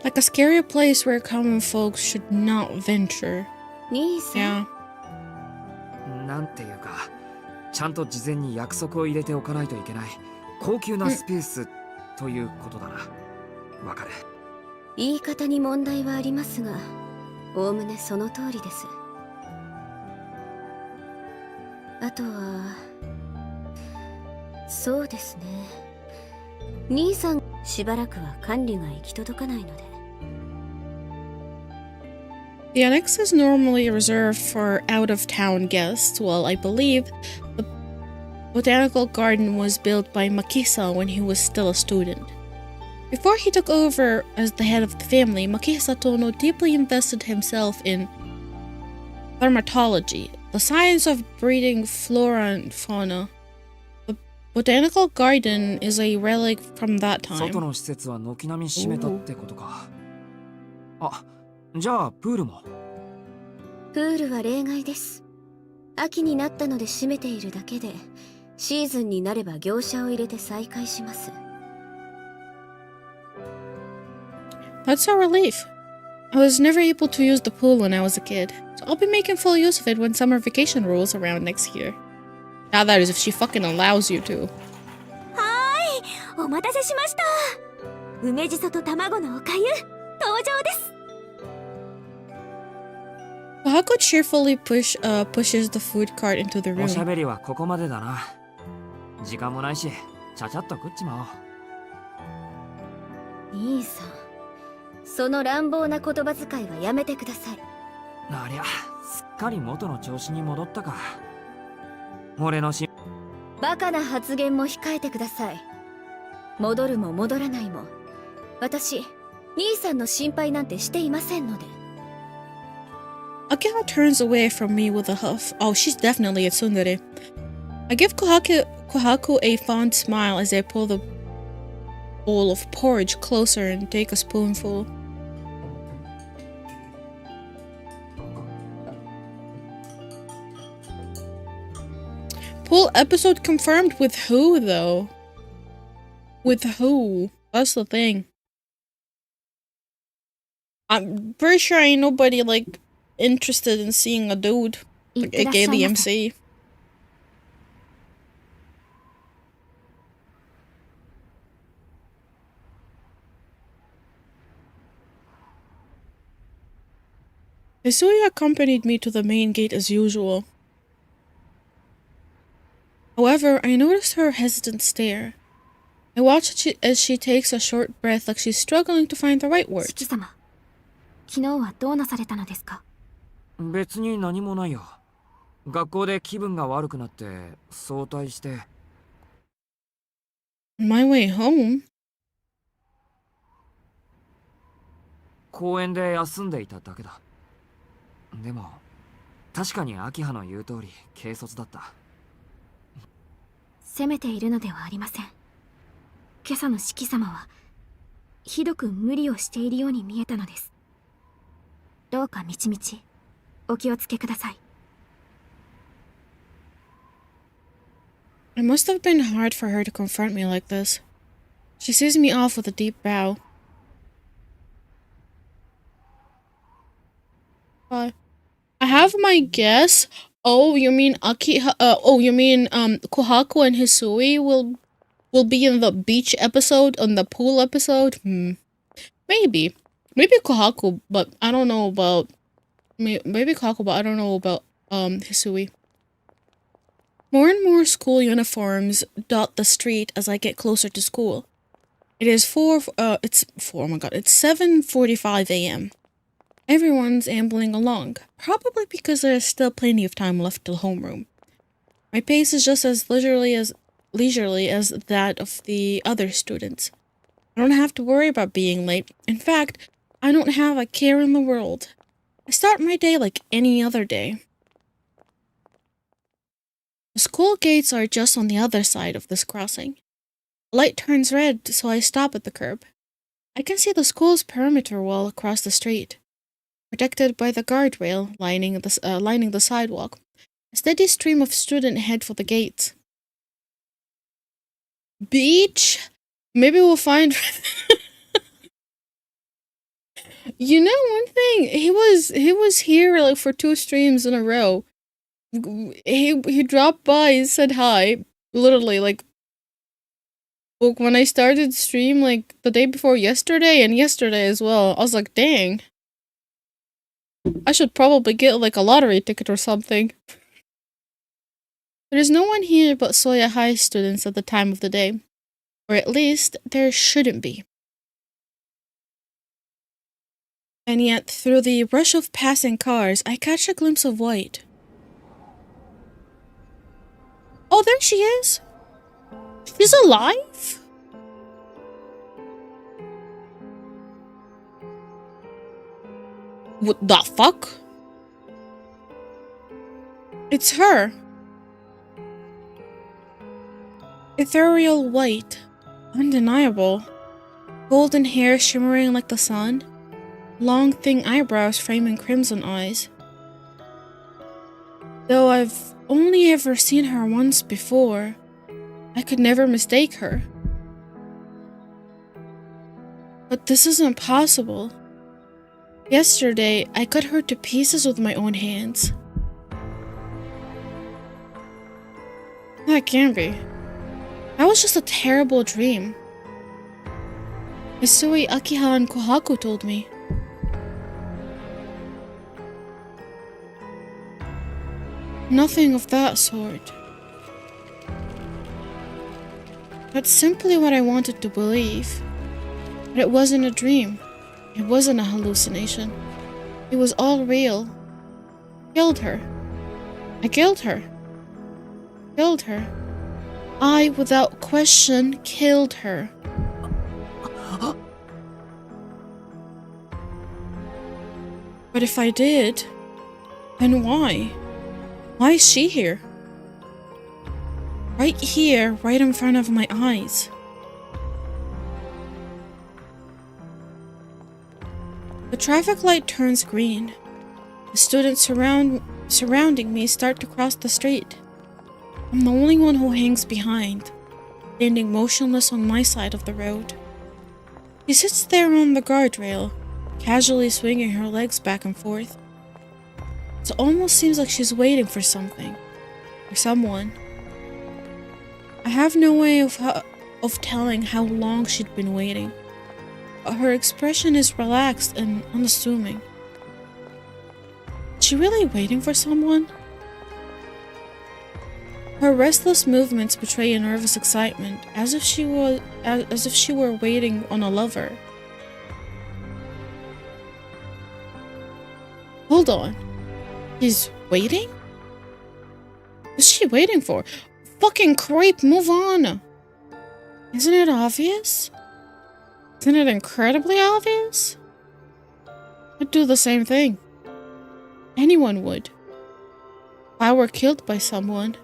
Like a scary place where common folks should not venture. 兄さん、 Yeah. なんていうか、ちゃんと事前に約束を入れておかないといけない高級なスペースということだな。わかる。言い方に問題はありますが、おおむねその通りです。あとはそうですね、兄さんしばらくは管理が行き届かないので。 The annex is normally reserved for out-of-town guests. Well, I believe the botanical garden was built by Makisa when he was still a student. Before he took over as the head of the family, Makisa Tono deeply invested himself in Dermatology, the science of breeding flora and fauna. The botanical garden is a relic from that 外 time. の施設は軒並み閉めたってことか。あ、じゃあプールも。プールは例外です。秋になったので閉めているだけで、シーズンになれば業者を入れて再開します。That's a relief. I was never able to use the pool when I was a kid, so I'll be making full use of it when summer vacation rolls around next year. Now that is if she fucking allows you to. お待たせしました。梅じそと卵のおかゆ、登場です。Kohako cheerfully pushes the food cart into the おしゃ room. べりはここまでだな。時間もないし、ちゃちゃっと食っちまおう。兄さん、その乱暴な言葉遣いはやめてください。ありゃ、すっかり元の調子に戻ったか。俺のし、バカな発言も控えてください。戻るも戻らないも、私、兄さんの心配なんてしていませんので。Akira turns away from me with a huff. Oh, she's definitely a tsundere. I give Kohaku a fond smile as I pull the bowl of porridge closer and take a spoonful. Pool episode confirmed with who, though? With who? That's the thing. I'm pretty sure ain't nobody, like, interested in seeing a dude. いっ Like, てらっし aka ゃい the ませ。 MC. Hisui accompanied me to the main gate as usual. However, I noticed her hesitant stare. I watched as she takes a short breath like she's struggling to find the right 四 word. 季様、昨日はどうなされたのですか？別に何もないよ。学校で気分が悪くなって早退して。On my way home, 公園で休んでいただけだ。でも確かに秋葉の言う通り軽率だった。責めているのではありません。今朝の四季様はひどく無理をしているように見えたのです。どうかみちみちお気をつけください。 it must have been hard for her to confront me like this. She sees me off with a deep bow. I have my guess. Oh, you mean Kohaku and Hisui will be in the beach episode, on the pool episode? Maybe Kohaku, but I don't know about maybe Kohaku, but I don't know about Hisui. More and more school uniforms dot the street as I get closer to school. It's 7:45 a.m. Everyone's ambling along, probably because there is still plenty of time left till homeroom. My pace is just as leisurely as that of the other students. I don't have to worry about being late. In fact, I don't have a care in the world. I start my day like any other day. The school gates are just on the other side of this crossing. The light turns red, so I stop at the curb. I can see the school's perimeter wall across the street, protected by the guardrail lining the sidewalk. A steady stream of students head for the gates. Beach? Maybe we'll find... You know, one thing, he was here like for 2 streams in a row. He dropped by and said hi, literally like when I started stream like the day before yesterday and yesterday as well. I was like, dang, I should probably get like a lottery ticket or something. There's no one here but Soya High students at the time of the day, or at least there shouldn't be. And yet, through the rush of passing cars, I catch a glimpse of white. Oh, there she is! She's alive? What the fuck? It's her. Ethereal white. Undeniable. Golden hair shimmering like the sun. Long, thin eyebrows framing crimson eyes. Though I've only ever seen her once before, I could never mistake her. But this isn't possible. Yesterday, I cut her to pieces with my own hands. That can't be. That was just a terrible dream. Misui, Akiha, and Kohaku told me. Nothing of that sort. That's simply what I wanted to believe. But it wasn't a dream. It wasn't a hallucination. It was all real. Killed her. I killed her. Killed her. I, without question, killed her. But if I did, then why? Why is she here? Right here, right in front of my eyes. The traffic light turns green. The students surrounding me start to cross the street. I'm the only one who hangs behind, standing motionless on my side of the road. She sits there on the guardrail, casually swinging her legs back and forth. It almost seems like she's waiting for something, or someone. I have no way of telling how long she'd been waiting. But her expression is relaxed and unassuming. Is she really waiting for someone? Her restless movements betray a nervous excitement, as if she were waiting on a lover. Hold on. She's waiting? What's she waiting for? Fucking creep, move on! Isn't it obvious? Isn't it incredibly obvious? I'd do the same thing. Anyone would. If I were killed by someone,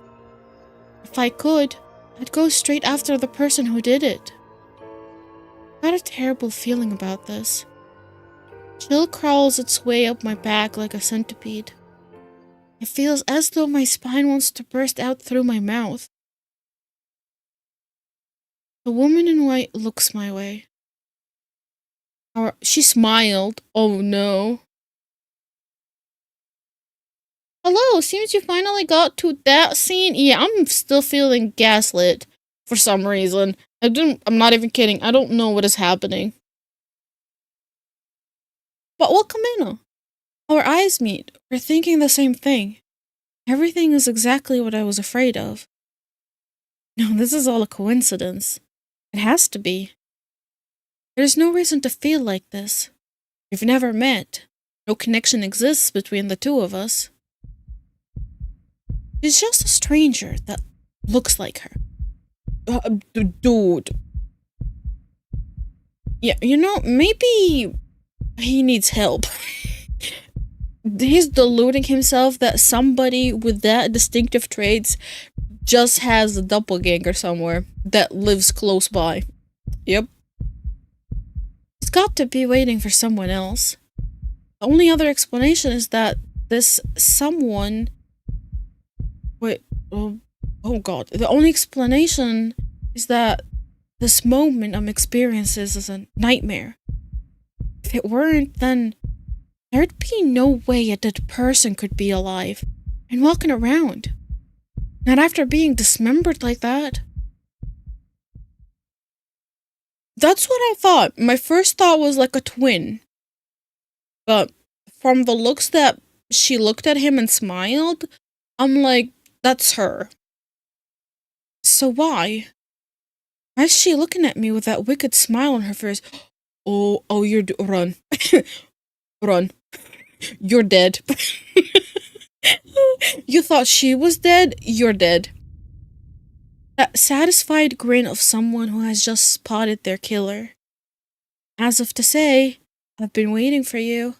if I could, I'd go straight after the person who did it. I got a terrible feeling about this. Chill crawls its way up my back like a centipede. It feels as though my spine wants to burst out through my mouth. The woman in white looks my way. She smiled. Oh no. Hello, seems you finally got to that scene. Yeah, I'm still feeling gaslit for some reason. I'm not even kidding. I don't know what is happening. But welcome in. Our eyes meet. We're thinking the same thing. Everything is exactly what I was afraid of. No, this is all a coincidence. It has to be. There's no reason to feel like this. We've never met. No connection exists between the two of us. She's just a stranger that looks like her. Dude. Yeah, maybe he needs help. He's deluding himself that somebody with that distinctive traits just has a doppelganger somewhere that lives close by. Yep. He's got to be waiting for someone else. The only other explanation is that this someone... Wait, oh god. The only explanation is that this moment I'm experiencing is a nightmare. If it weren't, then there'd be no way a dead person could be alive and walking around. Not after being dismembered like that. That's what I thought. My first thought was like a twin. But from the looks that she looked at him and smiled, I'm like, that's her. So why? Why is she looking at me with that wicked smile on her face? Oh, run. Run. You're dead. You thought she was dead? You're dead. That satisfied grin of someone who has just spotted their killer. As if to say, I've been waiting for you.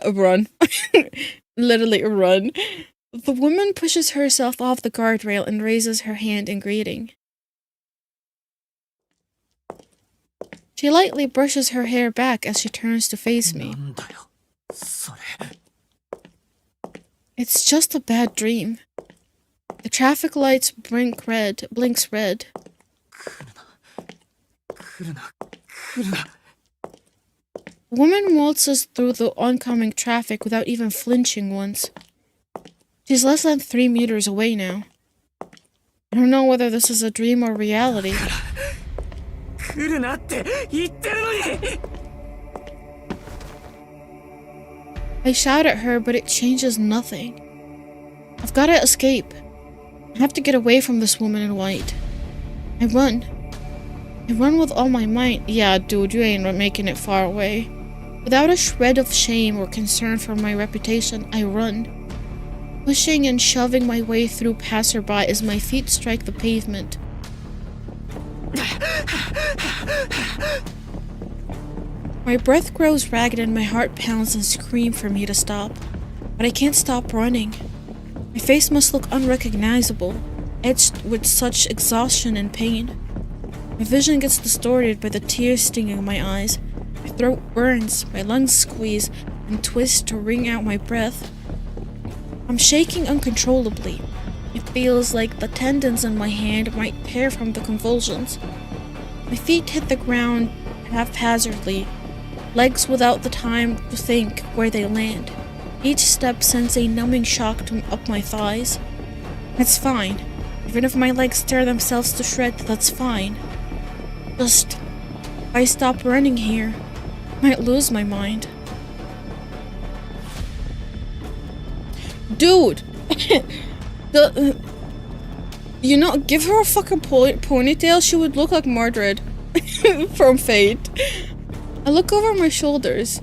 Run. Literally run. The woman pushes herself off the guardrail and raises her hand in greeting. She lightly brushes her hair back as she turns to face me. It's just a bad dream. The traffic lights blinks red. The woman waltzes through the oncoming traffic without even flinching once. She's less than 3 meters away now. I don't know whether this is a dream or reality. I shout at her, but it changes nothing. I've gotta escape. I have to get away from this woman in white. I run. I run with all my might. Yeah, dude, you ain't making it far away. Without a shred of shame or concern for my reputation, I run. Pushing and shoving my way through passerby as my feet strike the pavement. My breath grows ragged and my heart pounds and screams for me to stop. But I can't stop running. My face must look unrecognizable, etched with such exhaustion and pain. My vision gets distorted by the tears stinging my eyes. My throat burns, my lungs squeeze and twist to wring out my breath. I'm shaking uncontrollably. It feels like the tendons in my hand might tear from the convulsions. My feet hit the ground haphazardly, legs without the time to think where they land. Each step sends a numbing shock up my thighs. It's fine. Even if my legs tear themselves to shreds, that's fine. Just, if I stop running here, I might lose my mind. Dude! Give her a fucking ponytail, she would look like Mordred from Fate. I look over my shoulders.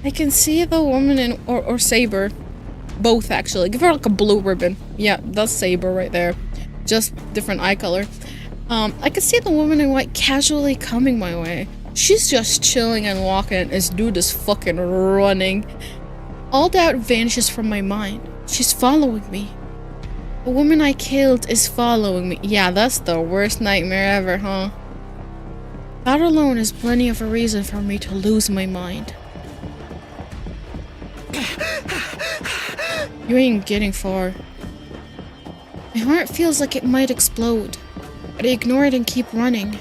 I can see the woman or Saber. Both, actually. Give her like a blue ribbon. Yeah, that's Saber right there. Just different eye color. I can see the woman in white casually coming my way. She's just chilling and walking as dude is fucking running. All doubt vanishes from my mind. She's following me. The woman I killed is following me. Yeah, that's the worst nightmare ever, huh? That alone is plenty of a reason for me to lose my mind. You ain't getting far. My heart feels like it might explode, but I ignore it and keep running.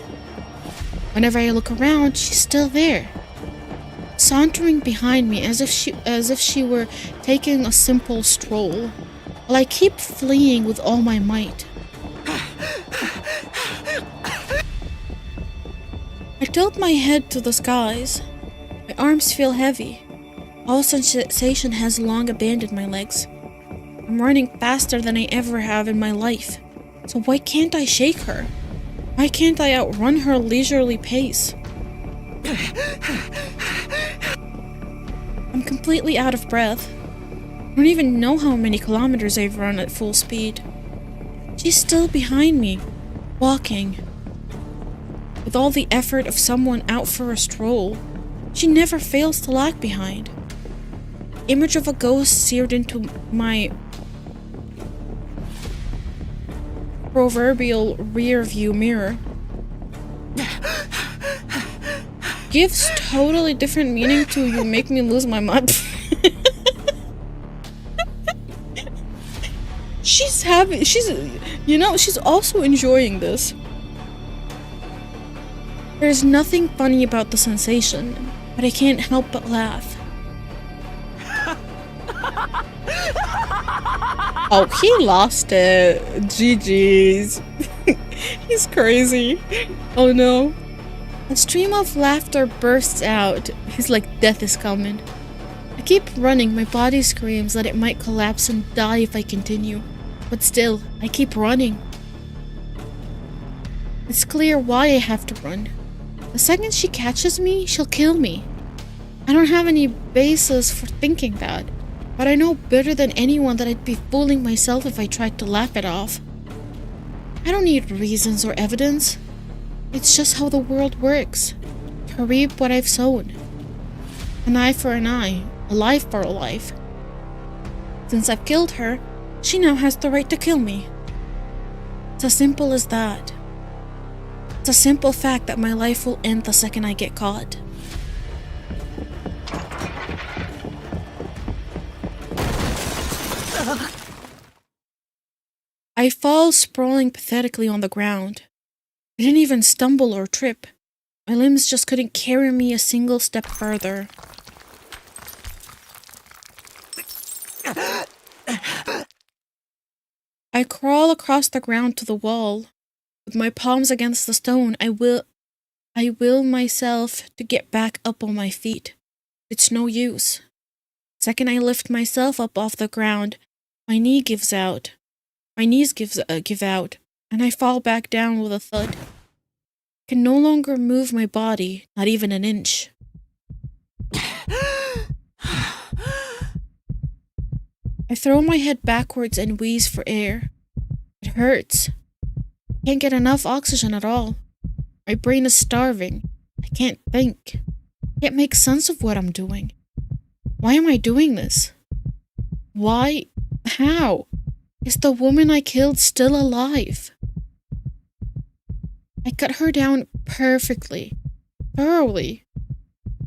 Whenever I look around, she's still there, sauntering behind me as if she were taking a simple stroll, while I keep fleeing with all my might. I tilt my head to the skies. My arms feel heavy. All sensation has long abandoned my legs. I'm running faster than I ever have in my life. So why can't I shake her? Why can't I outrun her leisurely pace? I'm completely out of breath. I don't even know how many kilometers I've run at full speed. She's still behind me, walking. With all the effort of someone out for a stroll, she never fails to lag behind. The image of a ghost seared into my proverbial rear view mirror gives totally different meaning to "you make me lose my mind." She's happy. She's also enjoying this. There's nothing funny about the sensation, but I can't help but laugh. Oh, he lost it. GG's. He's crazy. Oh no. A stream of laughter bursts out. He's like, death is coming. I keep running. My body screams that it might collapse and die if I continue. But still, I keep running. It's clear why I have to run. The second she catches me, she'll kill me. I don't have any basis for thinking that, but I know better than anyone that I'd be fooling myself if I tried to laugh it off. I don't need reasons or evidence. It's just how the world works. To reap what I've sown. An eye for an eye, a life for a life. Since I've killed her, she now has the right to kill me. It's as simple as that. It's a simple fact that my life will end the second I get caught. I fall sprawling pathetically on the ground. I didn't even stumble or trip. My limbs just couldn't carry me a single step further. I crawl across the ground to the wall. With my palms against the stone, I will myself to get back up on my feet. It's no use. The second I lift myself up off the ground, my knee gives out. My knees give out, and I fall back down with a thud. I can no longer move my body, not even an inch. I throw my head backwards and wheeze for air. It hurts. I can't get enough oxygen at all. My brain is starving. I can't think. I can't make sense of what I'm doing. Why am I doing this? Why? How? Is the woman I killed still alive? I cut her down perfectly, thoroughly.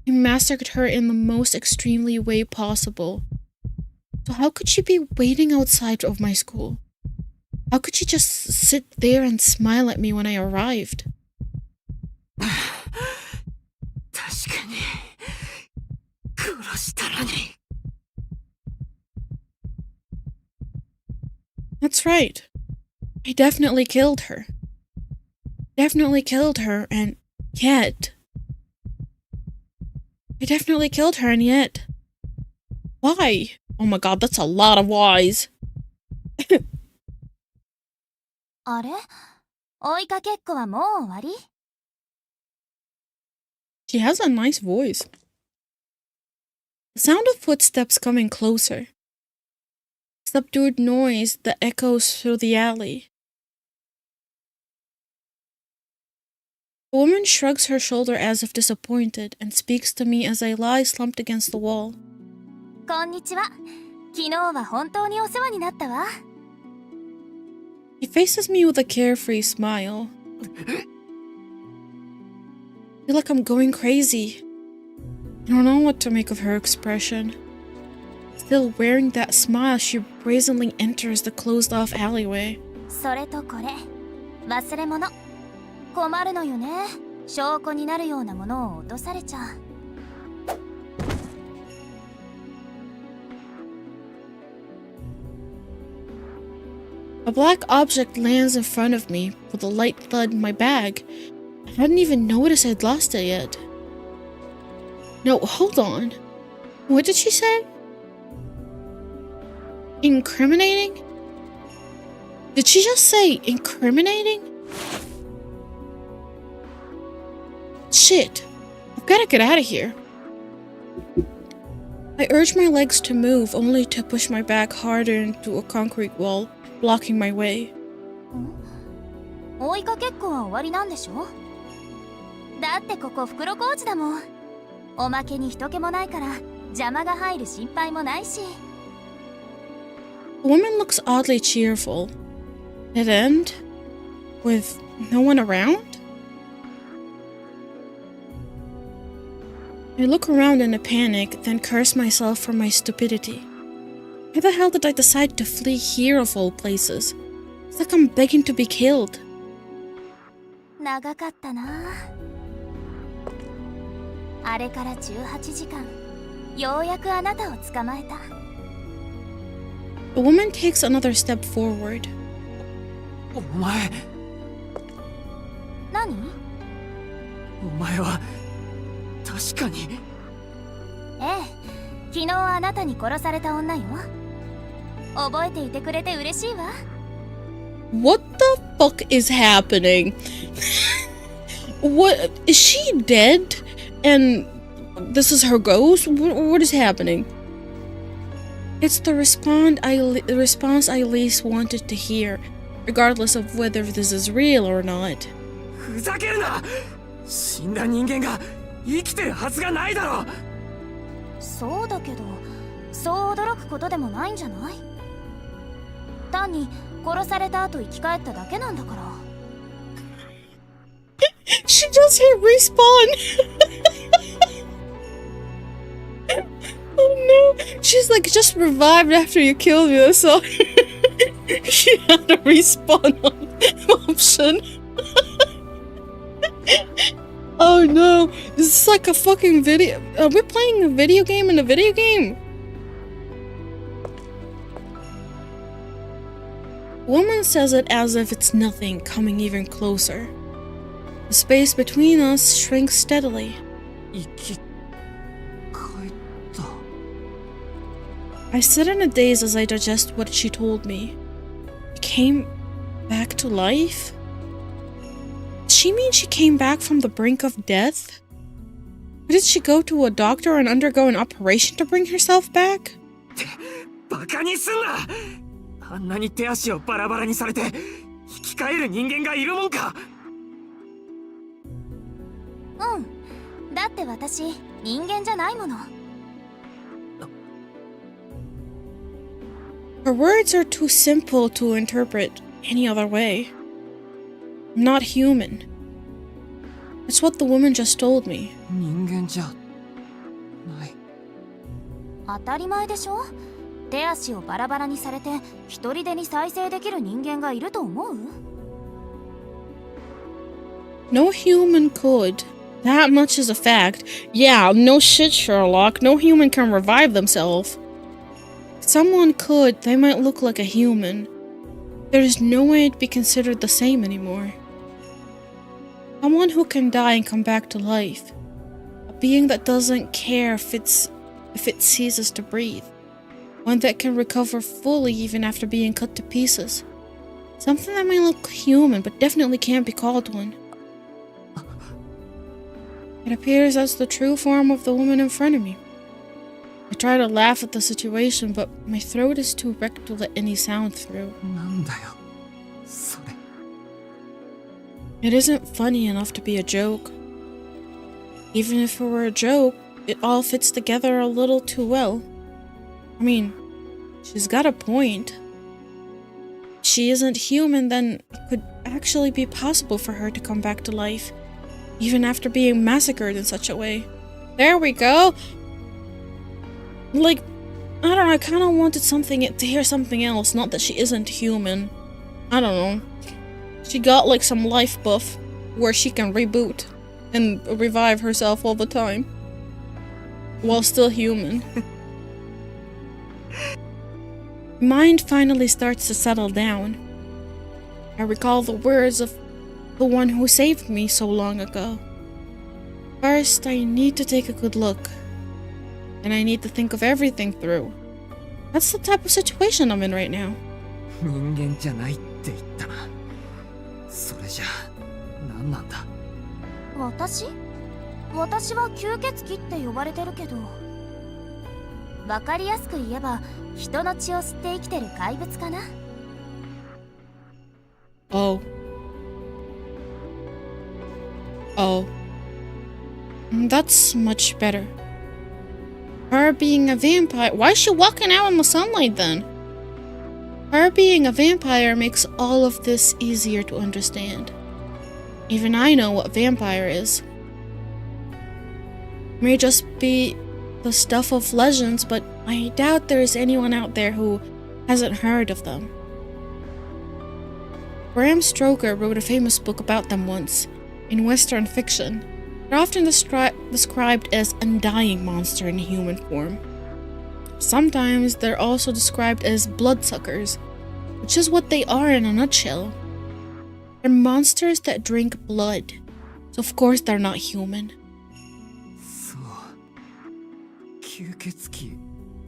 I massacred her in the most extremely way possible. So how could she be waiting outside of my school? How could she just sit there and smile at me when I arrived? That's right. I definitely killed her. Definitely killed her, and yet... I definitely killed her, and yet... Why? Oh my god, that's a lot of whys. あれ追いかけっこはもう終わり She has a nice voice. The sound of footsteps coming closer. Subdued noise that echoes through the alley. The woman shrugs her shoulder as if disappointed and speaks to me as I lie slumped against the wall. こんにちは。昨日は本当にお世話になったわ。She faces me with a carefree smile. I feel like I'm going crazy. I don't know what to make of her expression. Still wearing that smile, she brazenly enters the closed-off alleyway. それとこれ、忘れ物。困るのよね。証拠になるようなものを落とされちゃう。A black object lands in front of me with a light thud in my bag. I hadn't even noticed I'd lost it yet. No, hold on. What did she say? Incriminating? Did she just say incriminating? Shit. I've gotta get out of here. I urge my legs to move, only to push my back harder into a concrete wall, blocking my way. 追いかけっこは終わりなんでしょだってここ袋小路だもん。おまけに人気もないから邪魔が入る心配もないし。The woman looks oddly cheerful. Dead end? With no one around? I look around in a panic, then curse myself for my stupidity. Why the hell did I decide to flee here of all places? It's like I'm begging to be killed. 長かったな。あれから18時間、ようやくあなたを捕まえた。The woman takes another step forward. お前何？お前は確かに。ええ、昨日あなたに殺された女よ。覚えていてくれて嬉しいわ。What the fuck is happening? What? Is she dead? And this is her ghost? What is happening? It's the response I least wanted to hear, regardless of whether this is real or not. ふざけるな。死んだ人間が生きてるはずがないだろ。そうだけど、そう驚くことでもないんじゃない？単に殺された後生き返っただけなんだから。She just hit respawn. Oh no. She's like, just revived after you killed me, that's all. She had a respawn option. Oh no. This is like a fucking video. Are we playing a video game in a video game? Woman says it as if it's nothing, coming even closer. The space between us shrinks steadily. 生き返った。 I sit in a daze as I digest what she told me. She came back to life? Does she mean she came back from the brink of death? Or did she go to a doctor and undergo an operation to bring herself back? バカにすんな。あんなに手足をバラバラにされて生き返る人間がいるもんか。うん。だって私、人間じゃないもの。Her words are too simple to interpret any other way. I'm not human. That's what the woman just told me. 人間じゃない。当たり前でしょ？手足をバラバラにされて一人でに再生できる人間がいると思う？ No human could. That much is a fact. Yeah, no shit, Sherlock. No human can revive themselves. If someone could, they might look like a human. There's no way it'd be considered the same anymore. Someone who can die and come back to life. A being that doesn't care if it ceases to breathe. One that can recover fully even after being cut to pieces. Something that might look human but definitely can't be called one. It appears that's the true form of the woman in front of me. I try to laugh at the situation, but my throat is too wrecked to let any sound through. なんだよ、それ。 It isn't funny enough to be a joke. Even if it were a joke, it all fits together a little too well. I mean, she's got a point. If she isn't human, then it could actually be possible for her to come back to life, even after being massacred in such a way. There we go! Like, I don't know, I kind of wanted to hear something else, not that she isn't human. I don't know. She got like some life buff where she can reboot and revive herself all the time while still human. Mind finally starts to settle down. I recall the words of the one who saved me so long ago. First, I need to take a good look. And I need to think of everything through. That's the type of situation I'm in right now. 人間じゃないって言ったな。それじゃあ何なんだ。私は吸血鬼って呼ばれてるけど、わかりやすく言えば人の血を吸って生きてる怪物かな。Oh. That's much better. Her being a vampire. Why is she walking out in the sunlight then? Her being a vampire makes all of this easier to understand. Even I know what vampire is. It may just be the stuff of legends, but I doubt there is anyone out there who hasn't heard of them. Bram Stoker wrote a famous book about them once, in Western fiction. They're often described as undying monster in human form. Sometimes they're also described as bloodsuckers, which is what they are in a nutshell. They're monsters that drink blood, so of course they're not human. そう。吸血鬼。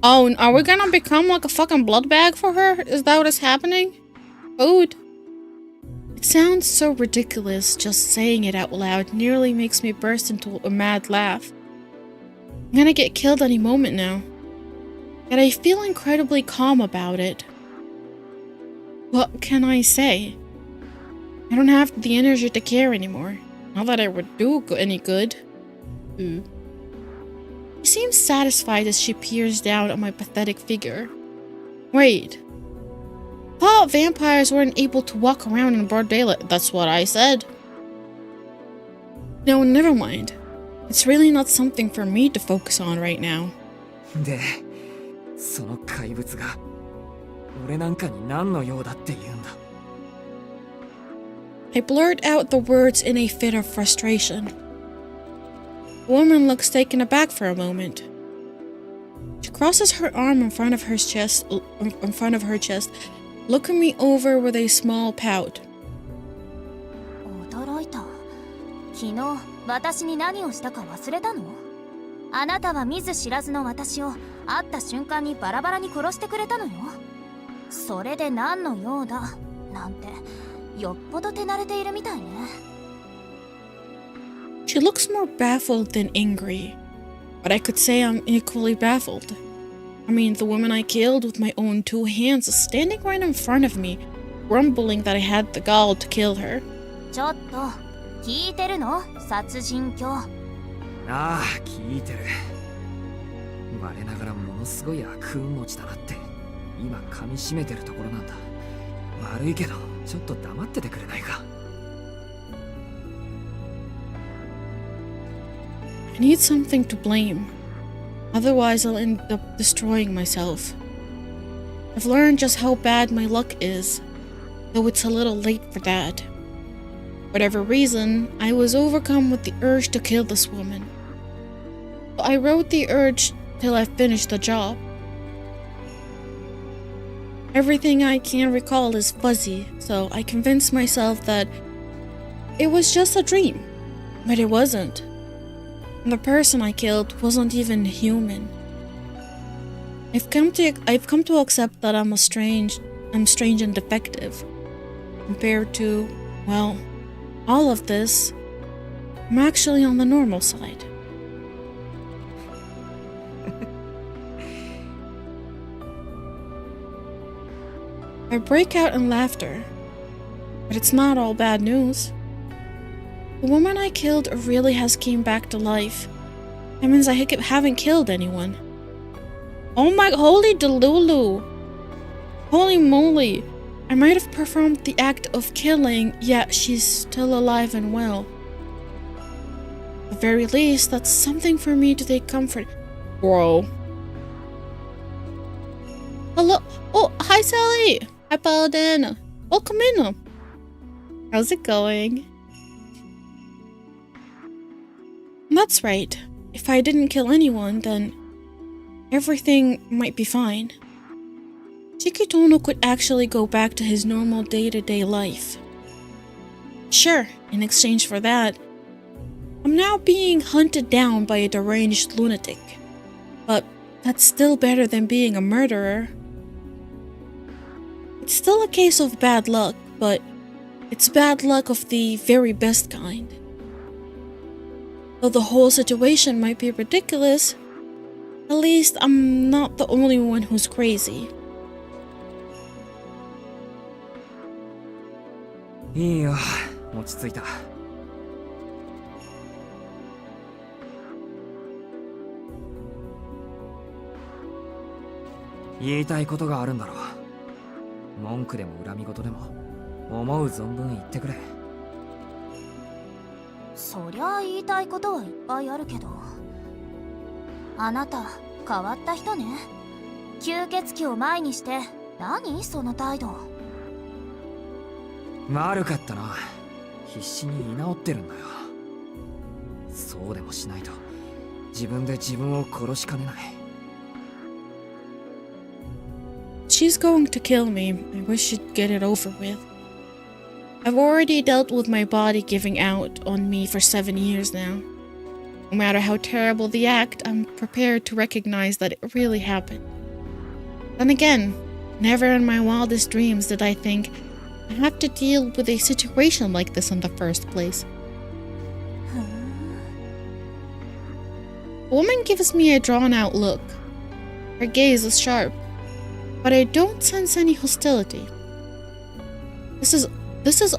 Oh, are we gonna become like a fucking blood bag for her? Is that what is happening? Food? It sounds so ridiculous, just saying it out loud nearly makes me burst into a mad laugh. I'm gonna get killed any moment now. Yet I feel incredibly calm about it. What can I say? I don't have the energy to care anymore. Not that it would do any good. She She seems satisfied as she peers down at my pathetic figure. Wait. Thought vampires weren't able to walk around in broad daylight. That's what I said. No, never mind. It's really not something for me to focus on right now. で、その怪物が俺なんかに何の用だって言うんだ。I blurt out the words in a fit of frustration. The woman looks taken aback for a moment. She crosses her arm in front of her chest, looking me over with a small pout. 驚いた。昨日私に何をしたか忘れたの？あなたは見ず知らずの私を会った瞬間にバラバラに殺してくれたのよ。それで何の用だなんてよっぽど手慣れているみたいね。She looks more baffled than angry, but I could say I'm equally baffled. I mean, the woman I killed with my own 2 hands is standing right in front of me, grumbling that I had the gall to kill her. ちょっと聞いてるの？殺人狂。ああ、聞いてる。我ながらものすごい悪運持ちだなって今噛み締めてるところなんだ。悪いけどちょっと黙っててくれないか。I need something to blame. Otherwise, I'll end up destroying myself. I've learned just how bad my luck is, though it's a little late for that. For whatever reason, I was overcome with the urge to kill this woman. So I rode the urge till I finished the job. Everything I can recall is fuzzy, so I convinced myself that it was just a dream. But it wasn't. And the person I killed wasn't even human. I've come to accept that I'm strange and defective. Compared to, well, all of this, I'm actually on the normal side. I break out in laughter, but it's not all bad news. The woman I killed really has came back to life. That means I haven't killed anyone. Oh my holy delulu! Holy moly! I might have performed the act of killing, yet she's still alive and well. At the very least, that's something for me to take comfort. Bro. Hello? Oh, hi Sally! Hi Paladin! Welcome in! How's it going? That's right. If I didn't kill anyone, then everything might be fine. Shikitono could actually go back to his normal day-to-day life. Sure, in exchange for that, I'm now being hunted down by a deranged lunatic. But that's still better than being a murderer. It's still a case of bad luck, but it's bad luck of the very best kind. Though the whole situation might be ridiculous, at least I'm not the only one who's crazy. いいよ、落ち着いた。言いたいことがあるんだろう。文句でも恨み事でも思う存分言ってくれ。そりゃ言いたいことはいっぱいあるけど、あなた変わった人ね。吸血鬼を前にして何その態度。悪かったな。必死に居直ってるんだよ。そうでもしないと自分で自分を殺しかねない。She's going to kill me. I wish she'd get it over with. I've already dealt with my body giving out on me for 7 years now. No matter how terrible the act, I'm prepared to recognize that it really happened. Then again, never in my wildest dreams did I think I have to deal with a situation like this in the first place. The woman gives me a drawn-out look. Her gaze is sharp, but I don't sense any hostility. This is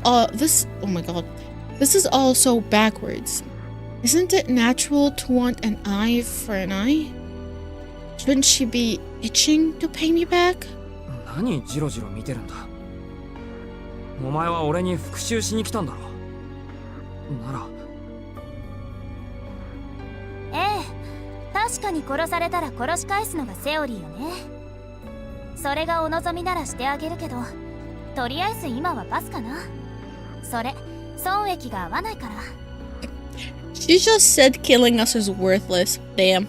all so backwards. Isn't it natural to want an eye for an eye? Shouldn't she be itching to pay me back? 何ジロジロ見てるんだ。お前は俺に復讐しに来たんだろ。ならええ、確かに殺されたら殺し返すのがセオリーよね。それがお望みならしてあげるけど、とりあえず今はパスかな。それ損益が合わないから。She just said killing us is worthless. Damn.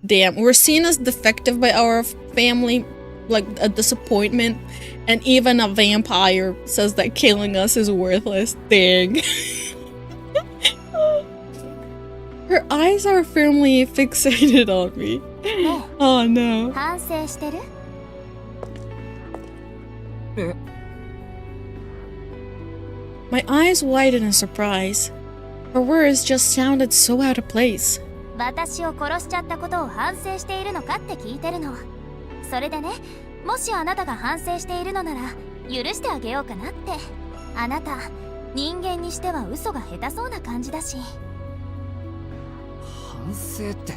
Damn. We're seen as defective by our family, like a disappointment, and even a vampire says that killing us is worthless. Dang. Her eyes are firmly fixated on me. Oh no. 反省してる？え My eyes widen in surprise. Her words just sounded so out of place. 私を殺しちゃったことを反省しているのかって聞いてるの。それでね、もしあなたが反省しているのなら許してあげようかなって。あなた人間にしては嘘が下手そうな感じだし。反省って。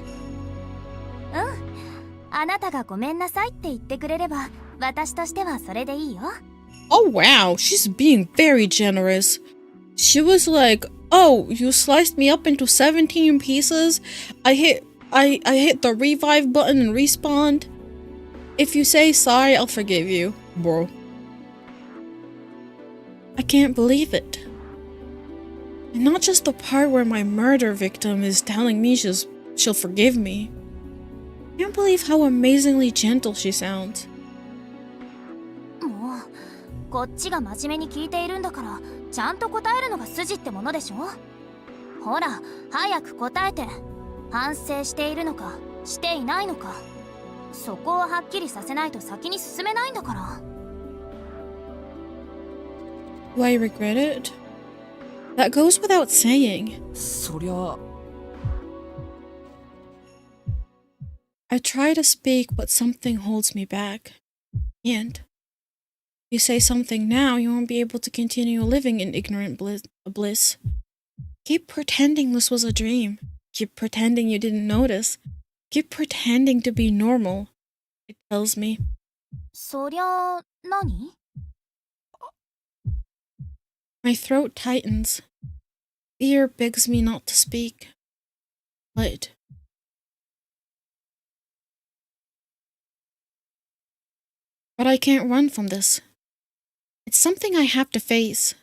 あなたがごめんなさいって言ってくれれば私としてはそれでいいよ。 Oh wow, she's being very generous. She was like, "Oh, you sliced me up into 17 pieces. I hit the revive button and respawned. If you say sorry, I'll forgive you, bro." I can't believe it. And not just the part where my murder victim is telling me she'll forgive me. I can't believe how amazingly gentle she sounds. もうこっちが真面目に聞いているんだからちゃんと答えるのが筋ってものでしょ。ほら早く答えて。反省しているのかしていないのか、そこをはっきりさせないと先に進めないんだから。 Do I regret it? That goes without saying. そりゃ I try to speak, but something holds me back. And you say something now, you won't be able to continue living in ignorant bliss. Keep pretending this was a dream. Keep pretending you didn't notice. Keep pretending to be normal, it tells me. そりゃ何？ My throat tightens. Fear begs me not to speak. But I can't run from this. It's something I have to face.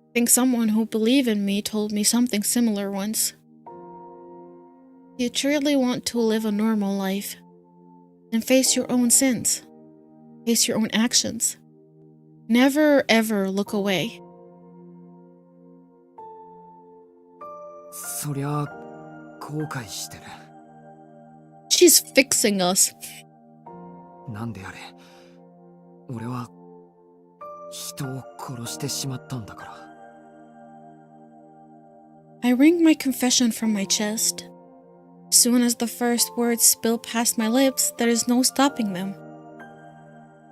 I think someone who believed in me told me something similar once. You truly want to live a normal life, then face your own sins. Face your own actions. Never ever look away. そりゃ後悔してる。 She's fixing us. なんであれ俺は人を殺してしまったんだから。 I wring my confession from my chest. As soon as the first words spill past my lips, there is no stopping them.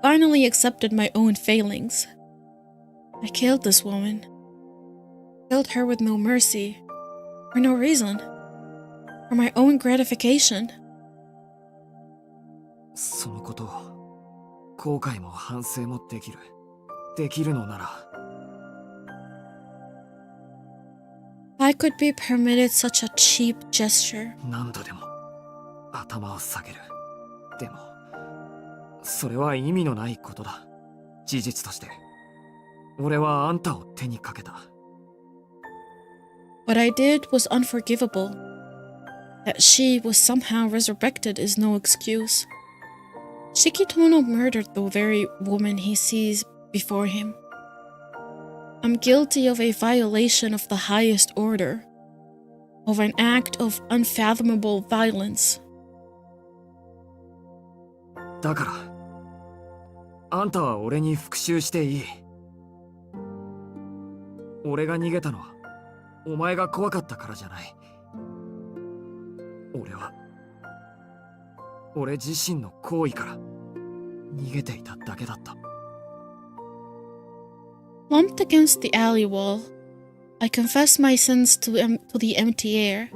Finally accepted my own failings. I killed this woman. Killed her with no mercy. For no reason. For my own gratification. そのことを後悔も反省もできる。できるのなら。 If I could be permitted such a cheap gesture. 何度でも頭を下げる。でもそれは意味のないことだ。事実として俺はあんたを手にかけた。 What I did was unforgivable. That she was somehow resurrected is no excuse. Shikitono murdered the very woman he sees before him. I'm guilty of a violation of the highest order, of an act of unfathomable violence. だからあんたは俺に復讐していい。俺が逃げたのはお前が怖かったからじゃない。俺自身の行為から逃げていただけだった。 Lumped against the alley wall, I confess my sins to the empty air.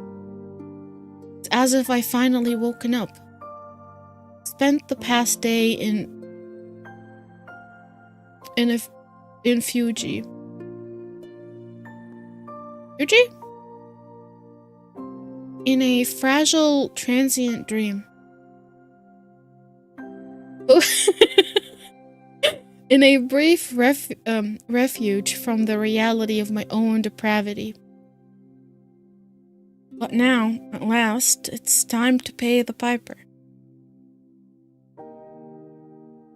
It's as if I finally woken up. Spent the past day in Fuji. Fuji? In a fragile, transient dream. In a brief refuge from the reality of my own depravity. But now, at last, it's time to pay the piper.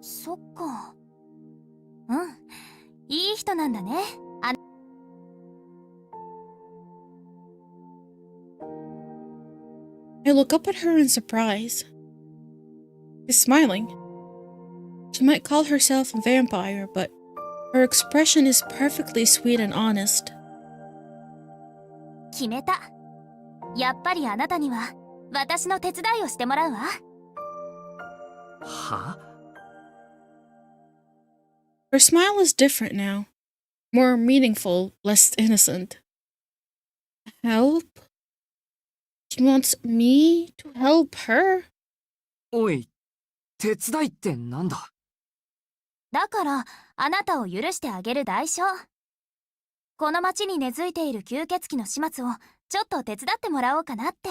そっか。うん。いい人なんだね。I look up at her in surprise. She's smiling. She might call herself a vampire, but her expression is perfectly sweet and honest. 決めた。やっぱりあなたには私の手伝いをしてもらうわ。は？ Her smile is different now. More meaningful, less innocent. Help? She wants me to help her? おい、手伝いってなんだ？だからあなたを許してあげる代償。この町に根付いている吸血鬼の始末をちょっと手伝ってもらおうかなって。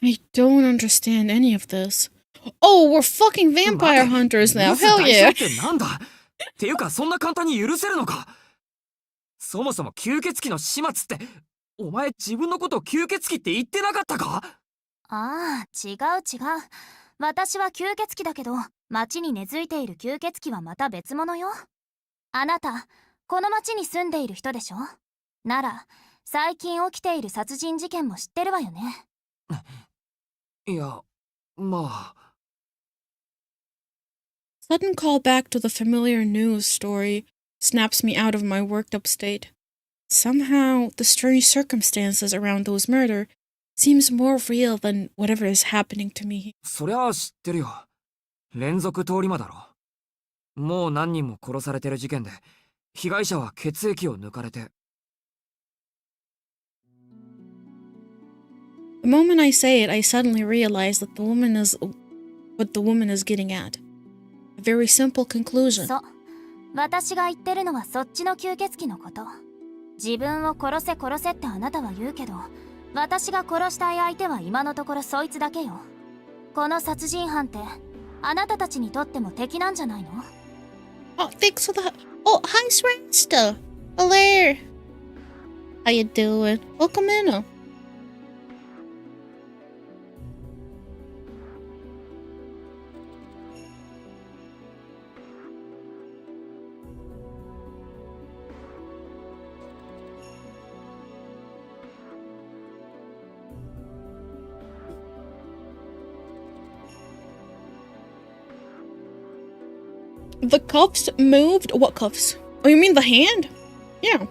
I don't understand any of this. Oh, we're fucking vampire hunters now. Hell yeah. ってなんだ？っていうかそんな簡単に許せるのか？そもそも吸血鬼の始末って、お前自分のことを吸血鬼って言ってなかったか？ああ、違う違う。私は吸血鬼だけど、町に根付いている吸血鬼はまた別物よ。あなた、この町に住んでいる人でしょ？なら、最近起きている殺人事件も知ってるわよね。いや、まあ。Sudden callback to the familiar news story snaps me out of my worked up state. Somehow, the strange circumstances around those murder seems more real than whatever is happening to me. そりゃあ知ってるよ。連続通り魔だろ。もう何人も殺されてる事件で、被害者は血液を抜かれて。The moment I say it, I suddenly realize that what the woman is getting at. A very simple conclusion. そう。私が言ってるのはそっちの吸血鬼のこと。自分を殺せ殺せってあなたは言うけど、私が殺したい相手は今のところそいつだけよ。この殺人犯ってあなたたちにとっても敵なんじゃないの？ Oh, thanks for the... Oh, hi, Srasta. Hello there. How you doing? Welcome in. The cuffs moved? What cuffs? Oh, you mean the hand? Yeah.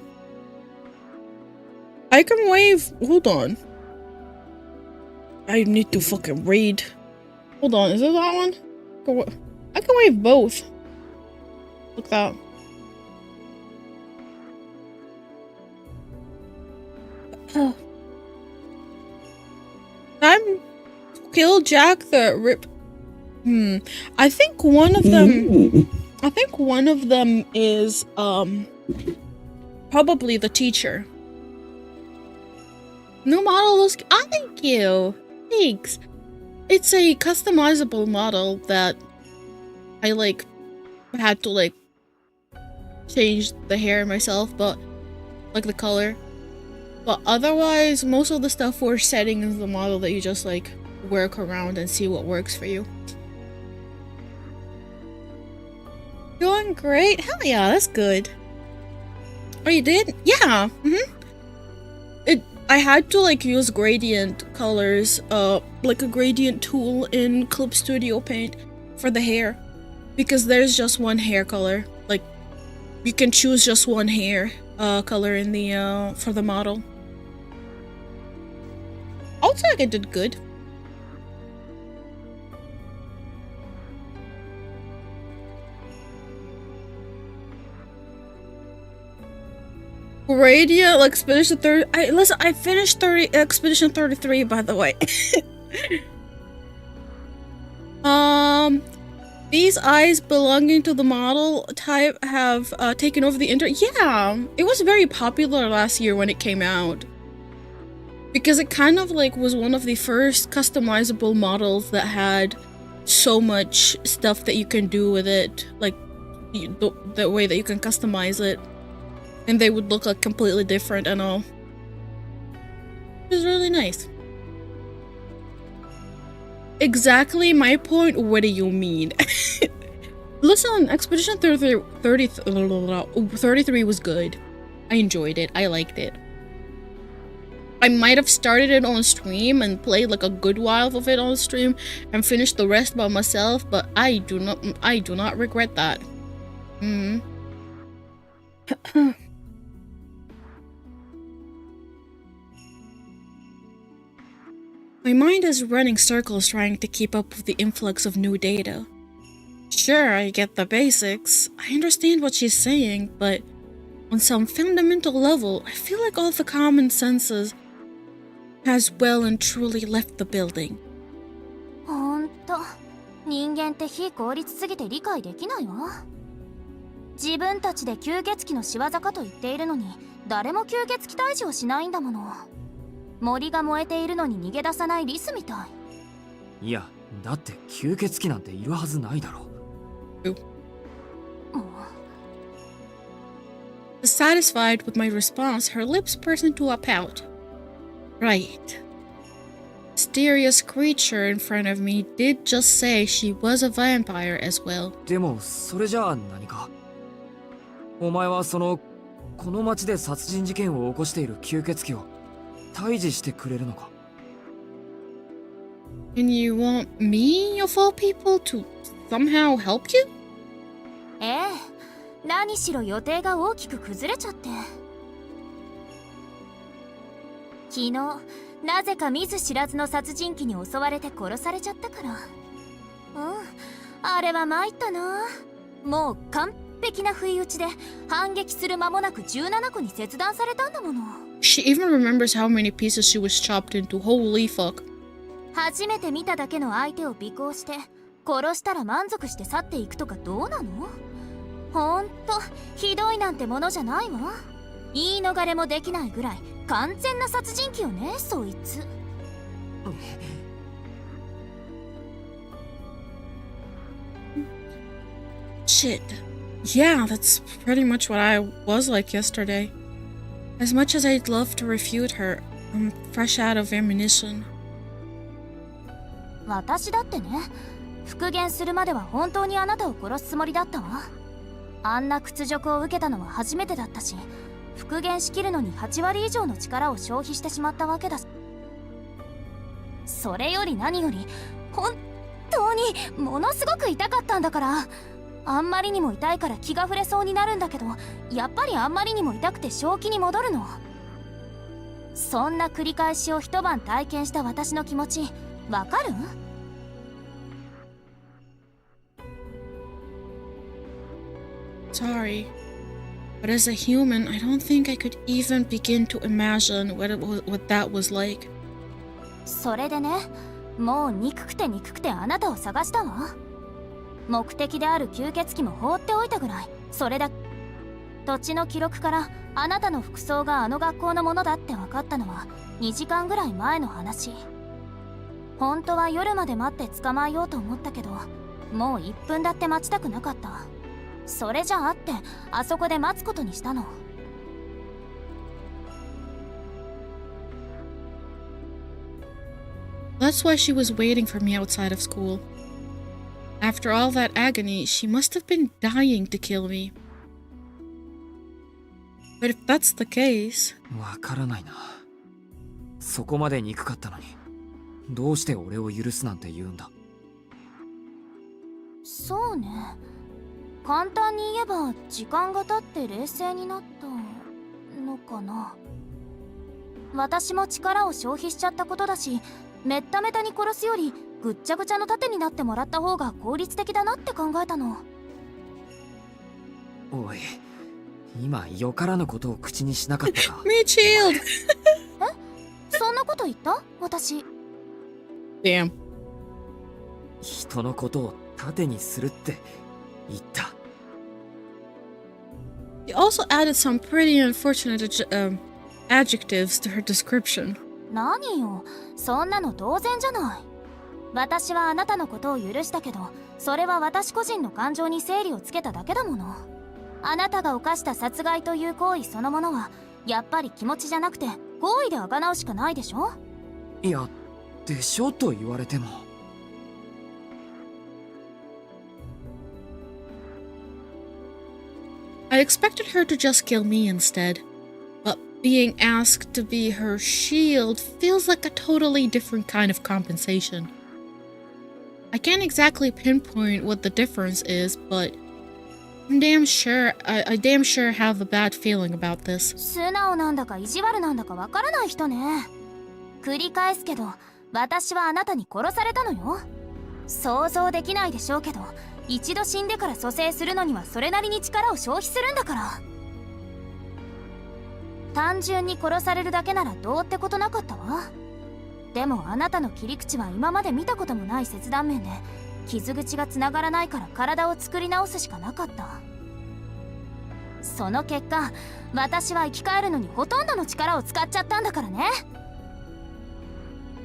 I can wave. Hold on. I need to fucking read. Hold on, is it that one? I can wave both. Look that. Time to kill Jack the Rip. I think one of them. I think one of them is probably the teacher. New model looks. Oh, thank you. Thanks. It's a customizable model that I had to change the hair myself, but the color. But otherwise, most of the stuff we're setting is the model that you just work around and see what works for you. Doing great? Hell yeah, that's good. Oh, you did? Yeah. I had to use gradient colors, a gradient tool in Clip Studio Paint for the hair, because there's just one hair color. You can choose just one hair color in the for the model. I'll say I did good. Radiant Expedition 30. I finished 30 Expedition 33, by the way. These eyes belonging to the model type have taken over the internet. Yeah, it was very popular last year when it came out. Because it kind of like was one of the first customizable models that had so much stuff that you can do with it. Like the way that you can customize it. And they would look like completely different and all. It was really nice. Exactly my point. What do you mean? Listen, Expedition 33 was good. I enjoyed it. I liked it. I might have started it on stream and played like a good while of it on stream and finished the rest by myself, but I do not regret that. My mind is running circles trying to keep up with the influx of new data. Sure, I get the basics. I understand what she's saying, but on some fundamental level, I feel like all the common senses has well and truly left the building. ほんと、人間って非効率すぎて理解できないわ。自分たちで吸血鬼の仕業かと言っているのに、誰も吸血鬼退治をしないんだもの。森が燃えているのに逃げ出さないリスみたい。いや、だって吸血鬼なんているはずないだろ。Satisfied with my response, her lips burst into a pout. Right. Mysterious creature in front of me did just say she was a vampire as well. でもそれじゃあ何か。お前はこの町で殺人事件を起こしている吸血鬼を退治してくれるのか。And you want me, of all people, to somehow help you? ええ、何しろ予定が大きく崩れちゃって。昨日、なぜか見ず知らずの殺人鬼に襲われて殺されちゃったから。あれは参ったな。もう完璧な不意打ちで反撃する間もなく17個に切断されたんだもの。She even remembers how many pieces she was chopped into. Holy fuck. 初めて見ただけの相手を尾行して殺したら満足して去っていくとかどうなの？ほんとひどいなんてものじゃないわ。言い逃れもできないぐらい完全な殺人鬼よね、そいつ。Shit. Yeah, that's pretty much what I was like yesterday. As much as I'd love to refute her, I'm fresh out of ammunition. 私だってね、復元するまでは本当にあなたを殺すつもりだったわ。あんな屈辱を受けたのは初めてだったし、復元しきるのに8割以上の力を消費してしまったわけだ。それより何より本当にものすごく痛かったんだから。あんまりにも痛いから気が触れそうになるんだけど、やっぱりあんまりにも痛くて正気に戻るの。そんな繰り返しを一晩体験した私の気持ちわかる？Sorry, but as a human, I don't think I could even begin to imagine what that was like. それでね、もう憎くて憎くてあなたを探したわ。目的である吸血鬼も放っておいたぐらい。それだ。土地の記録からあなたの服装があの学校のものだって分かったのは2時間ぐらい前の話。本当は夜まで待って捕まえようと思ったけど、もう1分だって待ちたくなかった。それじゃあってあそこで待つことにしたの。That's why she was waiting for me outside of school. After all that agony, she must have been dying to kill me. But if that's the case... わからないな。そこまで憎かったのに、どうして俺を許すなんて言うんだ。そうね。簡単に言えば時間が経って冷静になったのかな。私も力を消費しちゃったことだし、めっためたに殺すよりぐっちゃぐちゃの盾になってもらった方が効率的だなって考えたの。おい、今よからぬことを口にしなかったか。 Me shield! そんなこと言った私。 Damn. 人のことを盾にするって言った。 She also added some pretty unfortunate adjectives to her description. 何よ、そんなの当然じゃない。私はあなたのことを許したけど、それは私個人の感情に整理をつけただけだもの。あなたが犯した殺害という行為そのものはやっぱり気持ちじゃなくて行為で贖うしかないでしょ。いや、でしょと言われても。I expected her to just kill me instead, but being asked to be her shield feels like a totally different kind of compensation. I can't exactly pinpoint what the difference is, but I damn sure have a bad feeling about this. 素直なんだか意地悪なんだかわからない人ね。繰り返すけど、私はあなたに殺されたのよ。想像できないでしょうけど、一度死んでから蘇生するのにはそれなりに力を消費するんだから。単純に殺されるだけならどうってことなかったわ。でもあなたの切り口は今まで見たこともない切断面で、傷口がつながらないから体を作り直すしかなかった。その結果、私は生き返るのにほとんどの力を使っちゃったんだからね。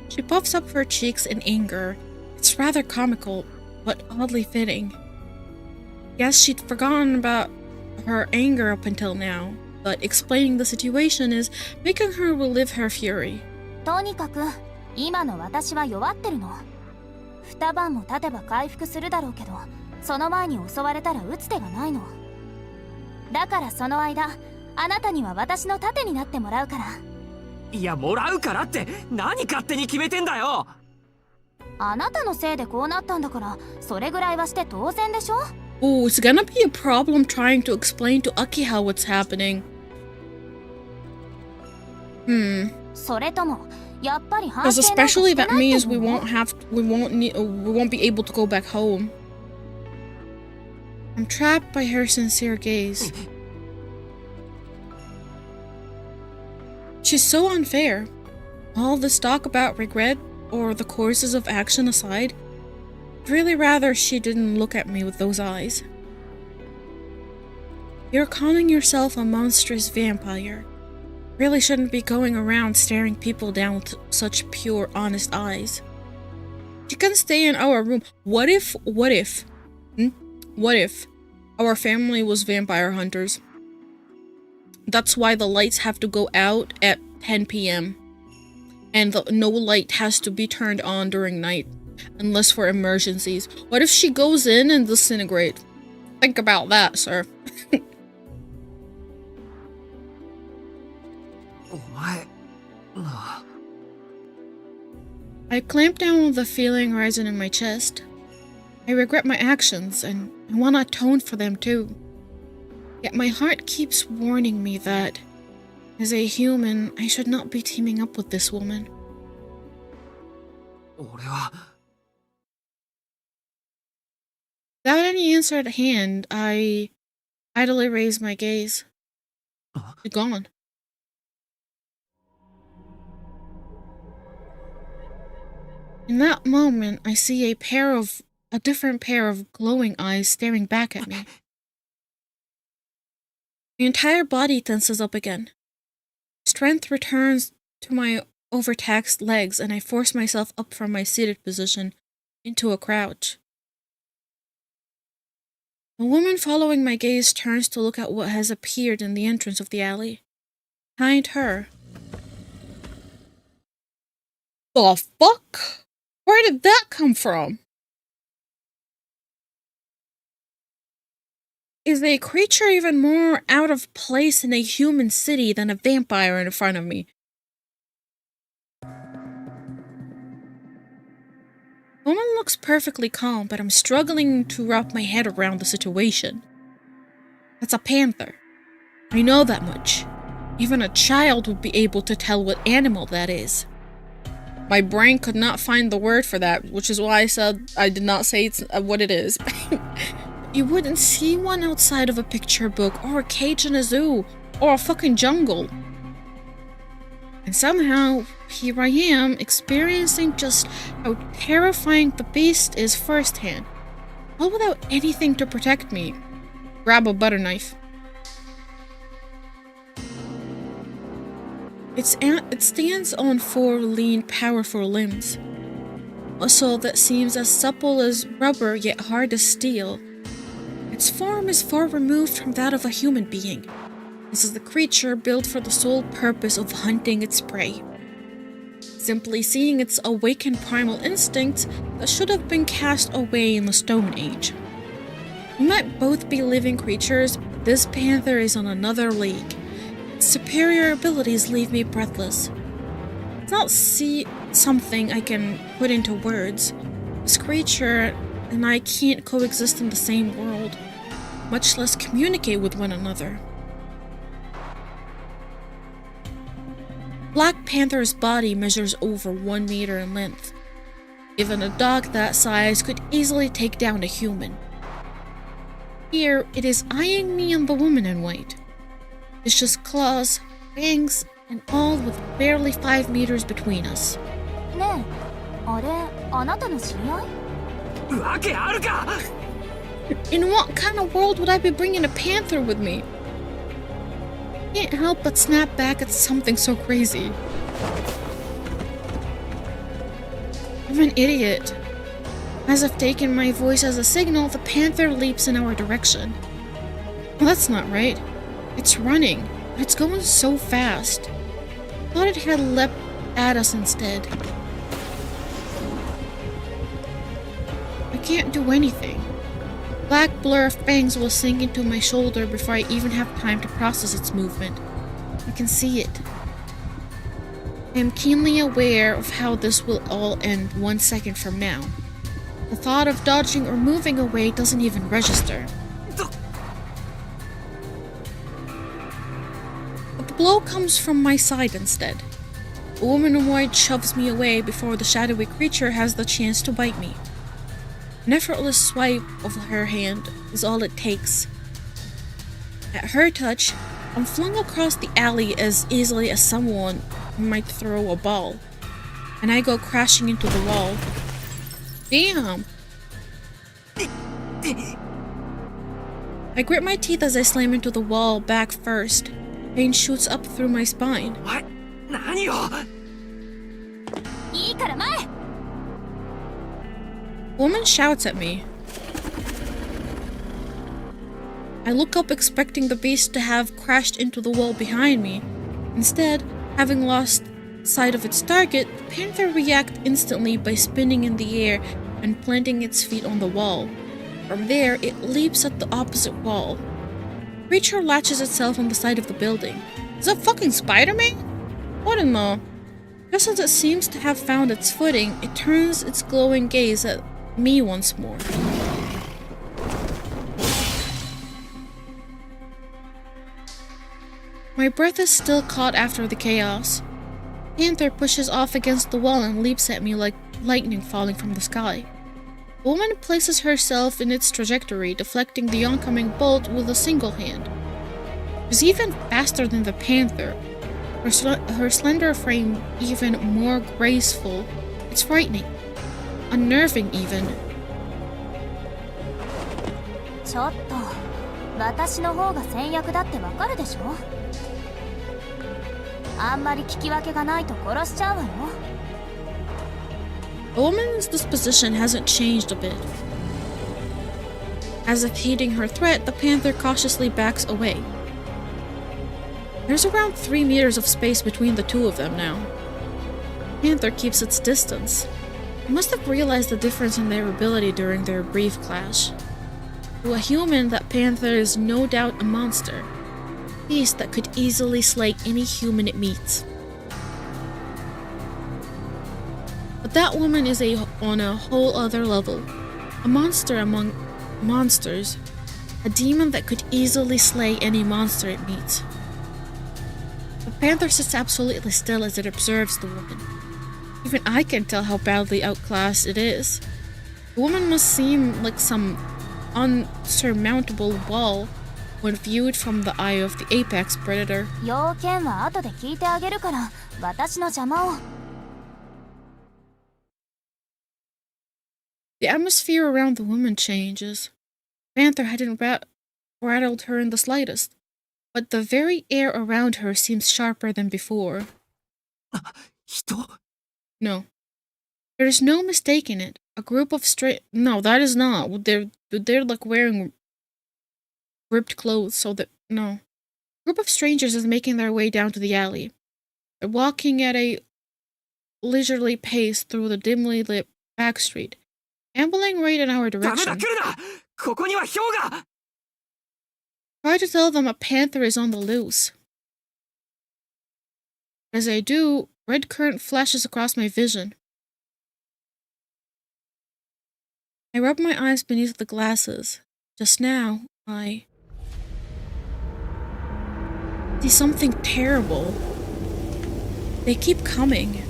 She puffs up her cheeks in anger. It's rather comical, but oddly fitting. Guess she'd forgotten about her anger up until now, but explaining the situation is making her relive her fury. とにかく今の私は弱ってるの。二晩も経てば回復するだろうけど、その前に襲われたら打つ手がないの。だからその間、あなたには私の盾になってもらうから。いや、もらうからって何勝手に決めてんだよ。あなたのせいでこうなったんだから、それぐらいはして当然でしょ。 Oh, it's gonna be a problem trying to explain to Akiha what's happening. それともやっぱり反 Because 省なんか especially して that ないって means we の？ won't be able to go back home. I'm trapped by her sincere gaze. She's so unfair. All this talk about regret or the courses of action aside, I'd really rather she didn't look at me with those eyes. You're calling yourself a monstrous vampire. Really shouldn't be going around staring people down with such pure, honest eyes. She can stay in our room. What if our family was vampire hunters? That's why the lights have to go out at 10 p.m. And no light has to be turned on during night, unless for emergencies. What if she goes in and disintegrates? Think about that, sir. お前なあ。 I clamp down on the feeling rising in my chest. I regret my actions, and I want to atone for them too. Yet my heart keeps warning me that, as a human, I should not be teaming up with this woman. 俺は Without any answer at hand, I idly raise my gaze. She's gone. In that moment, I see a different pair of glowing eyes staring back at me. My entire body tenses up again. Strength returns to my overtaxed legs, and I force myself up from my seated position into a crouch. The woman following my gaze turns to look at what has appeared in the entrance of the alley. Behind her. The fuck? Where did that come from? Is a creature even more out of place in a human city than a vampire in front of me? The woman looks perfectly calm, but I'm struggling to wrap my head around the situation. That's a panther. I know that much. Even a child would be able to tell what animal that is. My brain could not find the word for that, which is why I said I did not say it's what it is. You wouldn't see one outside of a picture book or a cage in a zoo or a fucking jungle. And somehow, here I am, experiencing just how terrifying the beast is firsthand, all without anything to protect me. Grab a butter knife. It stands on 4 lean, powerful limbs. A soul that seems as supple as rubber yet hard as steel. Its form is far removed from that of a human being. This is the creature built for the sole purpose of hunting its prey. Simply seeing its awakened primal instincts that should have been cast away in the Stone Age. We might both be living creatures, but this panther is on another league. Its superior abilities leave me breathless. It's not something I can put into words. This creature and I can't coexist in the same world, much less communicate with one another. Black Panther's body measures over 1 meter in length. Even a dog that size could easily take down a human. Here, it is eyeing me and the woman in white. Vicious claws, fangs, and all with barely 5 meters between us. ねえ、あれ、あなたの知り合い？わけあるか! In what kind of world would I be bringing a panther with me? Can't help but snap back at something so crazy. I'm an idiot. As if taking my voice as a signal, the panther leaps in our direction. Well, that's not right. It's running, but it's going so fast. Thought it had leapt at us instead. I can't do anything. Black blur of fangs will sink into my shoulder before I even have time to process its movement. I can see it. I am keenly aware of how this will all end 1 second from now. The thought of dodging or moving away doesn't even register. But the blow comes from my side instead. The woman in white shoves me away before the shadowy creature has the chance to bite me. An effortless swipe of her hand is all it takes. At her touch, I'm flung across the alley as easily as someone might throw a ball, and I go crashing into the wall. Damn! I grit my teeth as I slam into the wall back first. Pain shoots up through my spine. What? 何よ! いいから前! Woman shouts at me. I look up expecting the beast to have crashed into the wall behind me. Instead, having lost sight of its target, the panther reacts instantly by spinning in the air and planting its feet on the wall. From there, it leaps at the opposite wall. The creature latches itself on the side of the building. Is that fucking Spider-Man? What in the... Just as it seems to have found its footing, it turns its glowing gaze at me once more. My breath is still caught after the chaos. Panther pushes off against the wall and leaps at me like lightning falling from the sky. The woman places herself in its trajectory, deflecting the oncoming bolt with a single hand. She's even faster than the panther, her slender frame even more graceful. It's frightening. Unnerving even. ちょっと、私の方が先約だってわかるでしょ？あんまり聞き分けがないと殺しちゃうわよ。The woman's disposition hasn't changed a bit. As if heeding her threat, the panther cautiously backs away. There's around 3 meters of space between the two of them now. The panther keeps its distance. They must have realized the difference in their ability during their brief clash. To a human, that panther is no doubt a monster. A beast that could easily slay any human it meets. But that woman is on a whole other level. A monster among monsters. A demon that could easily slay any monster it meets. The panther sits absolutely still as it observes the woman. Even I can tell how badly outclassed it is. The woman must seem like some unsurmountable wall when viewed from the eye of the apex predator. 要件は後で聞いてあげるから、私の邪魔を。The atmosphere around the woman changes. Panther hadn't rattled her in the slightest, but the very air around her seems sharper than before. 人 No. There is no mistaking it. A group of No, that is not. They're like wearing ripped clothes, so that... No. A group of strangers is making their way down to the alley. They're walking at a leisurely pace through the dimly lit back street, ambling right in our ダメだ direction. 来るなここには氷が Try to tell them a panther is on the loose. As I do, red current flashes across my vision. I rub my eyes beneath the glasses. Just now, I see something terrible. They keep coming.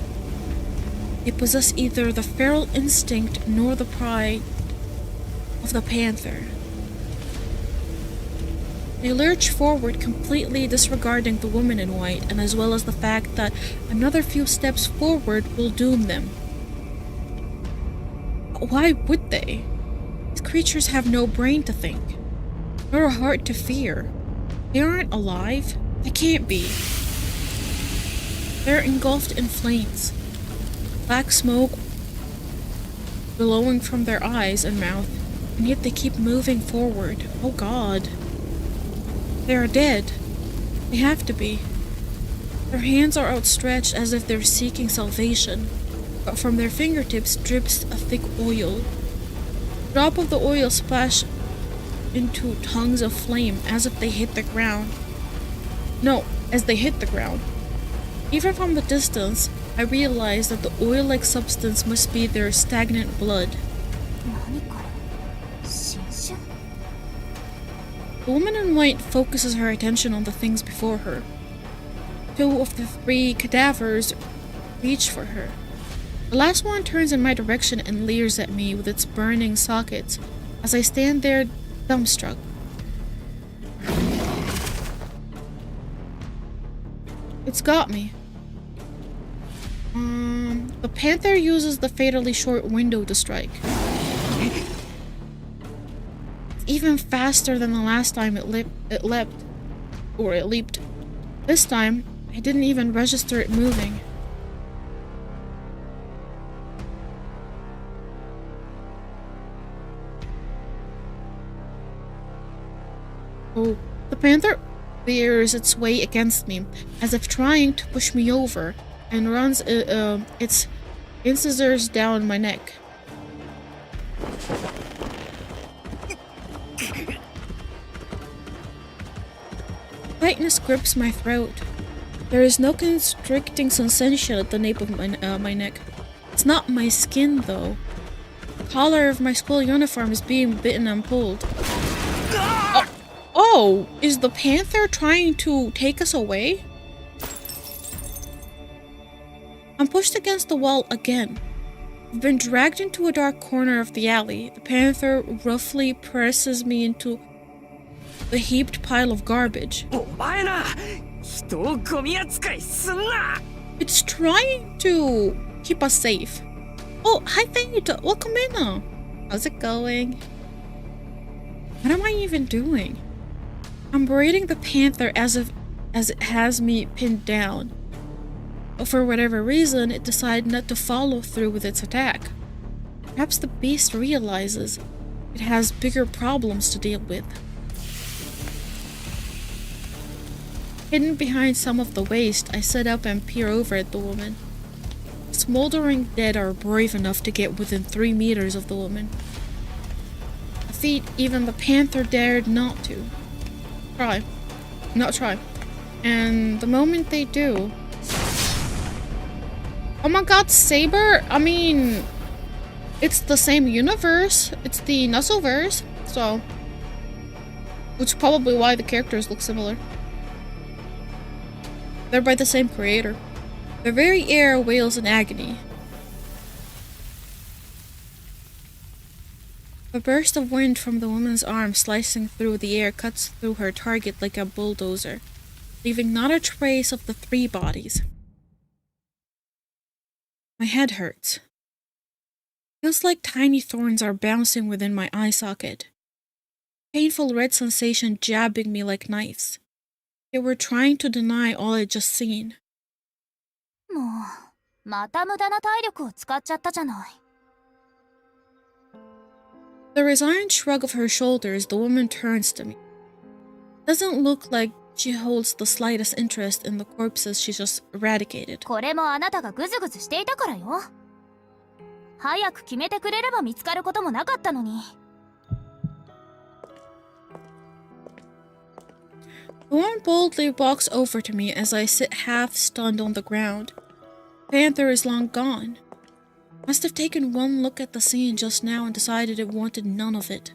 They possess either the feral instinct nor the pride of the panther. They lurch forward, completely disregarding the woman in white, and as well as the fact that another few steps forward will doom them. Why would they? These creatures have no brain to think, nor a heart to fear. They aren't alive. They can't be. They're engulfed in flames. Black smoke billowing from their eyes and mouth, and yet they keep moving forward. Oh God. They are dead. They have to be. Their hands are outstretched as if they're seeking salvation, but from their fingertips drips a thick oil. A drop of the oil splashes into tongues of flame as if they hit the ground. No, as they hit the ground. Even from the distance, I realize that the oil-like substance must be their stagnant blood. 何これ新種 The woman in white focuses her attention on the things before her. 2 of the 3 cadavers reach for her. The last one turns in my direction and leers at me with its burning sockets as I stand there dumbstruck. It's got me. The panther uses the fatally short window to strike. It's even faster than the last time it leapt. This time, I didn't even register it moving. Oh, the panther veers its way against me, as if trying to push me over, and runs its incisors down my neck. Tightness grips my throat. There is no constricting sensation at the nape of my neck. It's not my skin, though. The collar of my school uniform is being bitten and pulled. Oh, is the panther trying to take us away? I'm pushed against the wall again. I've been dragged into a dark corner of the alley. The panther roughly presses me into the heaped pile of garbage. お前な人をゴミ扱いすんな It's trying to keep us safe. Oh, hi Fate! Welcome in! How's it going? What am I even doing? I'm berating the panther as it has me pinned down. But for whatever reason, it decided not to follow through with its attack. Perhaps the beast realizes it has bigger problems to deal with. Hidden behind some of the waste, I sit up and peer over at the woman. The smoldering dead are brave enough to get within 3 meters of the woman. A feat even the panther dared not to. Try. And the moment they do... Oh my god, Saber? I mean... It's the same universe. It's the Nuzzleverse, so... Which is probably why the characters look similar. They're by the same creator. Their very air wails in agony. A burst of wind from the woman's arm slicing through the air cuts through her target like a bulldozer, leaving not a trace of the 3 bodies. My head hurts. Feels like tiny thorns are bouncing within my eye socket. Painful red sensation jabbing me like knives. They were trying to deny all I'd just seen. もうまた無駄な体力を使っちゃったじゃない。 The resigned shrug of her shoulders, the woman turns to me. Doesn't look like she holds the slightest interest in the corpses she just eradicated. これもあなたがグズグズしていたからよ。早く決めてくれれば見つかることもなかったのに。 The woman boldly walks over to me as I sit half stunned on the ground. Panther is long gone. Must have taken one look at the scene just now and decided it wanted none of it.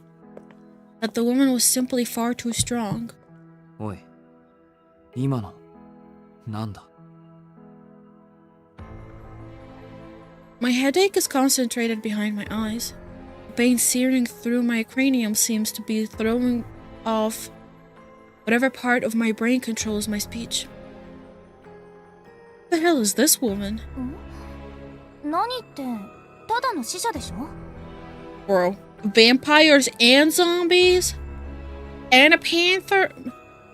That the woman was simply far too strong. おい、今のなんだ？ My headache is concentrated behind my eyes. The pain searing through my cranium seems to be throwing off whatever part of my brain controls my speech. What the hell is this woman? 何ってただの死者でしょ？ Bro, vampires and zombies? And a panther?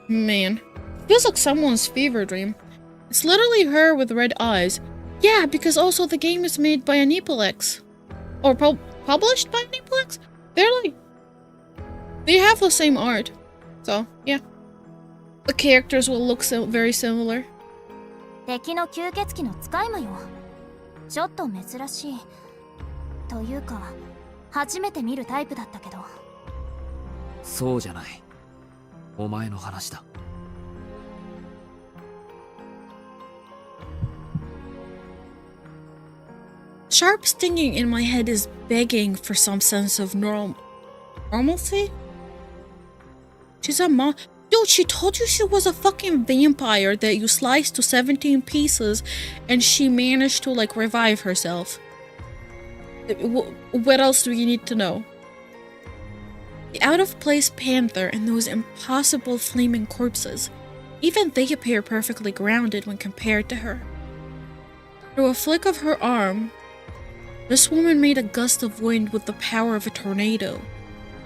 Man, feels like someone's fever dream. It's literally her with red eyes. Yeah, because also the game is made by Aniplex. Or published by Aniplex? They have the same art. So, yeah. The characters will look very similar. 敵の吸血鬼の使い魔よ。ちょっと珍しい。というか、初めて見るタイプだったけど。そうじゃない。お前の話だ。Sharp stinging in my head is begging for some sense of normalcy? She's a Dude, she told you she was a fucking vampire that you sliced to 17 pieces and she managed to, like, revive herself. What else do you need to know? The out-of-place panther and those impossible flaming corpses. Even they appear perfectly grounded when compared to her. Through a flick of her arm, this woman made a gust of wind with the power of a tornado.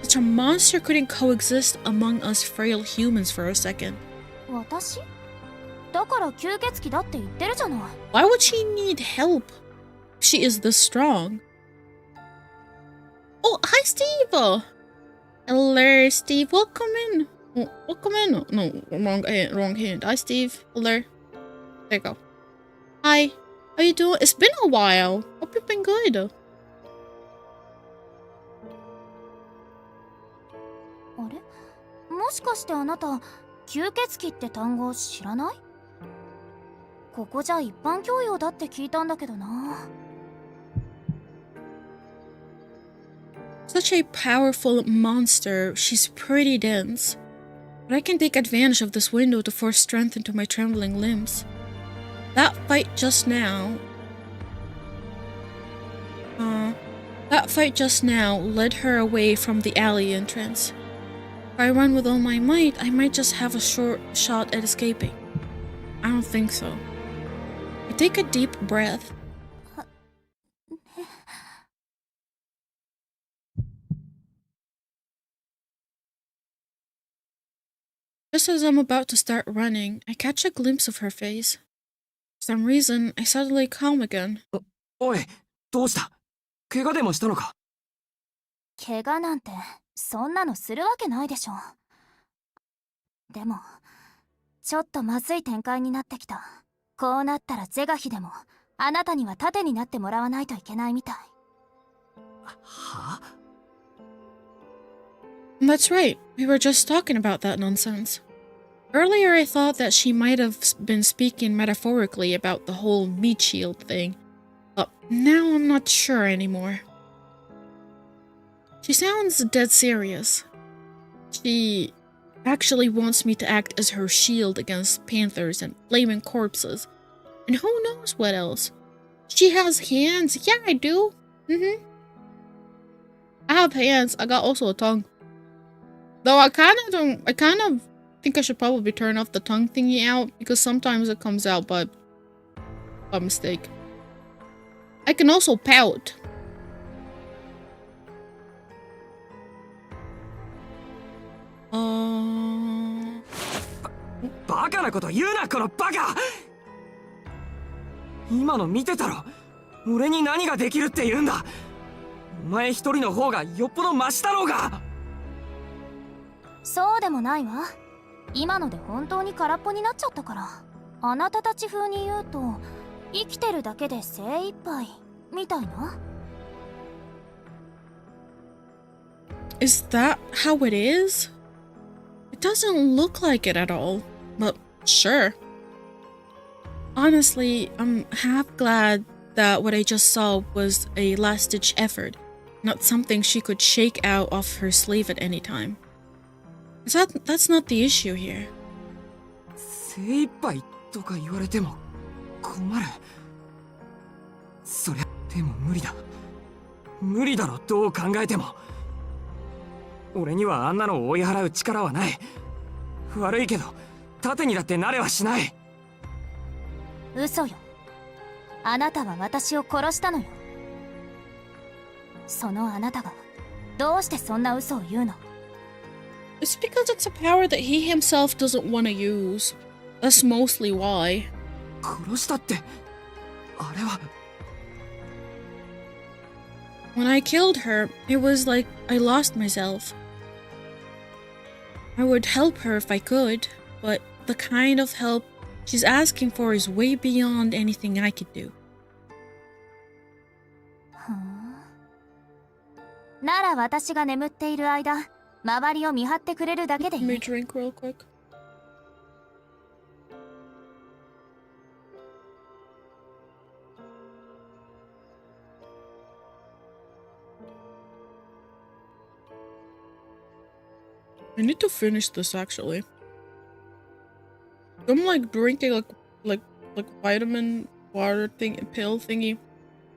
Such a monster couldn't coexist among us frail humans for a second. 私？だから吸血鬼だって言ってるじゃない。 Why would she need help? She is this strong. Oh, hi, Steve! Hello, Steve. Welcome in. Oh, welcome in. No, wrong hand. Hi, Steve. Hello. There you go. Hi. How you doing? It's been a while. Hope you've been good. あれ？もしかしてあなた、吸血鬼って単語知らない？ここじゃ一般教養だって聞いたんだけどな。Such a powerful monster, she's pretty dense. But I can take advantage of this window to force strength into my trembling limbs. That fight just now led her away from the alley entrance. If I run with all my might, I might just have a short shot at escaping. I don't think so. I take a deep breath. Just as I'm about to start running, I catch a glimpse of her face. For some reason, I suddenly calm again. おい、どうした？怪我でもしたのか？怪我なんてそんなのするわけないでしょ。でもちょっとまずい展開になってきた。こうなったら是が非でもあなたには盾になってもらわないといけないみたい。は？ That's right. We were just talking about that nonsense. Earlier I thought that she might have been speaking metaphorically about the whole meat shield thing, but now I'm not sure anymore. She sounds dead serious. She actually wants me to act as her shield against panthers and flaming corpses, and who knows what else. She has hands. Yeah, I do. I have hands. I got also a tongue. Though I kind of think I should probably turn off the tongue thingy out because sometimes it comes out by mistake. I can also pout. Uh... バカなこと言うな、このバカ。今の見てたろ。俺に何ができるって言うんだ。お前一人の方がよっぽどマシだろうが。そうでもないわ。今ので本当に空っぽになっちゃったから。あなたたち風に言うと生きてるだけで精一杯みたいな。 Is that how it is? It doesn't look like it at all, but sure. Honestly, I'm half glad that what I just saw was a last-ditch effort, not something she could shake out off her sleeve at any time. That's not the issue here. 精一杯とか言われても困る。そりゃでも無理だ。無理だろ、どう考えても。俺にはあんなのを追い払う力はない。悪いけど盾にだってなれはしない。嘘よ。あなたは私を殺したのよ。そのあなたがどうしてそんな嘘を言うの？ It's because it's a power that he himself doesn't want to use. That's mostly why. 殺したってあれは。When I killed her, it was like I lost myself. I would help her if I could, but the kind of help she's asking for is way beyond anything I could do. なら私が眠っている間、周りを見張ってくれるだけでいい。 Let me drink real quick. I need to finish this actually. I'm like drinking like vitamin water thing pill thingy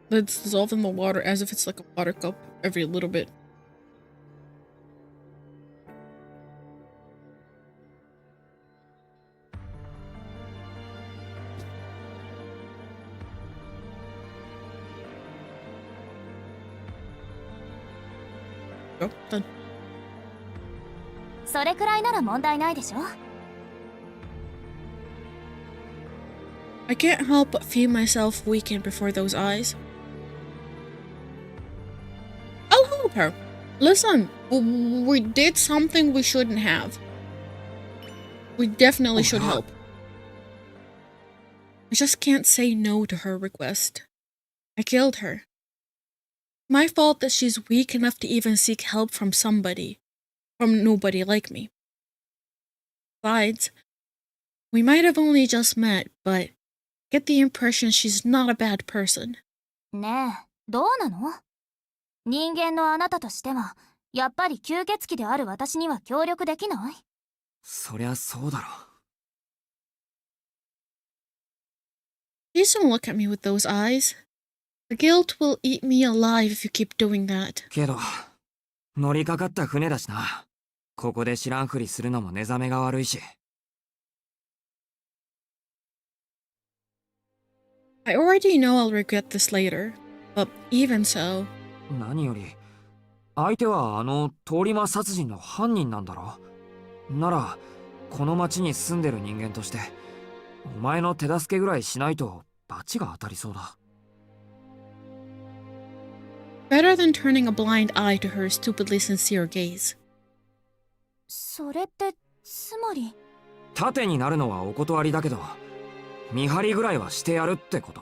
that's dissolved in the water as if it's like a water cup every little bit. Oh, done. それくらいなら問題ないでしょ。 I can't help but feel myself weaken before those eyes. I'll help her. Listen, we did something we shouldn't have. We definitely should help. I just can't say no to her request. I killed her. My fault that she's weak enough to even seek help from somebody. From nobody like me. Besides, we might have only just met, but get the impression she's not a bad person. ねえ、どうなの？人間のあなたとしては、やっぱり吸血鬼である私には協力できない？そりゃそうだろ。 Please don't look at me with those eyes. The guilt will eat me alive if you keep doing that. けど乗りかかった船だしな。ここで知らんふりするのも寝覚めが悪いし。I already know I'll regret this later, but even so. 何より相手はあの通り魔殺人の犯人なんだろ。ならこの町に住んでる人間としてお前の手助けぐらいしないと罰が当たりそうだ。 Better than turning a blind eye to her stupidly sincere gaze. それってつまり。盾になるのはお断りだけど見張りぐらいはしてやるってこと。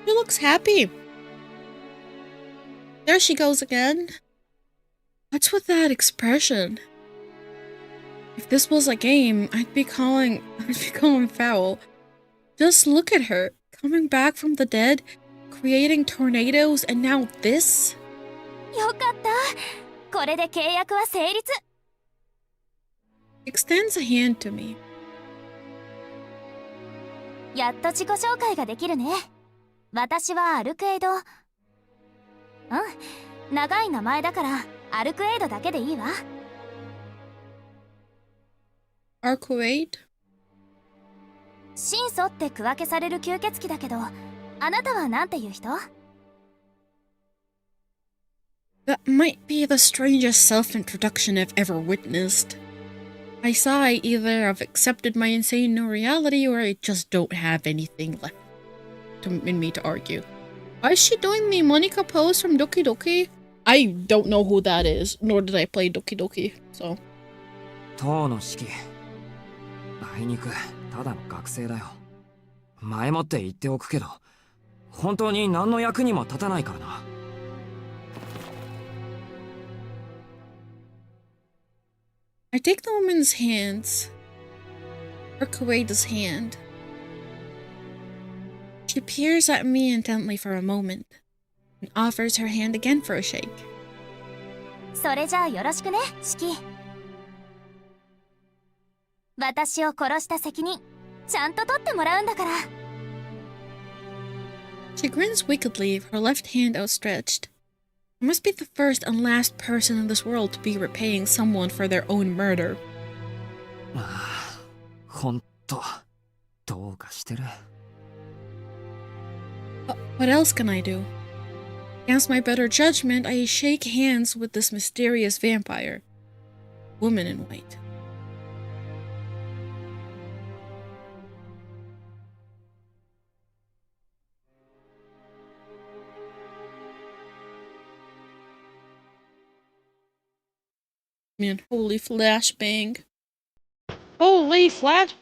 She looks happy. There she goes again. What's with that expression? If this was a game, I'd be calling foul. Just look at her, coming back from the dead, creating tornadoes, and now this? よかった。これで契約は成立。 Extends a hand to me. やっと自己紹介ができるね。私はアルクエイド。うん、長い名前だからアルクエイドだけでいいわ。Arcuade? 神祖って区分けされる吸血鬼だけど、あなたはなんていう人？ That might be the strangest self-introduction I've ever witnessed. I sigh, either I've accepted my insane new reality or I just don't have anything left in me to argue. Why is she doing the Monica pose from Doki Doki? I don't know who that is, nor did I play Doki Doki, so. 当の式あいにくただの学生だよ。前もって言っておくけど本当に何の役にも立たないからな。I take the woman's hands, Arcuade's hand. She peers at me intently for a moment, and offers her hand again for a shake. それじゃあよろしくね、シキ。私を殺した責任、ちゃんと取ってもらうんだから。She grins wickedly, her left hand outstretched. I must be the first and last person in this world to be repaying someone for their own murder. ああ、ほんとどうかしてる。What else can I do? Against my better judgment, I shake hands with this mysterious vampire. Woman in white. Man, holy flashbang. Holy flash.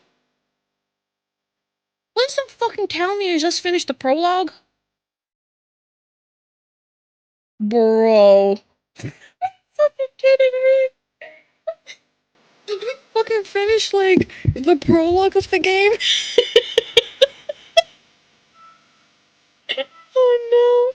Please don't fucking tell me I just finished the prologue. Bro. Fucking kidding me? Did we fucking finish, like, the prologue of the game? Oh no.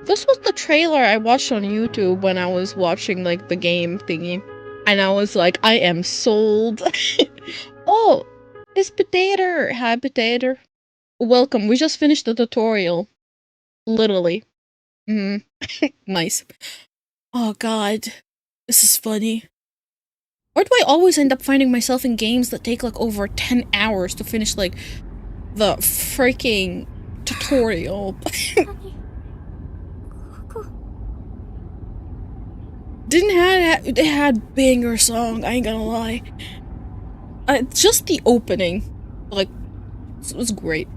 This was the trailer I watched on YouTube when I was watching, like, the game thingy. And I was like, I am sold. Oh, it's Potato. Hi, Potato. Welcome. We just finished the tutorial. Literally. Nice. Oh, God. This is funny. Why do I always end up finding myself in games that take, like, over 10 hours to finish, like, the freaking tutorial? It had banger song, I ain't gonna lie. Just the opening, like, it was great.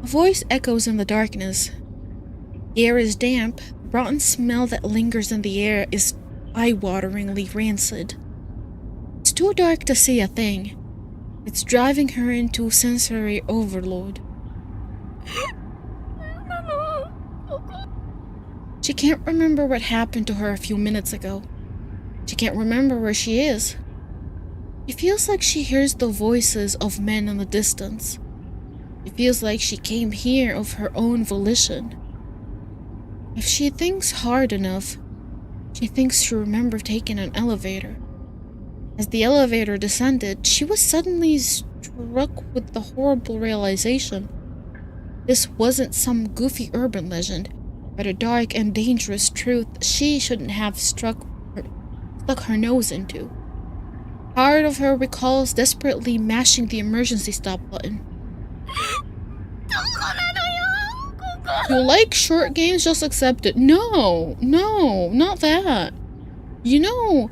A voice echoes in the darkness. The air is damp. The rotten smell that lingers in the air is eye-wateringly rancid. It's too dark to see a thing. It's driving her into sensory overload. She can't remember what happened to her a few minutes ago. She can't remember where she is. It feels like she hears the voices of men in the distance. It feels like she came here of her own volition. If she thinks hard enough, she thinks she remembered taking an elevator. As the elevator descended, she was suddenly struck with the horrible realization. This wasn't some goofy urban legend, but a dark and dangerous truth she shouldn't have stuck her nose into. Part of her recalls desperately mashing the emergency stop button. You like short games? Just accept it. No, not that. You know,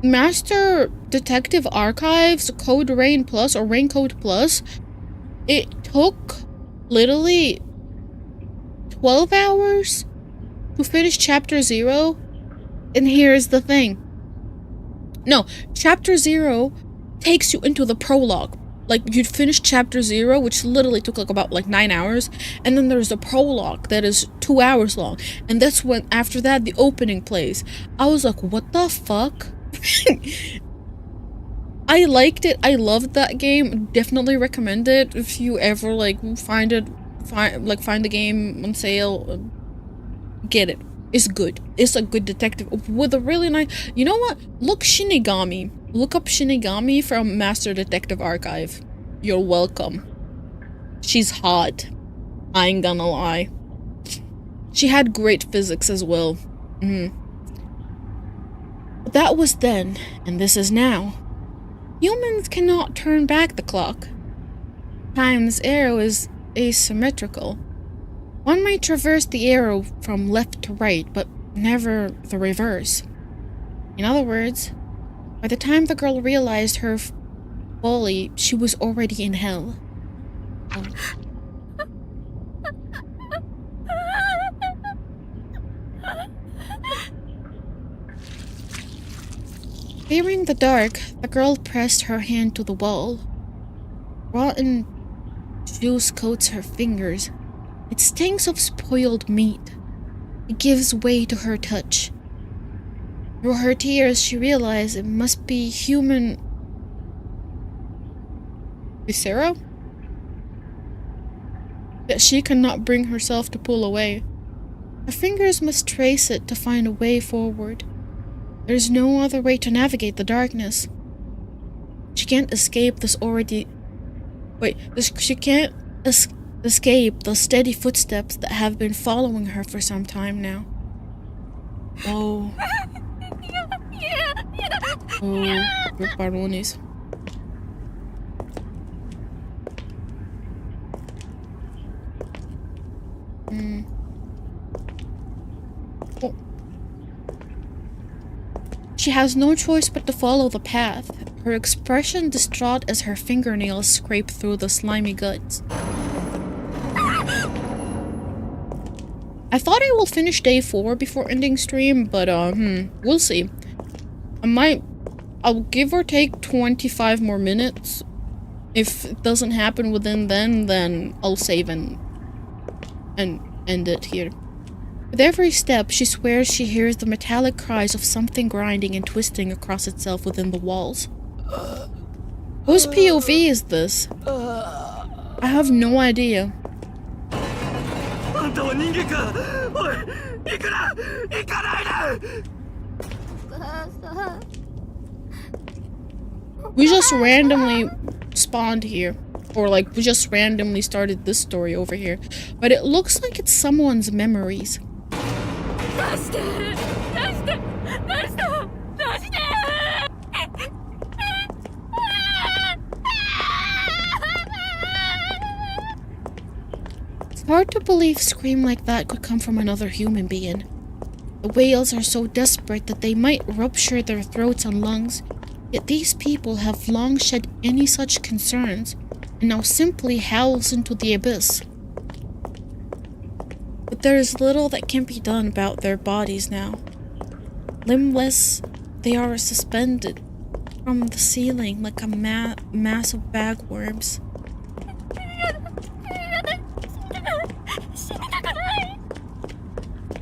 Master Detective Archives Code Rain Plus or Rain Code Plus, it took literally 12 hours to finish chapter 0. And here's the thing. No, chapter 0 takes you into the prologue. Like, you'd finish chapter 0, which literally took like about 9 hours, and then there's a prologue that is 2 hours long, and that's when, after that, the opening plays. I was like, what the fuck? I liked it. I loved that game. Definitely recommend it if you ever find the game on sale. Get it. It's good. It's a good detective with a really nice. You know what? Look Shinigami. Look up Shinigami from Master Detective Archive. You're welcome. She's hot. I ain't gonna lie. She had great physics as well. But that was then, and this is now. Humans cannot turn back the clock. Time's arrow is asymmetrical. One might traverse the arrow from left to right, but never the reverse. In other words, by the time the girl realized her folly, she was already in hell. Fearing the dark, the girl pressed her hand to the wall. Rotten juice coats her fingers. It stinks of spoiled meat. It gives way to her touch. Through her tears, she realized it must be human viscera that she cannot bring herself to pull away. Her fingers must trace it to find a way forward. There's no other way to navigate the darkness. She can't escape she can't escape the steady footsteps that have been following her for some time now. Oh, pardonies. Oh. She has no choice but to follow the path, her expression distraught as her fingernails scrape through the slimy guts. I thought I will finish day 4 before ending stream, but we'll see. I'll give or take 25 more minutes. If it doesn't happen within then I'll save and end it here. With every step, she swears she hears the metallic cries of something grinding and twisting across itself within the walls. Whose POV is this? I have no idea. We just randomly spawned here. Or we just randomly started this story over here. But it looks like it's someone's memories. It's hard to believe a scream like that could come from another human being. The wails are so desperate that they might rupture their throats and lungs, yet these people have long shed any such concerns, and now simply howls into the abyss. But there is little that can be done about their bodies now. Limbless, they are suspended from the ceiling like a mass of bagworms.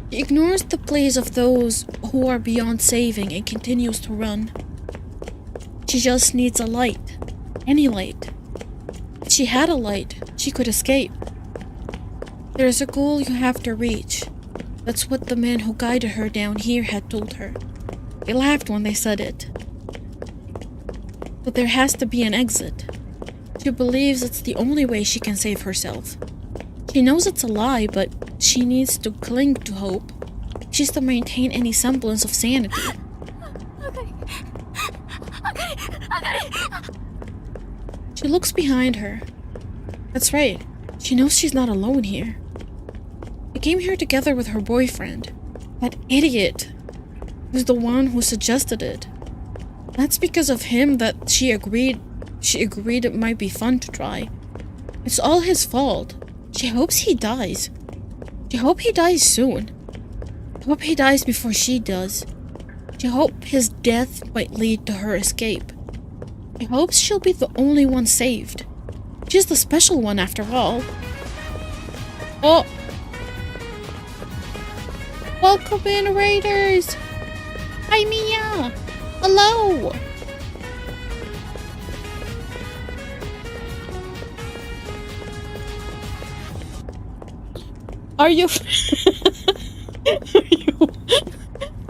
He ignores the pleas of those who are beyond saving and continues to run. She just needs a light. Any light. If she had a light, she could escape. There's a goal you have to reach. That's what the men who guided her down here had told her. They laughed when they said it. But there has to be an exit. She believes it's the only way she can save herself. She knows it's a lie, but she needs to cling to hope. She's to maintain any semblance of sanity. She looks behind her. That's right. She knows she's not alone here. She came here together with her boyfriend. That idiot was the one who suggested it. That's because of him that she agreed it might be fun to try. It's all his fault. She hopes he dies. She hopes he dies soon. I hope he dies before she does. She hopes his death might lead to her escape. She hopes she'll be the only one saved. She's the special one after all. Oh! Welcome in, Raiders! Hi, Mia! Hello! Are you...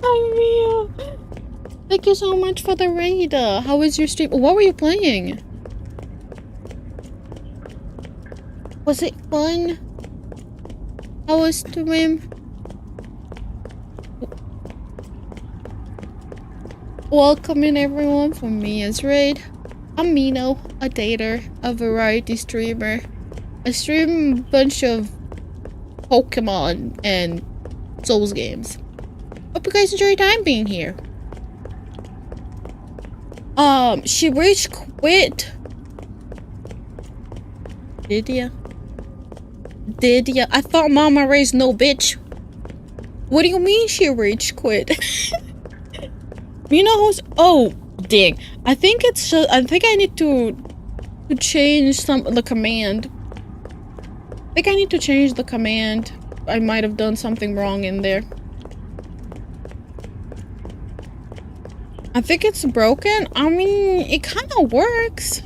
Hi, Mia! Thank you so much for the raid. How was your stream? What were you playing? Was it fun? How was stream? Welcome in everyone from Mia's raid. I'm Mino, a dater, a variety streamer. I stream a bunch of Pokemon and Souls games. Hope you guys enjoy your time being here. She rage quit. Did ya? I thought Mama raised no bitch. What do you mean she rage quit? You know who's... Oh, dang. I think I need to change the command. I think I need to change the command. I might have done something wrong in there. I think it's broken. I mean, it kind of works.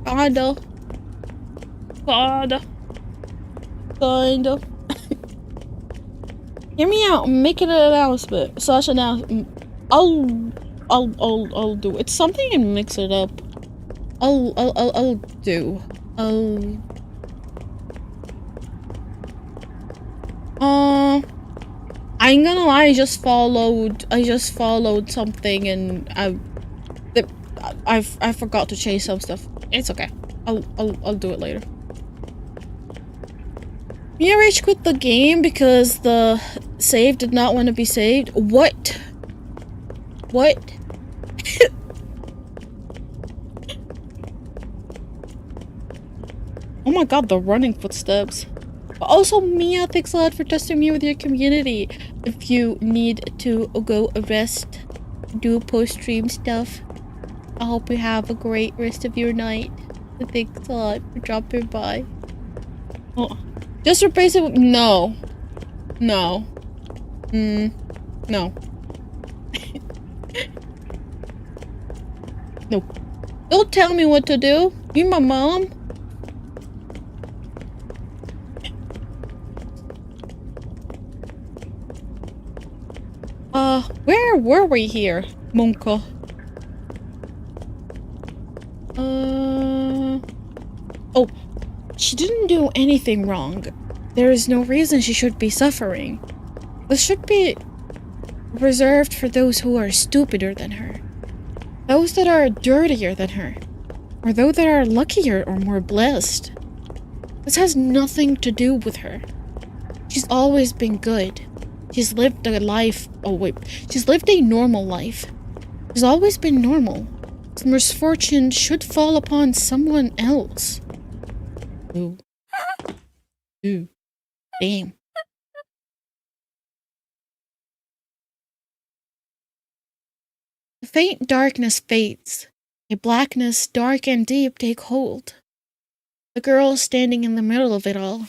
Kinda. Hear me out. I'm making an announcement. Slash announcement. I'll do. It's something and mix it up. I'll do. I ain't gonna lie, I just followed something and I forgot to change some stuff. It's okay. I'll do it later. Mia rage quit the game because the save did not want to be saved. What? Oh my god, the running footsteps. But also, Mia, thanks a lot for trusting me with your community. If you need to go rest, do post-stream stuff, I hope you have a great rest of your night. Thanks a lot for dropping by. Oh, just replace it with... No. No. No. No. Don't tell me what to do. You're my mom. Where were we here, Monka? Oh, she didn't do anything wrong. There is no reason she should be suffering. This should be reserved for those who are stupider than her. Those that are dirtier than her. Or those that are luckier or more blessed. This has nothing to do with her. She's always been good. She's lived a life... Oh, wait. She's lived a normal life. She's always been normal. So misfortune should fall upon someone else. Ooh. Ooh. Damn. The faint darkness fades. A blackness dark and deep take hold. The girl standing in the middle of it all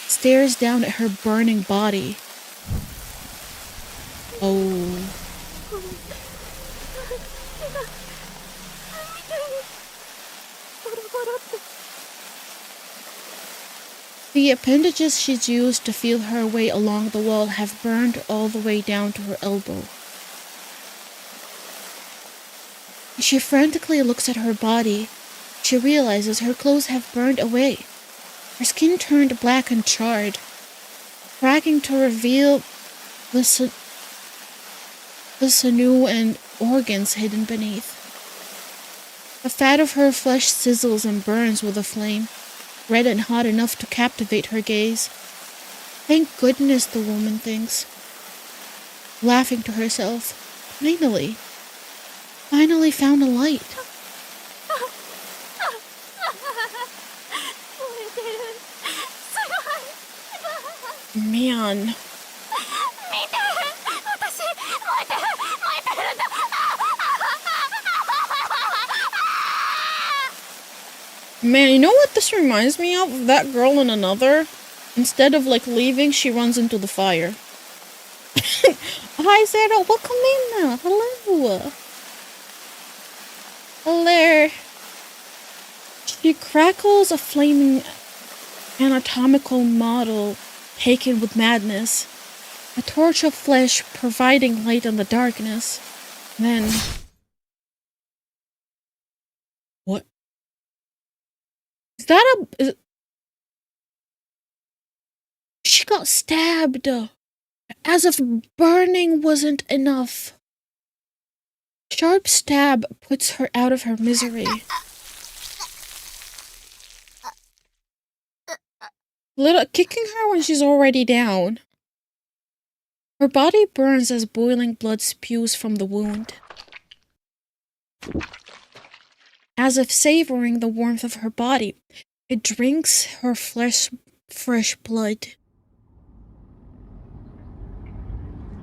stares down at her burning body. Oh. The appendages she's used to feel her way along the wall have burned all the way down to her elbow. She frantically looks at her body. She realizes her clothes have burned away. Her skin turned black and charred, cracking to reveal the the sinew and organs hidden beneath. The fat of her flesh sizzles and burns with a flame, red and hot enough to captivate her gaze. Thank goodness, the woman thinks, laughing to herself. Finally found a light. Man. Man, you know what this reminds me of? That girl in Another. Instead of like leaving, she runs into the fire. Hi, Zero. Welcome in. Hello. Hello. She crackles a flaming anatomical model taken with madness. A torch of flesh providing light in the darkness. Then... What? Is that a... She got stabbed. As if burning wasn't enough. Sharp stab puts her out of her misery. Kicking her when she's already down. Her body burns as boiling blood spews from the wound. As if savoring the warmth of her body, it drinks her fresh blood.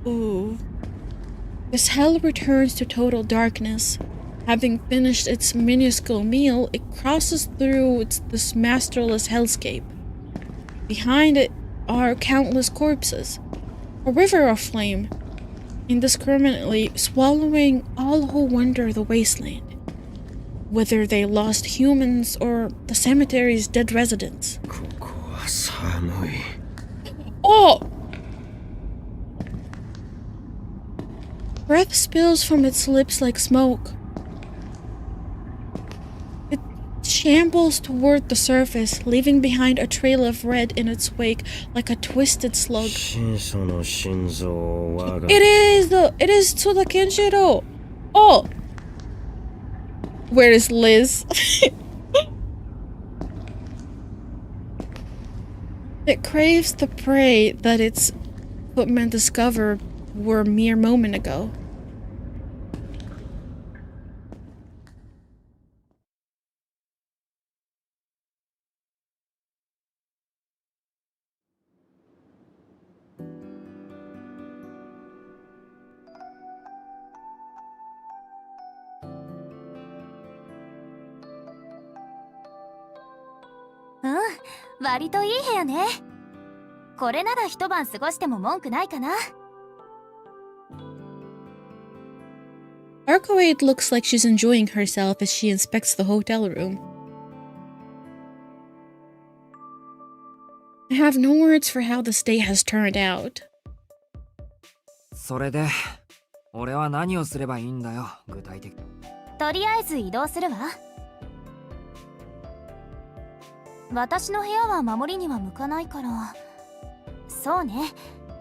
Ooh. As hell returns to total darkness, having finished its minuscule meal, it crosses through this masterless hellscape. Behind it are countless corpses, a river of flame, indiscriminately swallowing all who wander the wasteland, whether they lost humans or the cemetery's dead residents. Oh! Breath spills from its lips like smoke. It shambles toward the surface, leaving behind a trail of red in its wake like a twisted slug. It is Tsuda Kenshiro! Oh! Where is Liz? It craves the prey that its footmen discovered were a mere moment ago.うん、割といい部屋ね。これなら一晩過ごしても文句ないかな。Arcoade looks like she's enjoying herself as she inspects the hotel room. I have no words for how this day has turned out. それで、俺は何をすればいいんだよ、具体的。とりあえず移動するわ。私の部屋は守りには向かないから。そうね、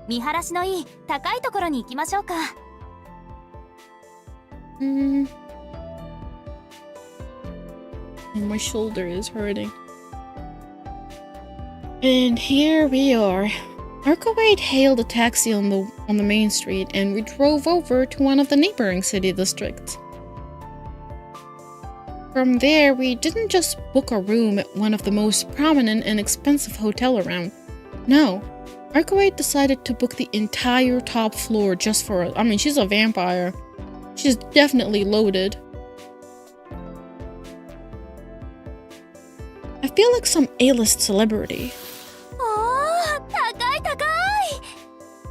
見晴らしのいい高いところに行きましょうか。And my shoulder is hurting. And here we are. Arcoade hailed a taxi on the main street, and we drove over to one of the neighboring city districts. From there, we didn't just book a room at one of the most prominent and expensive hotel around. No, Arcoade decided to book the entire top floor just for us. I mean, she's a vampire. She's definitely loaded. I feel like some A-list celebrity. 高い高い。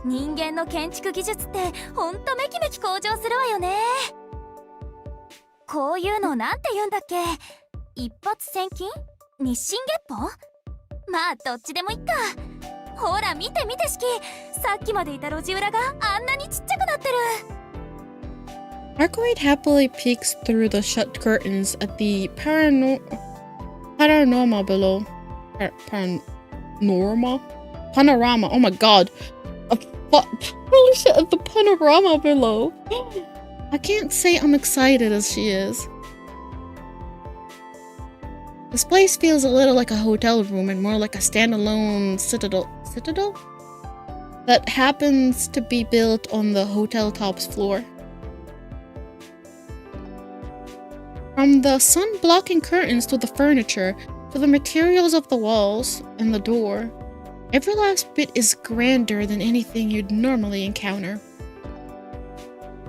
人間の建築技術ってほんとめきめき向上するわよね。こういうのなんて言うんだっけ？一発千金？日進月歩？まあどっちでもいっか。ほら見て見て式。さっきまでいた路地裏があんなにちっちゃくなってる。Arcoade happily peeks through the shut curtains at the panorama below. Panorama? Oh my god. Holy shit, the panorama below. I can't say I'm excited as she is. This place feels a little like a hotel room and more like a standalone citadel. Citadel? That happens to be built on the hotel top's floor. From the sun-blocking curtains to the furniture, to the materials of the walls and the door, every last bit is grander than anything you'd normally encounter.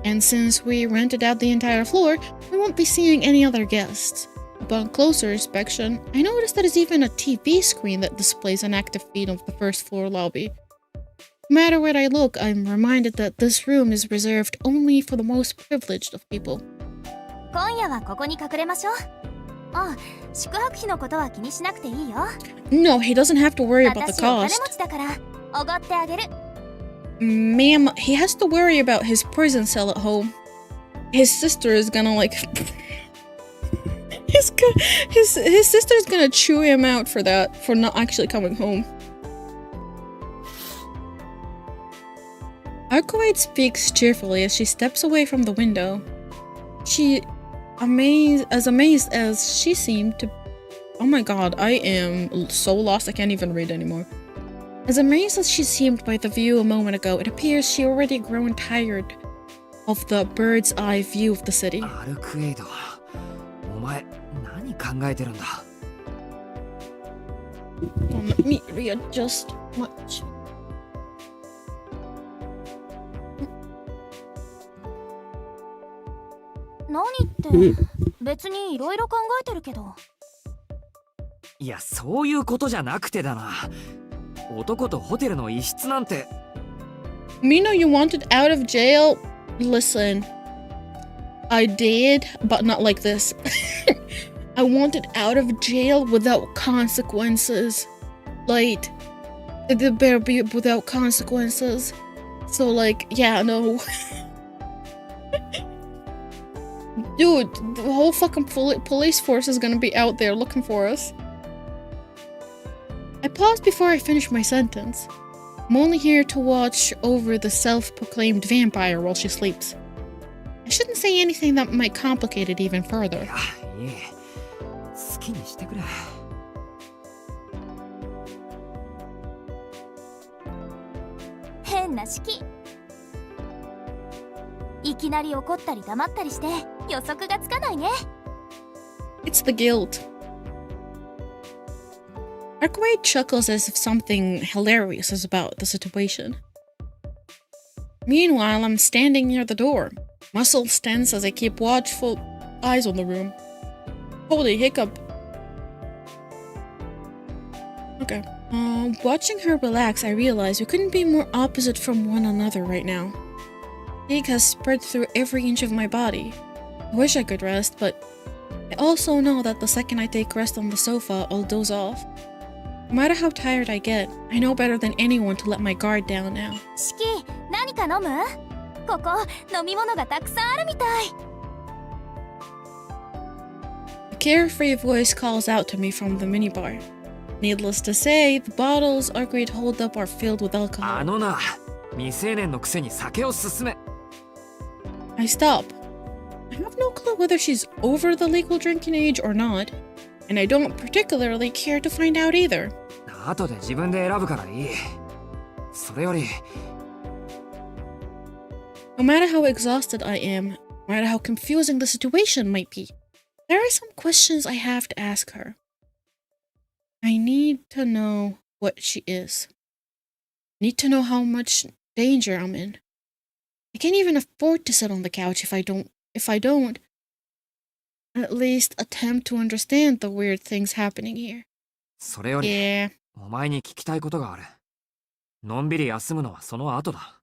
And since we rented out the entire floor, we won't be seeing any other guests. Upon closer inspection, I noticed there is even a TV screen that displays an active feed of the first floor lobby. No matter where I look, I'm reminded that this room is reserved only for the most privileged of people. 今夜はここに隠れましょう。あ、宿泊費のことは気にしなくていいよ。No, he doesn't have to worry about the 私お金 cost. 持ちだからおごってあげる。Ma'am, he has to worry about his prison cell at home. His sister is gonna like... his sister's gonna chew him out for that, for not actually coming home. Arcoade speaks cheerfully as she steps away from the window. She, amazed as she seemed to... Oh my god, I am so lost I can't even read anymore. As amazed as she seemed by the view a moment ago, it appears she already grown tired of the bird's eye view of the city. アルクエイド、お前何考えてるんだ。Let me readjust much. 何って別にいろいろ考えてるけど。いや、そういうことじゃなくてだな。男とホテルの一室なんて。Mina, you wanted out of jail? Listen, I did, but not like this. I wanted out of jail without consequences. Like, it better be without consequences. So, like, yeah, no. Dude, the whole fucking police force is gonna be out there looking for us. I paused before I finished my sentence. I'm only here to watch over the self-proclaimed vampire while she sleeps. I shouldn't say anything that might complicate it even further. いや、いえ、好きにしてくれ。変な式。いきなり怒ったり黙ったりして予測がつかないね。It's the guilt. Arkwright chuckles as if something hilarious is about the situation. Meanwhile, I'm standing near the door, muscles tense as I keep watchful eyes on the room. Holy hiccup. Okay. Watching her relax, I realize we couldn't be more opposite from one another right now. Fatigue has spread through every inch of my body. I wish I could rest, but I also know that the second I take rest on the sofa, I'll doze off. No matter how tired I get, I know better than anyone to let my guard down now. 式、何か飲む？ここ飲み物がたくさんあるみたい。A carefree voice calls out to me from the minibar. Needless to say, the bottles Arkwright hold up are filled with alcohol. あのな、未成年のくせに酒を勧め。I stop. I have no clue whether she's over the legal drinking age or not, and I don't particularly care to find out either. 後で自分で選ぶからいい。それより。No matter how exhausted I am, no matter how confusing the situation might be, there are some questions I have to ask her. I need to know what she is. I need to know how much danger I'm in. I can't even afford to sit on the couch if I don't, at least attempt to understand the weird things happening here. それより、Yeah. お前に聞きたいことがある。のんびり休むのはその後だ。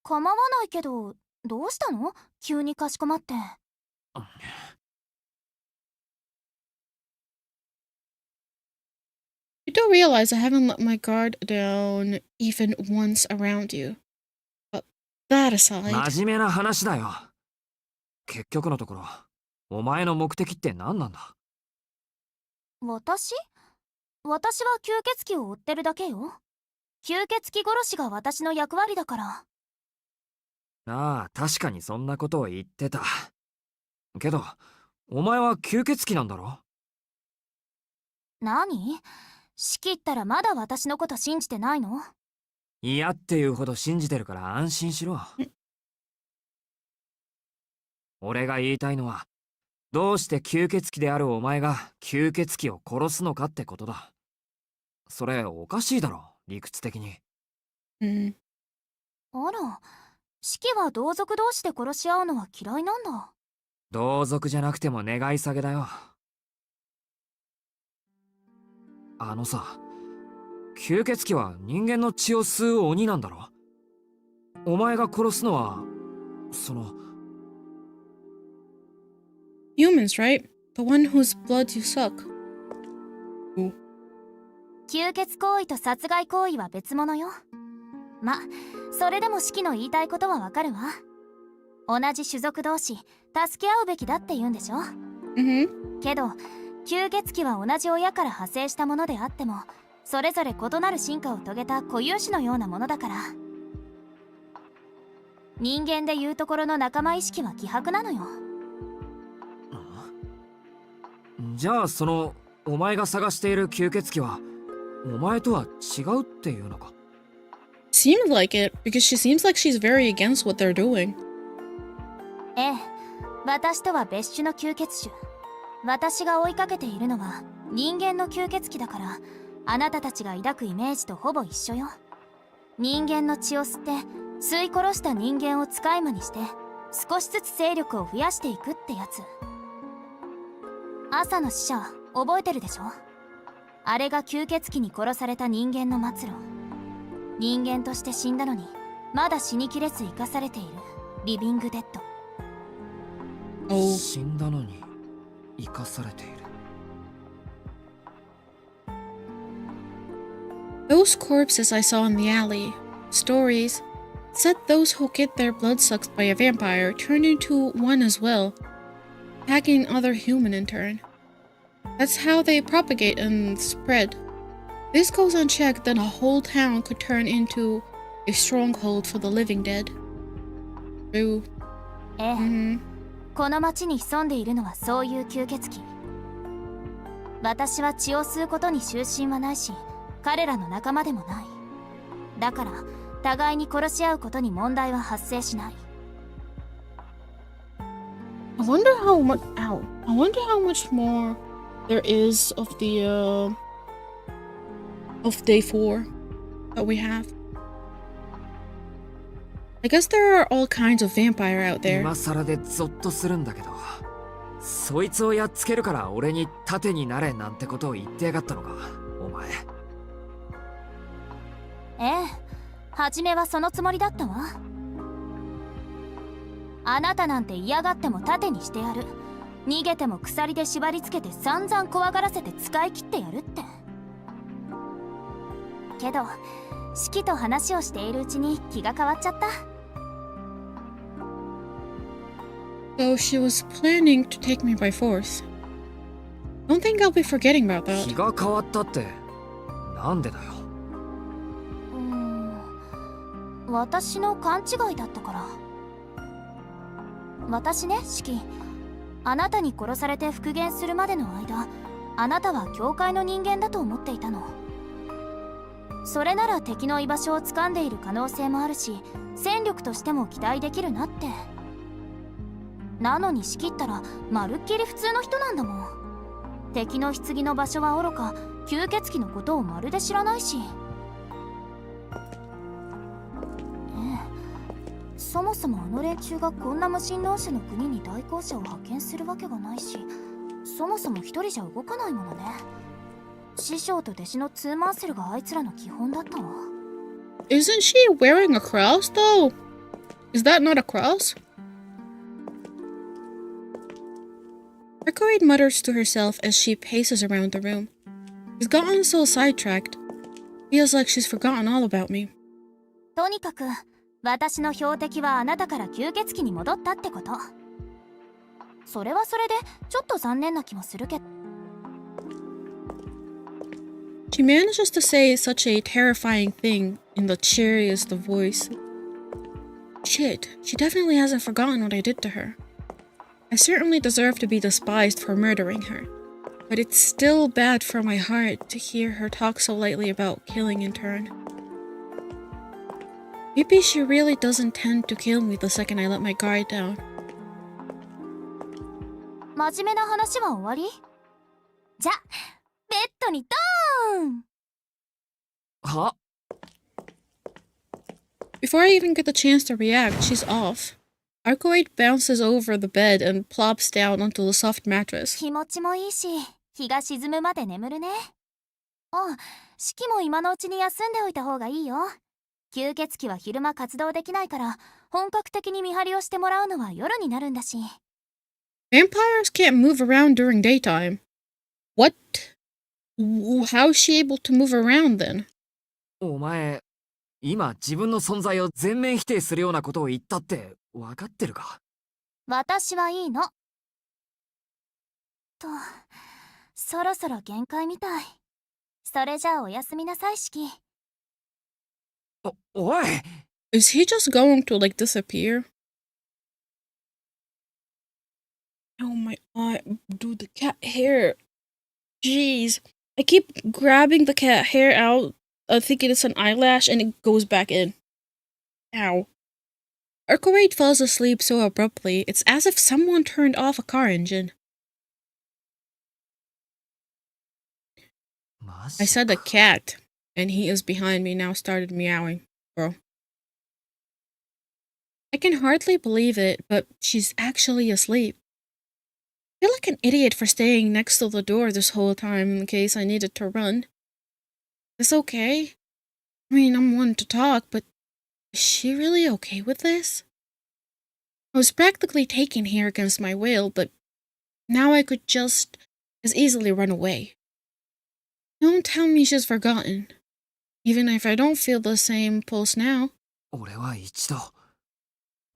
構わないけど、どうしたの？急にかしこまって。You do realize I haven't let my guard down even once around you. But that aside... 真面目な話だよ。結局のところ、お前の目的って何なんだ？私は吸血鬼を追ってるだけよ。吸血鬼殺しが私の役割だから。ああ、確かにそんなことを言ってた。けど、お前は吸血鬼なんだろ？何？シキったらまだ私のこと信じてないの？嫌っていうほど信じてるから安心しろ。俺が言いたいのは、どうして吸血鬼であるお前が吸血鬼を殺すのかってことだ。それおかしいだろ、理屈的に。あら、シキは同族同士で殺し合うのは嫌いなんだ。同族じゃなくても願い下げだよ。あのさ、吸血鬼は人間の血を吸う鬼なんだろ？お前が殺すのは、Humans, right? The one whose blood you suck. 吸血行為と殺害行為は別物よ。ま、それでもシキの言いたいことはわかるわ。同じ種族同士、助け合うべきだって言うんでしょ？けど、吸血鬼は同じ親から派生したものであっても、それぞれ異なる進化を遂げた固有種のようなものだから。人間でいうところの仲間意識は希薄なのよ。じゃあお前が探している吸血鬼はお前とは違うっていうのか？ Seemed like it, because she seems like she's very against what they're doing. ええ、私とは別種の吸血種。私が追いかけているのは人間の吸血鬼だから、あなたたちが抱くイメージとほぼ一緒よ。人間の血を吸って吸い殺した人間を使い魔にして、少しずつ勢力を増やしていくってやつ。朝の使者覚えてるでしょ？あれが吸血鬼に殺された人間の末路。人間として死んだのにまだ死にきれず生かされているリビングデッド。死んだのに生かされている。 Those corpses I saw in the alley, stories, said those who get their blood sucked by a vampire turned into one as well, attacking other human in turn. That's how they propagate and spread. This goes unchecked, then a whole town could turn into a stronghold for the living dead. True. ええ、この町に潜んでいるのはそういう吸血鬼。私は血を吸うことに執心はないし、彼らの仲間でもない。だから互いに殺し合うことに問題は発生しない。I wonder how much more there is of the of day 4 that we have. I guess there are all kinds of vampire out there. 今更でゾッとするんだけど、そいつをやっつけるから俺に盾になれなんてことを言ってやがったのか、お前。ええ、初めはそのつもりだったわ。あなたなんて嫌がっても盾にしてやる。逃げても鎖で縛り付けて散々怖がらせて使い切ってやるって。けど、シキと話をしているうちに気が変わっちゃった。So she was planning to take me by force. Don't think I'll be forgetting about that. 気が変わったってなんでだよ。私の勘違いだったから。私ね、シキ。あなたに殺されて復元するまでの間、あなたは教会の人間だと思っていたの。それなら敵の居場所を掴んでいる可能性もあるし、戦力としても期待できるなって。なのに仕切ったらまるっきり普通の人なんだもん。敵の棺の場所はおろか、吸血鬼のことをまるで知らないし。そもそもあの連中がこんな無神論者の国に代行者を派遣するわけがないし、そもそも一人じゃ動かないものね。師匠と弟子のツーマンセルがあいつらの基本だったわ。Isn't she wearing a cross though? Is that not a cross? Mercury mutters to herself as she paces around the room. She's gotten so sidetracked. Feels like she's forgotten all about me. とにかく私の標的はあなたから吸血鬼に戻ったってこと。それはそれでちょっと残念な気もするけど。She manages to say such a terrifying thing in the cheeriest of voice. Shit, she definitely hasn't forgotten what I did to her. I certainly deserve to be despised for murdering her, but it's still bad for my heart to hear her talk so lightly about killing in turn. Maybe she really does intend to kill me the second I let my guard down. 真面目な話は終わり？じゃ、ベッドにドーン！は？ Before I even get the chance to react, she's off. Arcoid bounces over the bed and plops down onto the soft mattress. 気持ちもいいし、日が沈むまで眠るね。あ、シキも今のうちに休んでおいた方がいいよ。吸血鬼は昼間活動できないから、本格的に見張りをしてもらうのは夜になるんだし。Vampires can't move around during daytime. What? How is she able to move around then? お前、今自分の存在を全面否定するようなことを言ったって分かってるか？私はいいの。と、そろそろ限界みたい。それじゃあおやすみなさい、シキ。おい！ Is he just going to like disappear? Oh my god, dude, the cat hair. Jeez. I keep grabbing the cat hair out, thinking it's an eyelash, and it goes back in. Ow. Arcoid falls asleep so abruptly, it's as if someone turned off a car engine. I said the cat, and he is behind me now started meowing, bro. I can hardly believe it, but she's actually asleep. I feel like an idiot for staying next to the door this whole time in case I needed to run. Is this okay? I mean, I'm one to talk, but is she really okay with this? I was practically taken here against my will, but now I could just as easily run away. Don't tell me she's forgotten. Even if I don't feel the same pulse now. 俺は一度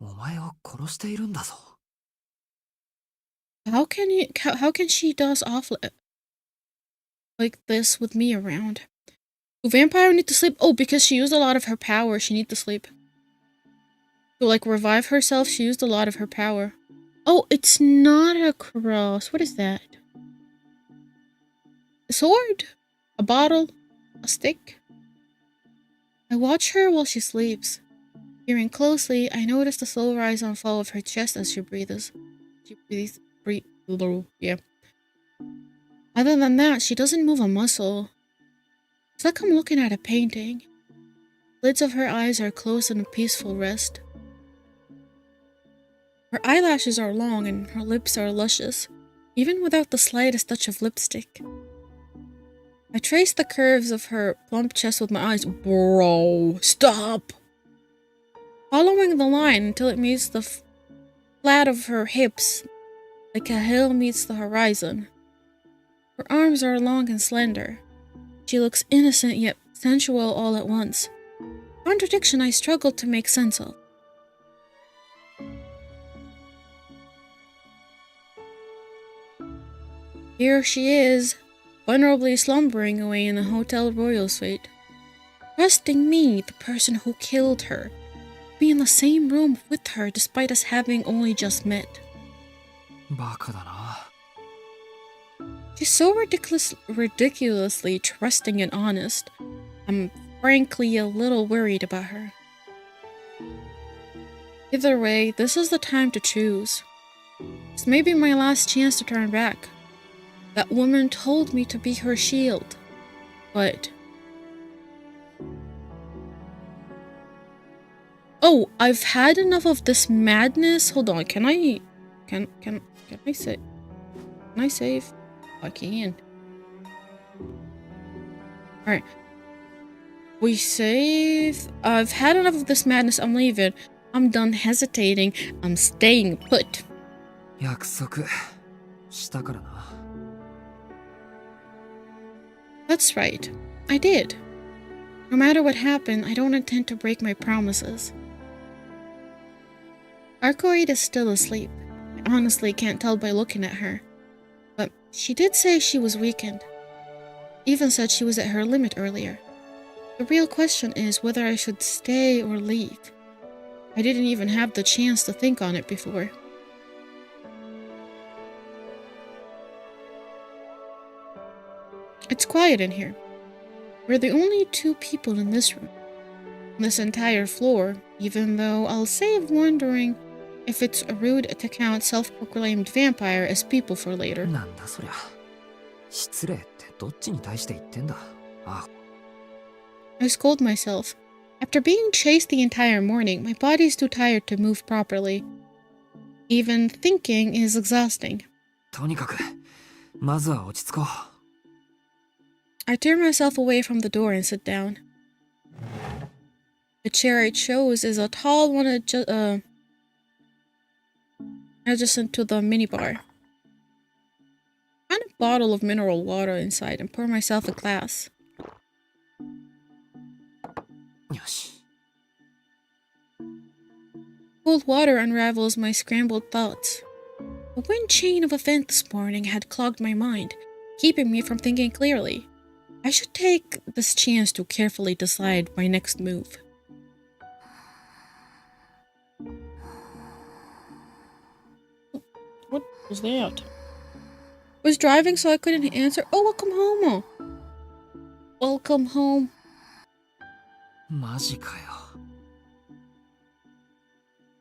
お前を殺しているんだぞ。How can she does off like this with me around? Do vampire need to sleep? Oh, because she used a lot of her power, she need to sleep. To like revive herself, she used a lot of her power. Oh, it's not a cross. What is that? A sword? A bottle? A stick? I watch her while she sleeps. Peering closely, I notice the slow rise and fall of her chest as she breathes. Yeah. Other than that, she doesn't move a muscle. It's like I'm looking at a painting. Lids of her eyes are closed in a peaceful rest. Her eyelashes are long and her lips are luscious, even without the slightest touch of lipstick. I trace the curves of her plump chest with my eyes. Bro, stop! Following the line until it meets the flat of her hips, like a hill meets the horizon. Her arms are long and slender. She looks innocent yet sensual all at once. Contradiction I struggle to make sense of. Here she is, vulnerably slumbering away in a Hotel Royal suite. Trusting me, the person who killed her, be in the same room with her despite us having only just met. バカだな。 She's so ridiculously trusting and honest. I'm frankly a little worried about her. Either way, this is the time to choose. This may be my last chance to turn back. That woman told me to be her shield, but... Oh, I've had enough of this madness. Hold on, can I save? Can I save? I can. Alright. We save. I've had enough of this madness. I'm leaving. I'm done hesitating. I'm staying put. 約束したからな。 That's right. I did. No matter what happened, I don't intend to break my promises. Arcoid is still asleep. I honestly can't tell by looking at her. But she did say she was weakened. even said she was at her limit earlier. The real question is whether I should stay or leave. I didn't even have the chance to think on it before. It's quiet in here. We're the only two people in this room. This entire floor, even though I'll save wondering if it's rude to count self-proclaimed vampire as people for later. なんだそりゃ。失礼ってどっちに対して言ってんだ。あ、I scold myself. After being chased the entire morning, my body's too tired to move properly. Even thinking is exhausting. とにかくまずは落ち着こう。I turn myself away from the door and sit down. The chair I chose is a tall one adjacent to the minibar. Find a bottle of mineral water inside and pour myself a glass. よし。 Cold water unravels my scrambled thoughts. A wind chain of events this morning had clogged my mind, keeping me from thinking clearly. I should take this chance to carefully decide my next move. What was that? I was driving so I couldn't answer. Oh, welcome home. Welcome home. マジかよ。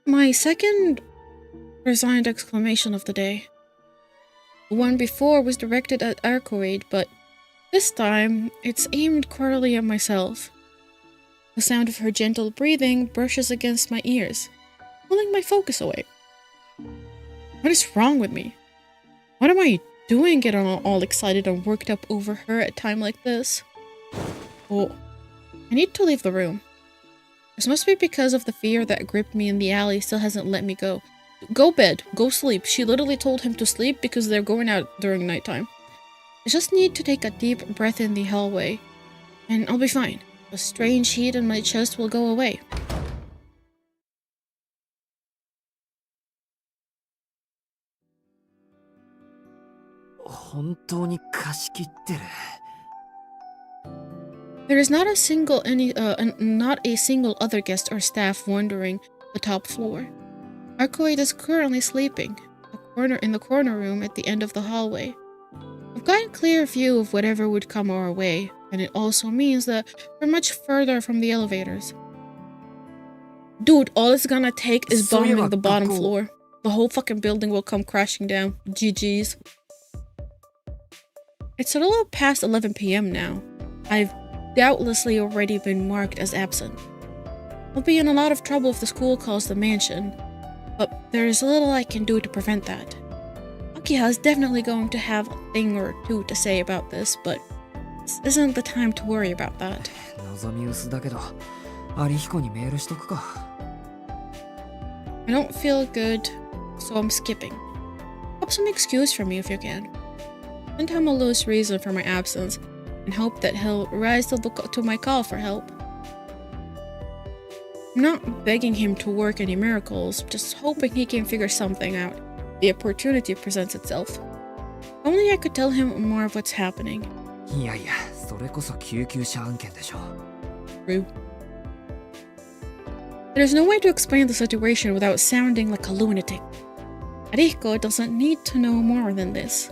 My second resigned exclamation of the day. The one before was directed at Arcoade, but this time it's aimed squarely at myself. The sound of her gentle breathing brushes against my ears, pulling my focus away. What is wrong with me? What am I doing getting all excited and worked up over her at a time like this? Oh, I need to leave the room. This must be because of the fear that gripped me in the alley still hasn't let me go. Go bed, go sleep. She literally told him to sleep because they're going out during nighttime. I just need to take a deep breath in the hallway, and I'll be fine. The strange heat in my chest will go away. There is not a single other guest or staff wandering the top floor. Arcoade is currently sleeping, in the corner room at the end of the hallway. I've got a clear view of whatever would come our way, and it also means that we're much further from the elevators. Dude, all it's gonna take is bombing the bottom floor. The whole fucking building will come crashing down. GG's. It's a little past 11 p.m. now. I've doubtlessly already been marked as absent. I'll be in a lot of trouble if the school calls the mansion, but there's little I can do to prevent that. Akiha is definitely going to have a thing or two to say about this, but this isn't the time to worry about that. 望み薄だけど、アリヒコにメールしとくか。 I don't feel good, so I'm skipping. Have some excuse for me if you can. Send him a loose reason for my absence, and hope that he'll rise to my call for help. I'm not begging him to work any miracles, just hoping he can figure something out. The opportunity presents itself. If only I could tell him more of what's happening. いやいや、それこそ救急車案件でしょ。 True. There's no way to explain the situation without sounding like a lunatic. Ariko doesn't need to know more than this.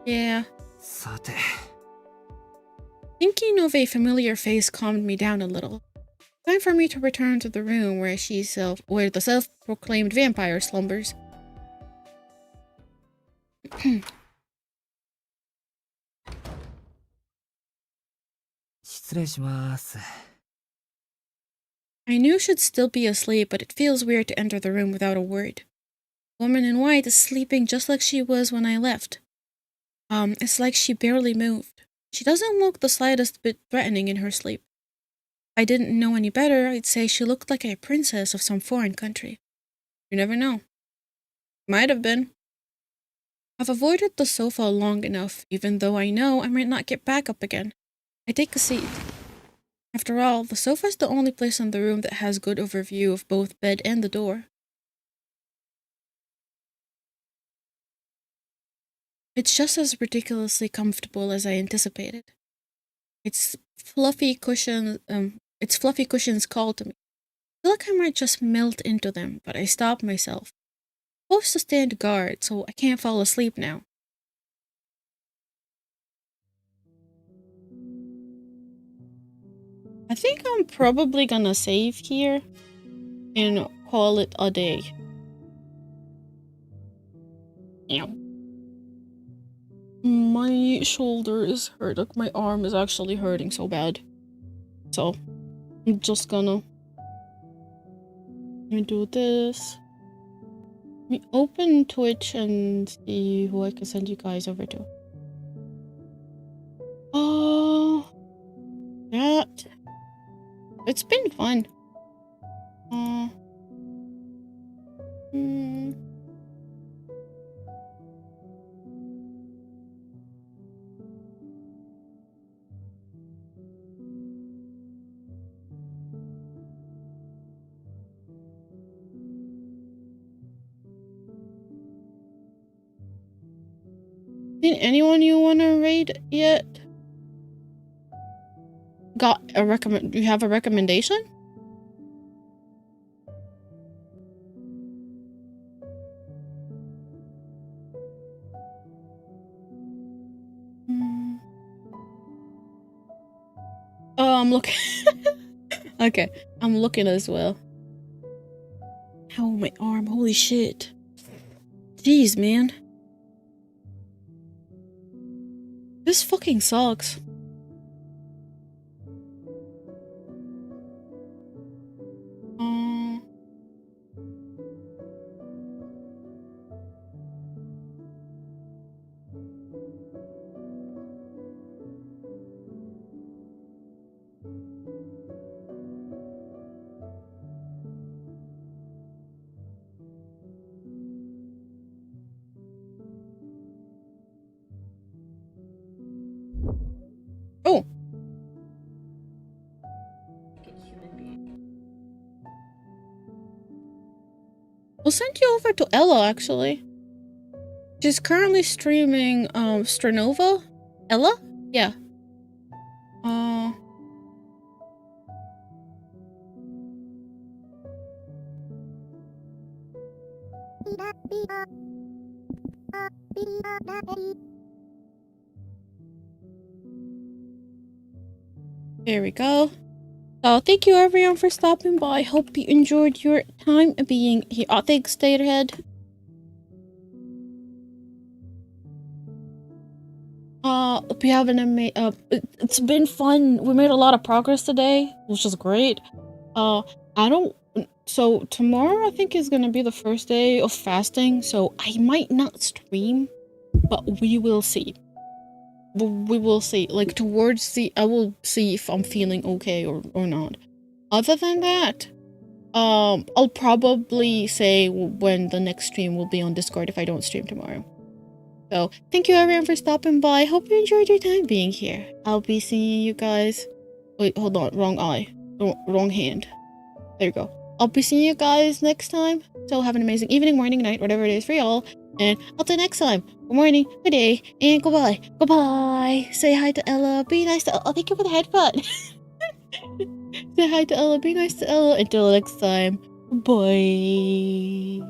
Yeah. さて。 Thinking of a familiar face calmed me down a little. Time for me to return to the room where the self-proclaimed vampire slumbers. 失礼します。 I knew she'd still be asleep, but it feels weird to enter the room without a word. The woman in white is sleeping just like she was when I left. It's like she barely moved. She doesn't look the slightest bit threatening in her sleep. If I didn't know any better, I'd say she looked like a princess of some foreign country. You never know. Might have been. I've avoided the sofa long enough, even though I know I might not get back up again. I take a seat. After all, the sofa is the only place in the room that has good overview of both bed and the door. It's just as ridiculously comfortable as I anticipated. It's fluffy cushions. It's fluffy cushions call to me. I feel like I might just melt into them, but I stop myself. I'm supposed to stand guard, so I can't fall asleep now. I think I'm probably gonna save here and call it a day. Ow. My shoulders hurt. Like my arm is actually hurting so bad. So I'm just gonna let me do this. Let me open Twitch and see who I can send you guys over to. Oh, that. It's been fun. Hmm. Seen anyone you wanna raid yet? Got a recommend? You have a recommendation? Hmm. Oh, I'm looking. Okay, I'm looking as well. Ow, my arm. Holy shit. Jeez, man. This fucking sucks. Um. Oh. I'll send you over to Ella, actually. She's currently streaming, Stranova? Ella? Yeah. There we go. So, thank you everyone for stopping by. Hope you enjoyed your time being here. Oh, thanks, Staterhead. We have an it's been fun. We made a lot of progress today, which is great. I don't. So tomorrow I think is gonna be the first day of fasting, so I might not stream, but we will see. We will see. Like towards the, I will see if I'm feeling okay or not. Other than that, I'll probably say when the next stream will be on Discord if I don't stream tomorrow. So, thank you everyone for stopping by. Hope you enjoyed your time being here. I'll be seeing you guys. Wait, hold on. Wrong eye. Wrong hand. There you go. I'll be seeing you guys next time. So, have an amazing evening, morning, night, whatever it is for y'all. And until next time, good morning, good day, and goodbye. Goodbye. Say hi to Ella. Be nice to Ella. Oh, thank you for the headbutt. Say hi to Ella. Be nice to Ella. Until next time. Bye.